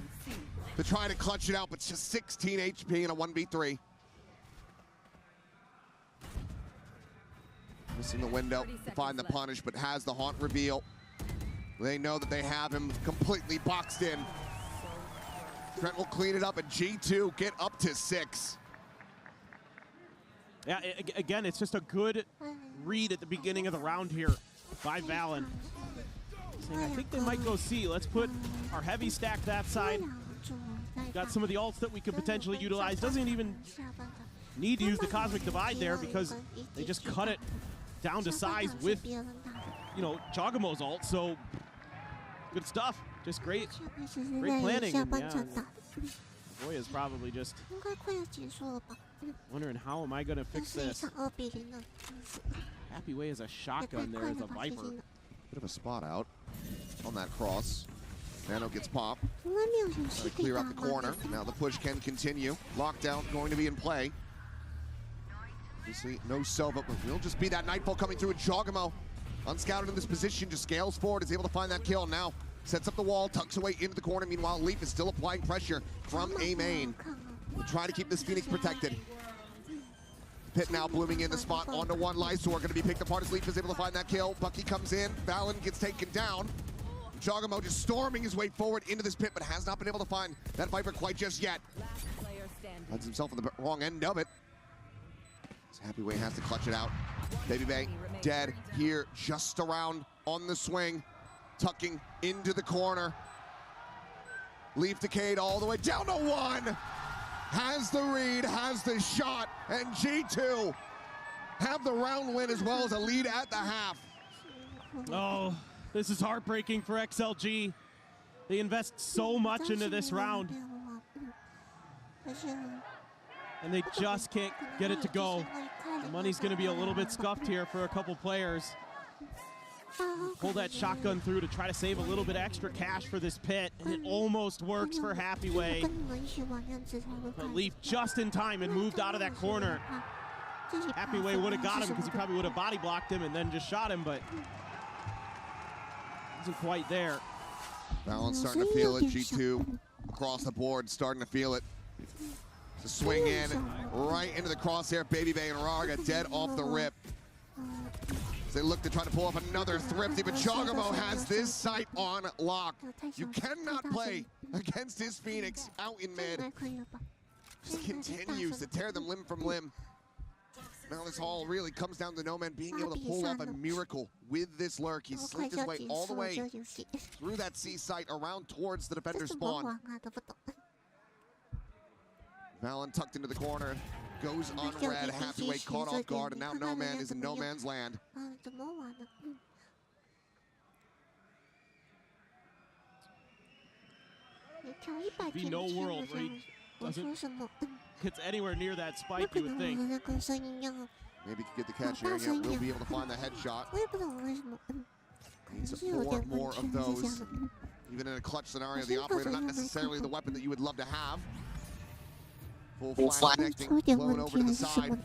to try to clutch it out, but just 16 HP in a 1v3. Missing the window to find the punish, but has the haunt reveal. They know that they have him completely boxed in. Trent will clean it up, and G2 get up to 6. Yeah, again, it's just a good read at the beginning of the round here by Valen. Saying, I think they might go C. Let's put our heavy stack that side. Got some of the ults that we could potentially utilize. Doesn't even need to use the Cosmic Divide there because they just cut it down to size with, you know, Chogamo's ult. So good stuff. Just great planning. And, yeah, Boy is probably just wondering, how am I going to fix this? Happy Way is a shotgun there as a Viper. Bit of a spot out on that cross. Nano gets popped. Try to clear out the corner. Now the push can continue. Lockdown going to be in play. Obviously, no Sova, but will just be that Nightfall coming through. And Chogamo, unscouted in this position, just scales forward, is able to find that kill. Now sets up the wall, tucks away into the corner. Meanwhile, Leaf is still applying pressure from A main. We'll try to keep this Phoenix protected. Pit now blooming in the spot onto one. Lysor going to be picked apart as Leaf is able to find that kill. Bucky comes in. Valen gets taken down. Chogamo just storming his way forward into this pit, but has not been able to find that Viper quite just yet. Finds himself on the wrong end of it. Happy Way has to clutch it out. Baby Bay dead here, just around on the swing, tucking into the corner. Leaf decayed all the way down to 1. Has the read, has the shot, and G2 have the round win as well as a lead at the half. Oh, this is heartbreaking for XLG. They invest so much into this round, and they just can't get it to go. The money's going to be a little bit scuffed here for a couple players. Pull that shotgun through to try to save a little bit extra cash for this pit, and it almost works for Happy Way. But Leaf just in time and moved out of that corner. Happy Way would have got him because he probably would have body blocked him and then just shot him, but wasn't quite there. Valen starting to feel it. G2 across the board starting to feel it. To swing in right into the crosshair. Baby Bay and Raga dead off the rip. As they look to try to pull off another thrifty, but Chogamo has this site on lock. You cannot play against his Phoenix out in mid. Just continues to tear them limb from limb. Now this all really comes down to Noman being able to pull off a miracle with this lurk. He slipped his way all the way through that C site around towards the defender spawn. Valen tucked into the corner, goes unread. Happy Way caught off guard, and now No Man is in no man's land. Be no world where he doesn't gets anywhere near that spike, you would think. Maybe could get the catch here. Yeah, we'll be able to find the headshot. Needs 4 more of those. Even in a clutch scenario, the operator not necessarily the weapon that you would love to have. Full flat connecting, blown over to the side.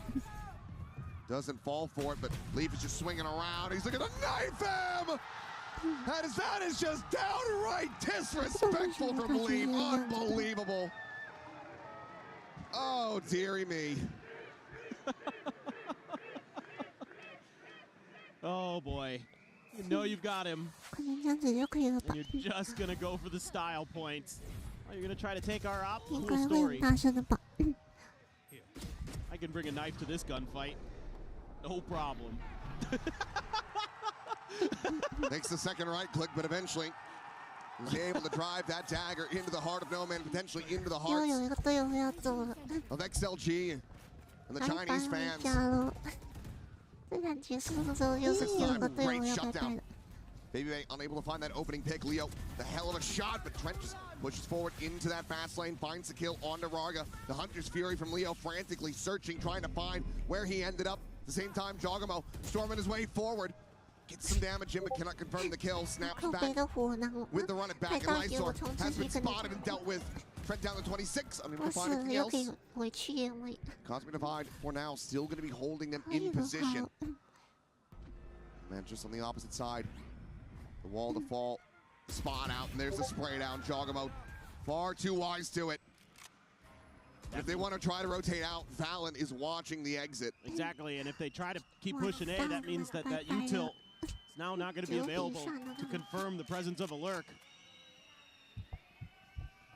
Doesn't fall for it, but Leaf is just swinging around. He's looking to knife him! That is just downright disrespectful from Leaf. Unbelievable. Oh, dearie me. Oh, boy. You know you've got him. And you're just going to go for the style points. Oh, you're going to try to take our op? Cool story. I can bring a knife to this gunfight. No problem. Makes the second right click, but eventually was able to drive that dagger into the heart of No Man, potentially into the hearts of XLG and the Chinese fans. Great shutdown. Baby Bay unable to find that opening pick. Leo, the hell of a shot, but Trent just pushes forward into that fast lane, finds the kill onto Raga. The Hunter's Fury from Leo frantically searching, trying to find where he ended up. At the same time, Chogamo storming his way forward. Gets some damage in, but cannot confirm the kill. Snaps back with the run it back, and Lysor has been spotted and dealt with. Trent down to 26. I'm able 不 to 是 find anything 又可 else. 以回去原位。 Cosmic Divide for now still going to be holding them 可以 in 很 position. 好。 Man, just on the opposite side. The wall to fall. Spot out, and there's the spray down. Jogamo far too wise to it. If they want to try to rotate out, Valen is watching the exit. Exactly, and if they try to keep pushing A, that means that util is now not going to be available to confirm the presence of a lurk.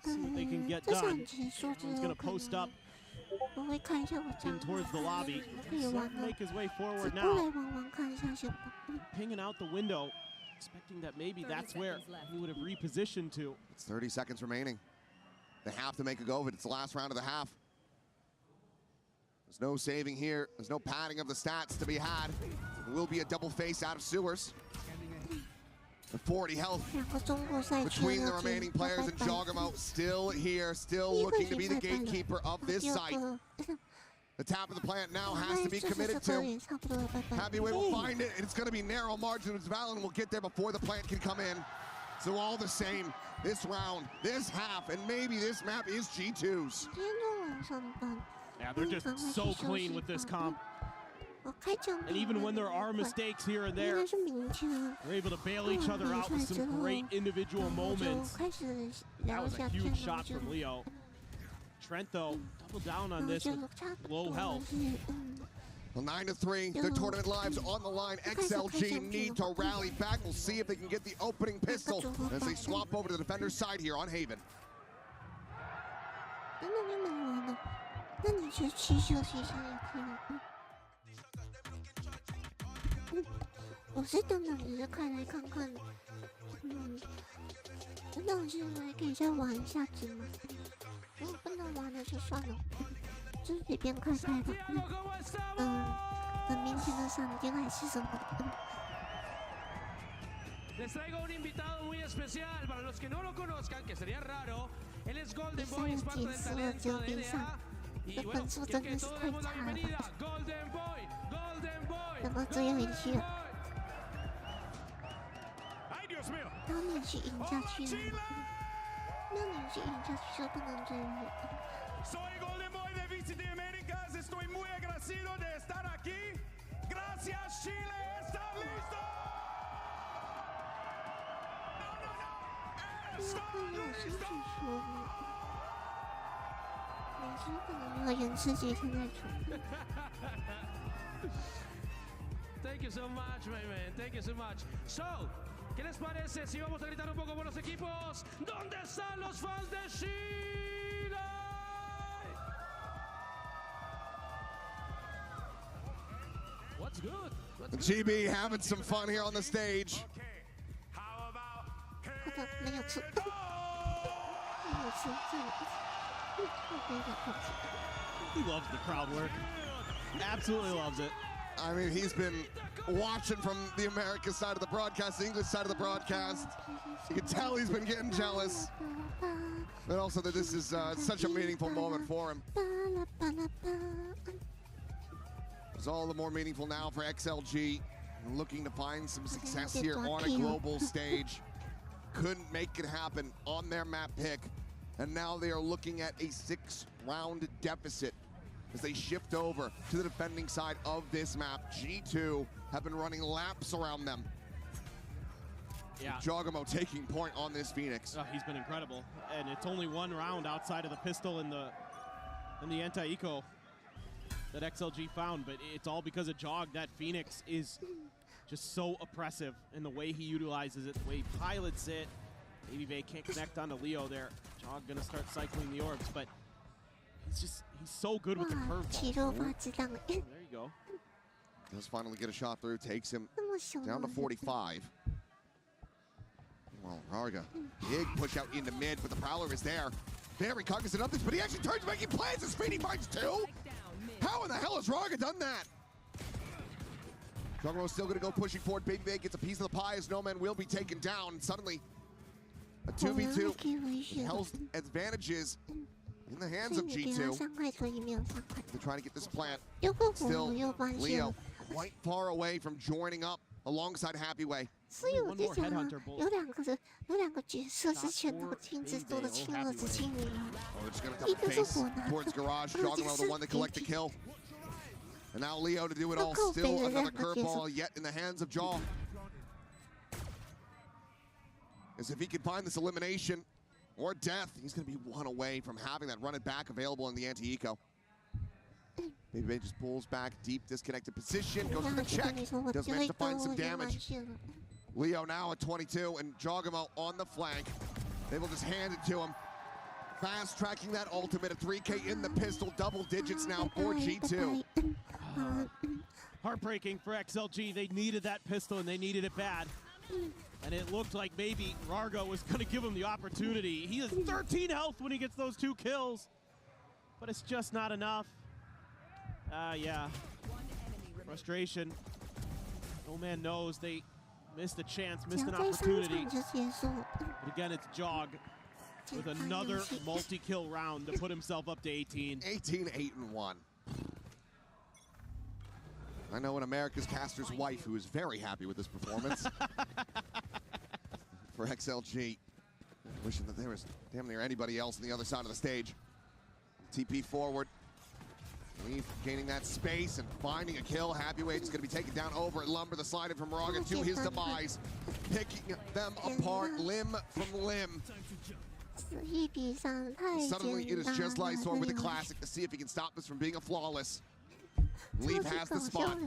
See what they can get 这 done. 场结束之 One's 后 going to 可 post 能 up 我会看一下我 in 账 towards the 号， lobby. 可以 Start 玩 to 的。 make his way 只 forward 过来 now. 玩玩看一下行吗？ Pinging out the window, expecting that maybe that's where he would have repositioned to. It's 30 seconds remaining. They have to make a go of it. It's the last round of the half. There's no saving here. There's no padding of the stats to be had. It will be a double face out of sewers. The 40 health 两个中国赛车 between the 的 remaining players, and Jogamo still here, still 第一个 looking to be the 选赛败了 gatekeeper of 第 this 二 site. 个 The tap of the plant now 应 has 该 to be 就是这 committed 个 to. 也差不多了，拜拜。 Heavyweight will find it, and it's going to be narrow margins. Valen will get there before the plant can come in. So all the same, this round, this half, and maybe this map is G2's. 今天都晚上班。 Yeah, they're just so clean with this comp. 我开奖 And even when there are mistakes here and 应 there, 该是明天。 they're able to bail each other out with some great individual 然后就 moments. 开始 That 聊一 was 下 a 天， huge 然后 shot 就 from Leo. Trent, though, double down 然 on 后 this 就 with 差不 low 多 health. 是 Well, 9-3, their tournament lives on the line. XLG need to rally back. We'll see if they can get the opening pistol as they swap over to the defender's side here on Haven. 根本就没玩的。那你去休息一下也可以。我是真的只是开来看看，那我是来给一下玩一下子嘛。如果不能玩了就算了，就随便开开吧。等明天的闪电还是什么？ Les traigo un invitado muy especial para los que no lo conozcan, que sería raro. Él es Golden 第 Boy, 三 es parte 结 del 束了 talento 就 de 闭上 NA. 这 Y 分 bueno, 数 quiero 真 que 的是 todos 太 demos la 差了 bienvenida. 吧！ Golden Boy, Golden Boy. 等到最后一句了， ¡Ay, Dios mío! 当你去赢下去了，那你去赢下去就不能追我。 Soy Golden Boy de VCT Américas. Estoy muy agradecido de estar aquí. Gracias, Chile. ¿Están listos? 因为会有兴趣说呢，每次可能要延迟几天再出。 Thank you so much, my man. Thank you so much. So, ¿qué les parece si vamos a gritar un poco por los equipos? ¿Dónde están los fans de Chile? What's good? GB having some fun here on the stage. 好的，没有错，没有错，这里，我有点好奇。 He loves the crowd work. Absolutely loves it. I mean, he's been watching from the American side of the broadcast, the English side of the broadcast. You can tell he's been getting jealous. But also that this is such a meaningful moment for him. It's all the more meaningful now for XLG. Looking to find some success here on a global stage. Couldn't make it happen on their map pick. And now they are looking at a 6-round deficit as they shift over to the defending side of this map. G2 have been running laps around them. Yeah. Jogamo taking point on this Phoenix. Oh, he's been incredible. And it's only one round outside of the pistol and the anti-eco that XLG found, but it's all because of Jog. That Phoenix is just so oppressive in the way he utilizes it, the way he pilots it. ABV can't connect onto Leo there. Jog gonna start cycling the orbs, but he's so good with the curveball. There you go. Does finally get a shot through, takes him down to 45. Well, Rarga, big push out into mid, but the Prowler is there. Very cognizant of this, but he actually turns, making plays, and Speedy finds two. How in the hell has Rarga done that? Juggernaut's still gonna go pushing forward. Baby Bay gets a piece of the pie as No Man will be taken down. And suddenly, a 2v2 health advantages in the hands of G2. They're trying to get this plant. Still, Leo quite far away from joining up alongside Happyway. 所以我就讲啊，有两个角色是拳头亲自做的亲儿子亲女儿，一个是我拿的，And now Leo to do it all. Still another curveball yet in the hands of Jaw. As if he can find this elimination or death, he's going to be one away from having that run it back available in the anti-eco. Baby Bay just pulls back, deep disconnected position, goes for the check, does manage to find some damage. Leo now at 22, and Jogamo on the flank. They will just hand it to him. Fast tracking that ultimate, a 3K in the pistol, double digits now for G2. Heartbreaking for XLG. They needed that pistol and they needed it bad. And it looked like maybe Rargo was going to give him the opportunity. He has 13 health when he gets those 2 kills. But it's just not enough. Yeah. Frustration. No man knows they missed a chance, missed an opportunity. But again, it's Jog with another multi-kill round to put himself up to 18. 18-8-1. I know an America's caster's wife who is very happy with this performance. For XLG, wishing that there was damn near anybody else on the other side of the stage. TP forward. Leaf gaining that space and finding a kill. Happyweight is going to be taken down over at Lumber. The slide in from Raga to his demise. Picking them apart limb from limb. Suddenly it is just Lysor with a classic to see if he can stop this from being a flawless. Leaf has the spot.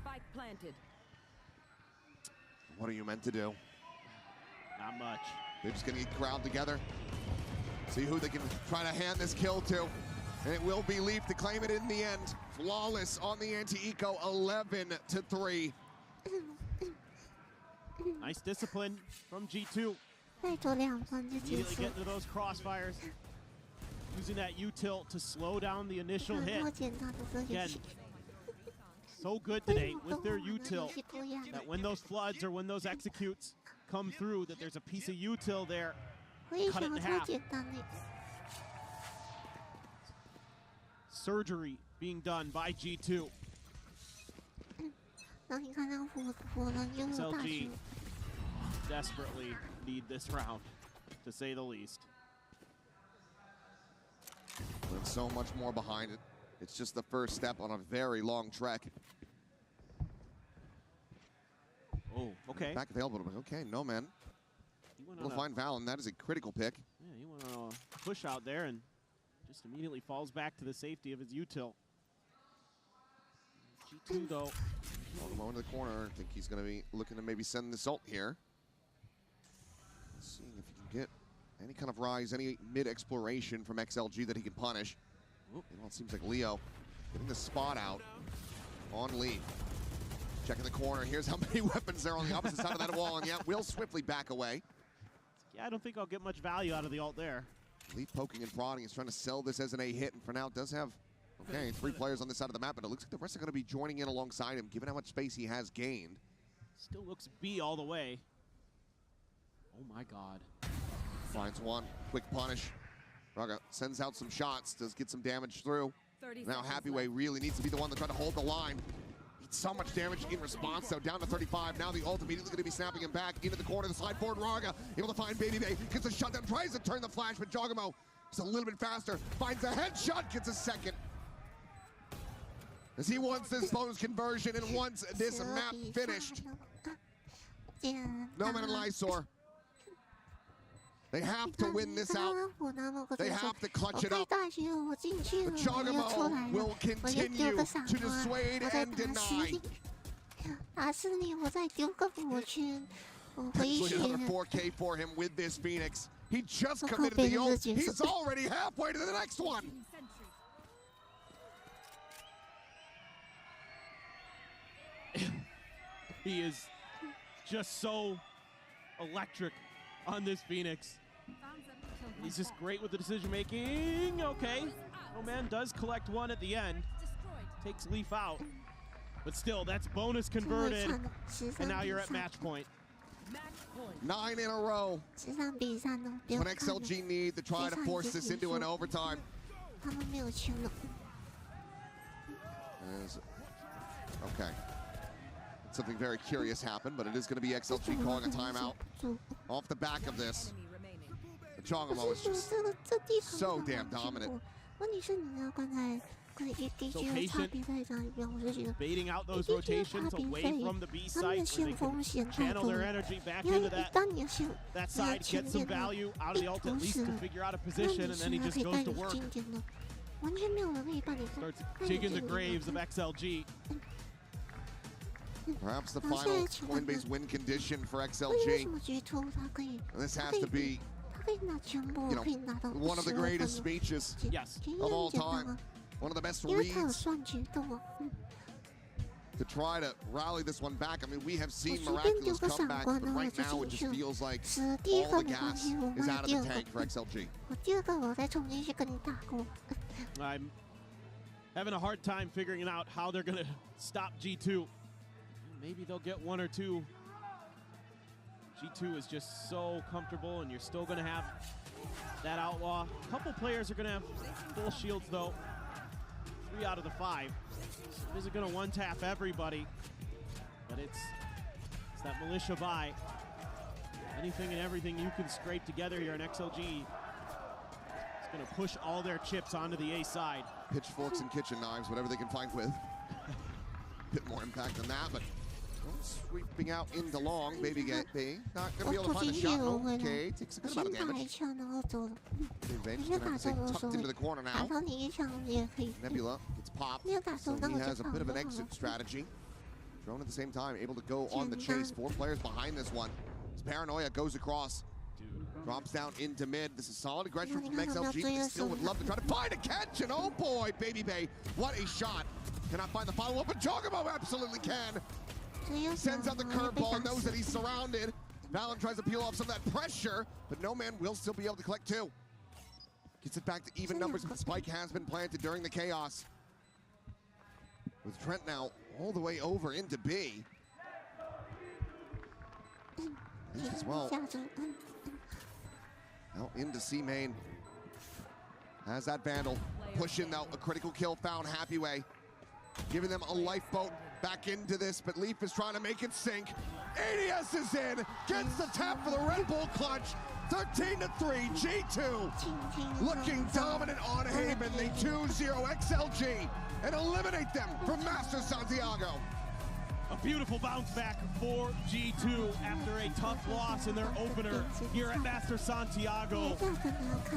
Spike planted. What are you meant to do? Not much. They're just going to get crowd together. See who they can try to hand this kill to. And it will be Leaf to claim it in the end. Flawless on the anti-eco, 11-3. Nice discipline from G2. Immediately get into those crossfires. Using that U-tilt to slow down the initial hit. Again, so good today with their U-tilt that when those floods or when those executes come through, that there's a piece of U-tilt there. Cut it in half. Surgery being done by G2. XLG desperately need this round, to say the least. There's so much more behind it. It's just the first step on a very long trek. Oh, okay. Back available. Okay, no man. We'll find Valen. That is a critical pick. Yeah, he went on a push out there and just immediately falls back to the safety of his U-tilt. G2 though. Jogamo into the corner. I think he's going to be looking to maybe send this ult here. Seeing if he can get any kind of rise, any mid-exploration from XLG that he can punish. Well, it seems like Leo getting the spot out on Leaf. Checking the corner. Here's how many weapons there on the opposite side of that wall, and yeah, will swiftly back away. Yeah, I don't think I'll get much value out of the ult there. Leaf poking and prodding. He's trying to sell this as an A hit, and for now does have, okay, 3 players on this side of the map, but it looks like the rest are going to be joining in alongside him, given how much space he has gained. Still looks B all the way. Oh my God. Finds one, quick punish. Raga sends out some shots, does get some damage through. Now Happyway really needs to be the one to try to hold the line. It's so much damage in response, so down to 35. Now the ult immediately going to be snapping him back into the corner, the slide forward. Raga able to find Baby Bay, gets a shutdown, tries to turn the flash, but Jogamo is a little bit faster, finds a headshot, gets a second. As he wants this bonus conversion and wants this map finished. No man and Lysor. They have to win this out. They have to clutch it up. But Jogamo will continue to dissuade and deny. Potentially another 4K for him with this Phoenix. He just committed the ult. He's already halfway to the next one. He is just so electric on this Phoenix. He's just great with the decision making. Okay, no man does collect one at the end. Takes Leaf out. But still, that's bonus converted. And now you're at match point. 9 in a row. When XLG need to try to force this into an overtime. As Okay. Something very curious happened, but it is going to be XLG calling a timeout off the back of this. The Chongamo is just so damn dominant. 问题是你要刚才跟 EDG 的差比赛上一样，我是觉得 baiting out those rotations away from the B 他们 site 的 so they 先锋 can 线太 channel 多 their 了， energy back 因为 into 一 that 旦你先 side, get some value out of the ult, at least to figure out a position, and then he just goes to work. 完全没有人可以帮你 Starts digging the graves of XLG. Perhaps the final Coinbase win condition for 为 XLG. 什么 G2 它可以？ And this has to be, 它可以拿全部， you 可以拿到 know, one of the 12 greatest 分 speeches Yes. of all 挺简单 time. 啊， One of the best 因为它有 reads 算决斗啊。 to try to rally this one back. I mean, we have seen 我随便丢 miraculous 个闪 comebacks, 光， but 然后 right 就 now it 进 just 去了。 feels like 是第一 all 个 the 没关 gas 系，我 is 卖 out of 第 the 二 tank 个 for。XLG. 我第二个我再重新去跟你打过。 I'm having a hard time figuring out how they're going to stop G2. Maybe they'll get one or two. G2 is just so comfortable, and you're still going to have that outlaw. A couple players are going to have full shields, though. 3 out of the 5. So isn't going to one-tap everybody, but it's that militia buy. Anything and everything you can scrape together here in XLG. It's going to push all their chips onto the A side. Pitchforks and kitchen knives, whatever they can find with. Bit more impact than that, but sweeping out into long. Baby Bay not going to be able to find a shot. Okay, takes a good 先 amount of 打 damage. 一枪，然后走了。 Baby 你 Bay's 先 going to 打 have to stay 中无所 tucked 谓 into the corner，打 now. 到你一枪也可以。 Nebula gets popped, 没有打 so 中，那 he 我就 has a 跑 bit of 就 an 好 exit 了。 strategy. Drone at the same time, able to go on the chase. 4 players behind this one. As Paranoia goes across. Drops down into mid. This is solid aggression from XLG, but still would love to try to find a catch. And oh boy, Baby Bay, what a shot. Cannot find the follow-up, but Jogamo absolutely can. Sends out the curveball, knows that he's surrounded. Valen tries to peel off some of that pressure, but no man will still be able to collect 2. Gets it back to even numbers, but the spike has been planted during the chaos. With Trent now all the way over into B. As well. Now into C main. Has that Vandal. Pushing out a critical kill found Happy Way. Giving them a lifeboat back into this, but Leaf is trying to make it sink. ADS is in, gets the tap for the Red Bull clutch. 13-3, G2 looking dominant on Haven. They 2-0 XLG and eliminate them from Master Santiago. A beautiful bounce back for G2 after a tough loss in their opener here at Master Santiago.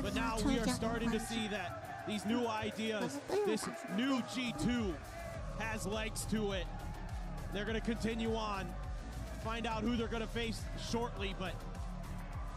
But now we are starting to see that these new ideas, this new G2 has legs to it. They're going to continue on, find out who they're going to face shortly, but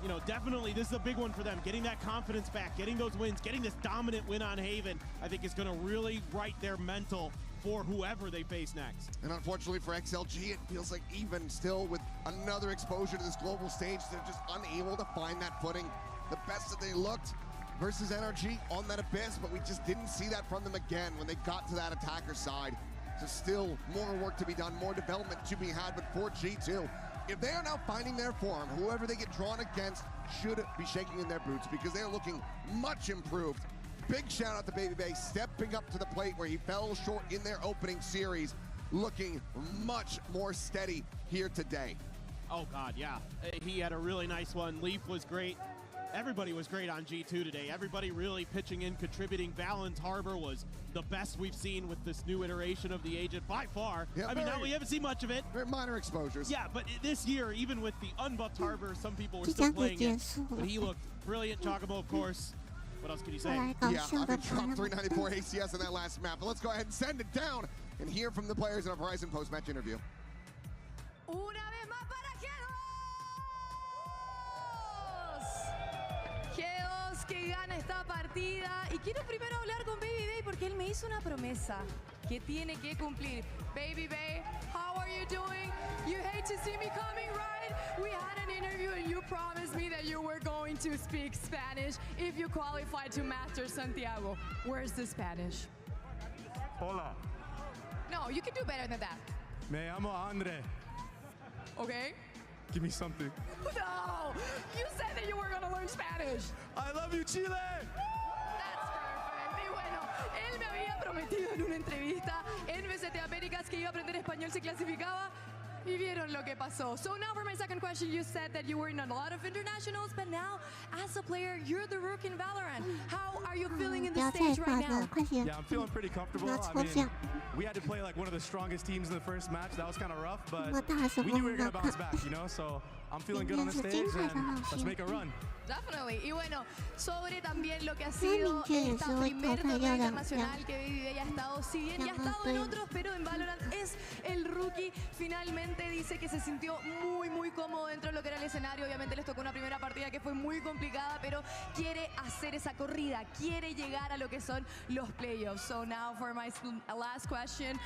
you know, definitely this is a big one for them. Getting that confidence back, getting those wins, getting this dominant win on Haven, I think is going to really right their mental for whoever they face next. And unfortunately for XLG, it feels like even still with another exposure to this global stage, they're just unable to find that footing. The best that they looked versus NRG on that Abyss, but we just didn't see that from them again when they got to that attacker side. So still more work to be done, more development to be had, but for G2, if they are now finding their form, whoever they get drawn against should be shaking in their boots because they are looking much improved. Big shout out to Baby Bay stepping up to the plate where he fell short in their opening series, looking much more steady here today. Oh God, yeah. He had a really nice one. Leaf was great. Everybody was great on G2 today. Everybody really pitching in, contributing. Valen's Harbor was the best we've seen with this new iteration of the agent by far. Yeah, I mean, now we haven't seen much of it. Very minor exposures. Yeah, but this year, even with the unbuffed Harbor, some people were still playing it. But he looked brilliant. Chocobo, of course. What else can you say? Yeah, I mean, dropped 394 ACS in that last map. But let's go ahead and send it down and hear from the players in our Horizon post-match interview. Geos que gana esta partida. Y quiero primero hablar con Baby Bay porque él me hizo una promesa que tiene que cumplir. Baby Bay, how are you doing? You hate to see me coming, right? We had an interview and you promised me that you were going to speak Spanish if you qualified to Master Santiago. Where's the Spanish? Hola, No, you can do better than that. me llamo Andre. Okay? Give me something. No! You said that you were going to learn Spanish. I love you, Chile! That's perfect. It bueno, él me había prometido en una entrevista en VCT Américas que iba a aprender español si clasificaba. Y vieron lo que pasó. So now for my second question, you said that you were in a lot of internationals, but now as a player, you're the rookie in Valorant. How are you feeling in the stage right now? Yeah, I'm feeling pretty comfortable. I mean, we had to play like one of the strongest teams in the first match. That was kind of rough, but we knew we were going to bounce back, you know? So I'm feeling good on the stage, and let's make a run. Definitely. Y bueno, sobre también lo que ha sido esta primer torneo internacional que BBB ya ha estado, si bien ya ha estado en otros, pero en Valorant es el rookie. Finalmente dice que se sintió muy cómodo dentro de lo que era el escenario. Obviamente les tocó una primera partida que fue muy complicada, pero quiere hacer esa corrida, quiere llegar a lo que son los playoffs. So now for my last question,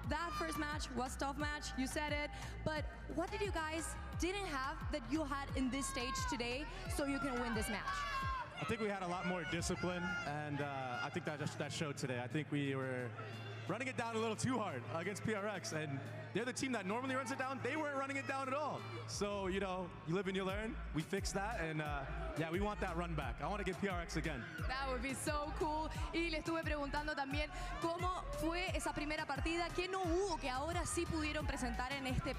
that first match was tough match, you said it, but what did you guys didn't have that you had in this stage today so you can win this match? I think we had a lot more discipline, and I think that showed today. I think we were running it down a little too hard against PRX, and they're the team that normally runs it down. They weren't running it down at all. So, you know, you live and you learn. We fixed that, and yeah, we want that run back. I want to get PRX again. That would be so cool. Y le estuve preguntando también cómo fue esa primera partida, que no hubo, que ahora sí pudieron presentar en este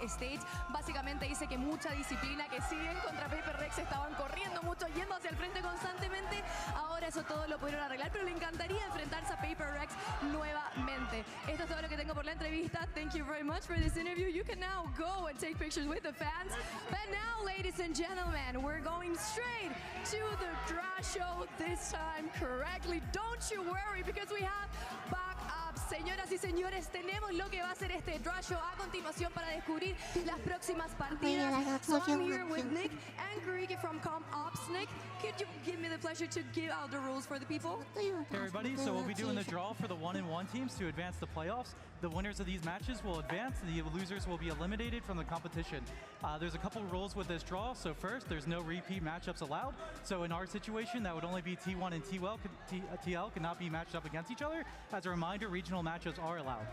stage. Básicamente dice que mucha disciplina, que siguen contra PaperRex, estaban corriendo mucho, yendo hacia el frente constantemente. Ahora eso todo lo pudieron arreglar, pero le encantaría enfrentarse a PaperRex nuevamente. Esto es todo lo que tengo por la entrevista. Thank you very much for this interview. You can now go and take pictures with the fans. But now, ladies and gentlemen, we're going straight to the draw show, this time correctly. Don't you worry, because we have backups. Señoras y señores, tenemos lo que va a ser este draw show a continuación para descubrir las próximas partidas. So I'm here with Nick and Greg from Com Ops. Nick, could you give me the pleasure to give out the rules for the people? Hey everybody, so we'll be doing the draw for the 1-1 teams to advance the playoffs. The winners of these matches will advance, and the losers will be eliminated from the competition. There's a couple rules with this draw. So first, there's no repeat matchups allowed. So in our situation, that would only be T1 and TL cannot be matched up against each other. As a reminder, regional matchups are allowed.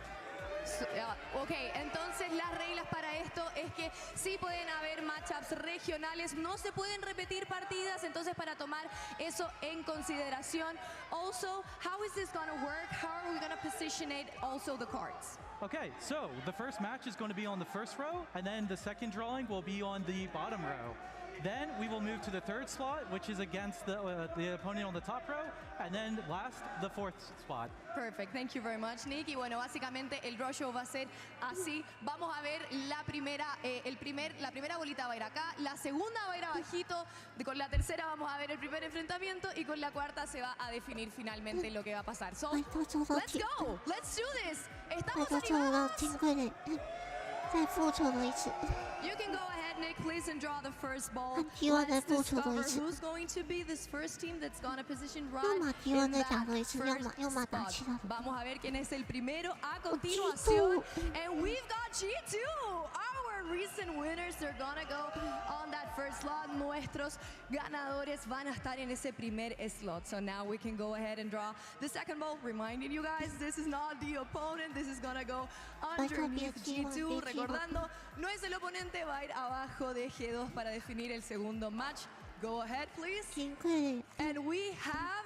Ok, entonces las reglas para esto es que sí pueden haber matchups regionales, no se pueden repetir partidas, entonces para tomar eso en consideración. Also, how is this gonna work? How are we gonna position it, also the cards? Okay, so the first match is going to be on the first row, and then the second drawing will be on the bottom row. Then we will move to the third slot, which is against the opponent on the top row, and then last, the fourth spot. Perfect, thank you very much, Nick. Y bueno, básicamente el draw show va a ser así. Vamos a ver la primera bolita va a ir acá, la segunda va a ir abajito, con la tercera vamos a ver el primer enfrentamiento y con la cuarta se va a definir finalmente lo que va a pasar. So, let's go, let's do this. Estamos animados. You can go ahead, Nick, please, and draw the first ball. Let's discover who's going to be this first team that's going to position right in that first spot. Vamos a ver quién es el primero a continuación. And we've got G2, our recent winners. They're going to go on that first slot. Nuestros ganadores van a estar en ese primer slot. So now we can go ahead and draw the second ball. Reminding you guys, this is not the opponent. This is going to go underneath G2. Recordando, no es el oponente, va a ir abajo de G2 para definir el segundo match. Go ahead, please. And we have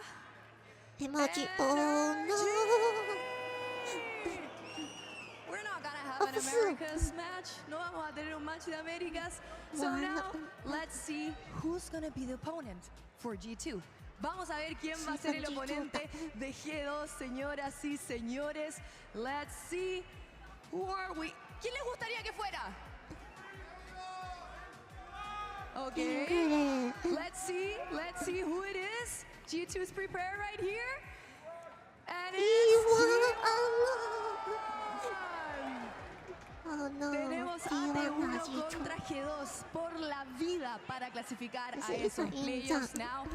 Emoji. Oh no! We're not gonna have an Americas match. No vamos a tener un match de Américas. So now, let's see who's gonna be the opponent for G2. Vamos a ver quién va a ser el oponente de G2, señoras y señores. Let's see. Who are we? ¿Quién les gustaría que fuera? Okay. Let's see who it is. G2 is prepared right here. And Oh no. Tenemos a T1 contra G2 por la vida para clasificar a esos playoffs. Now,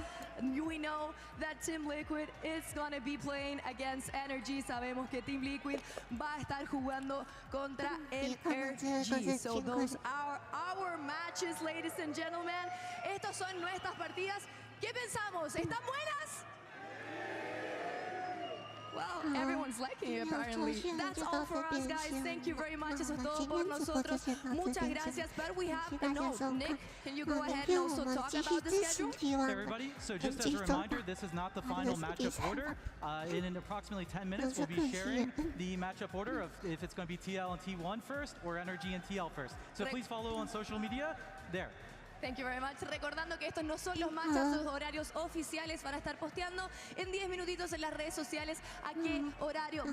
we know that Team Liquid is going to be playing against Energy. Sabemos que Team Liquid va a estar jugando contra Energy. So those are our matches, ladies and gentlemen. Estos son nuestras partidas. ¿Qué pensamos? ¿Están buenas? Well, everyone's liking it apparently. That's all for us, guys. Thank you very much. Eso es todo por nosotros. Muchas gracias. But we have, Nick, can you go ahead and also talk about the schedule? Everybody, so just as a reminder, this is not the final matchup order. In approximately 10 minutes, we'll be sharing the matchup order of if it's going to be TL and T1 first or Energy and TL first. So please follow on social media there. Thank you very much. Recordando que estos no son los matches, los horarios oficiales. Van a estar posteando en 10 minutitos en las redes sociales a qué horario va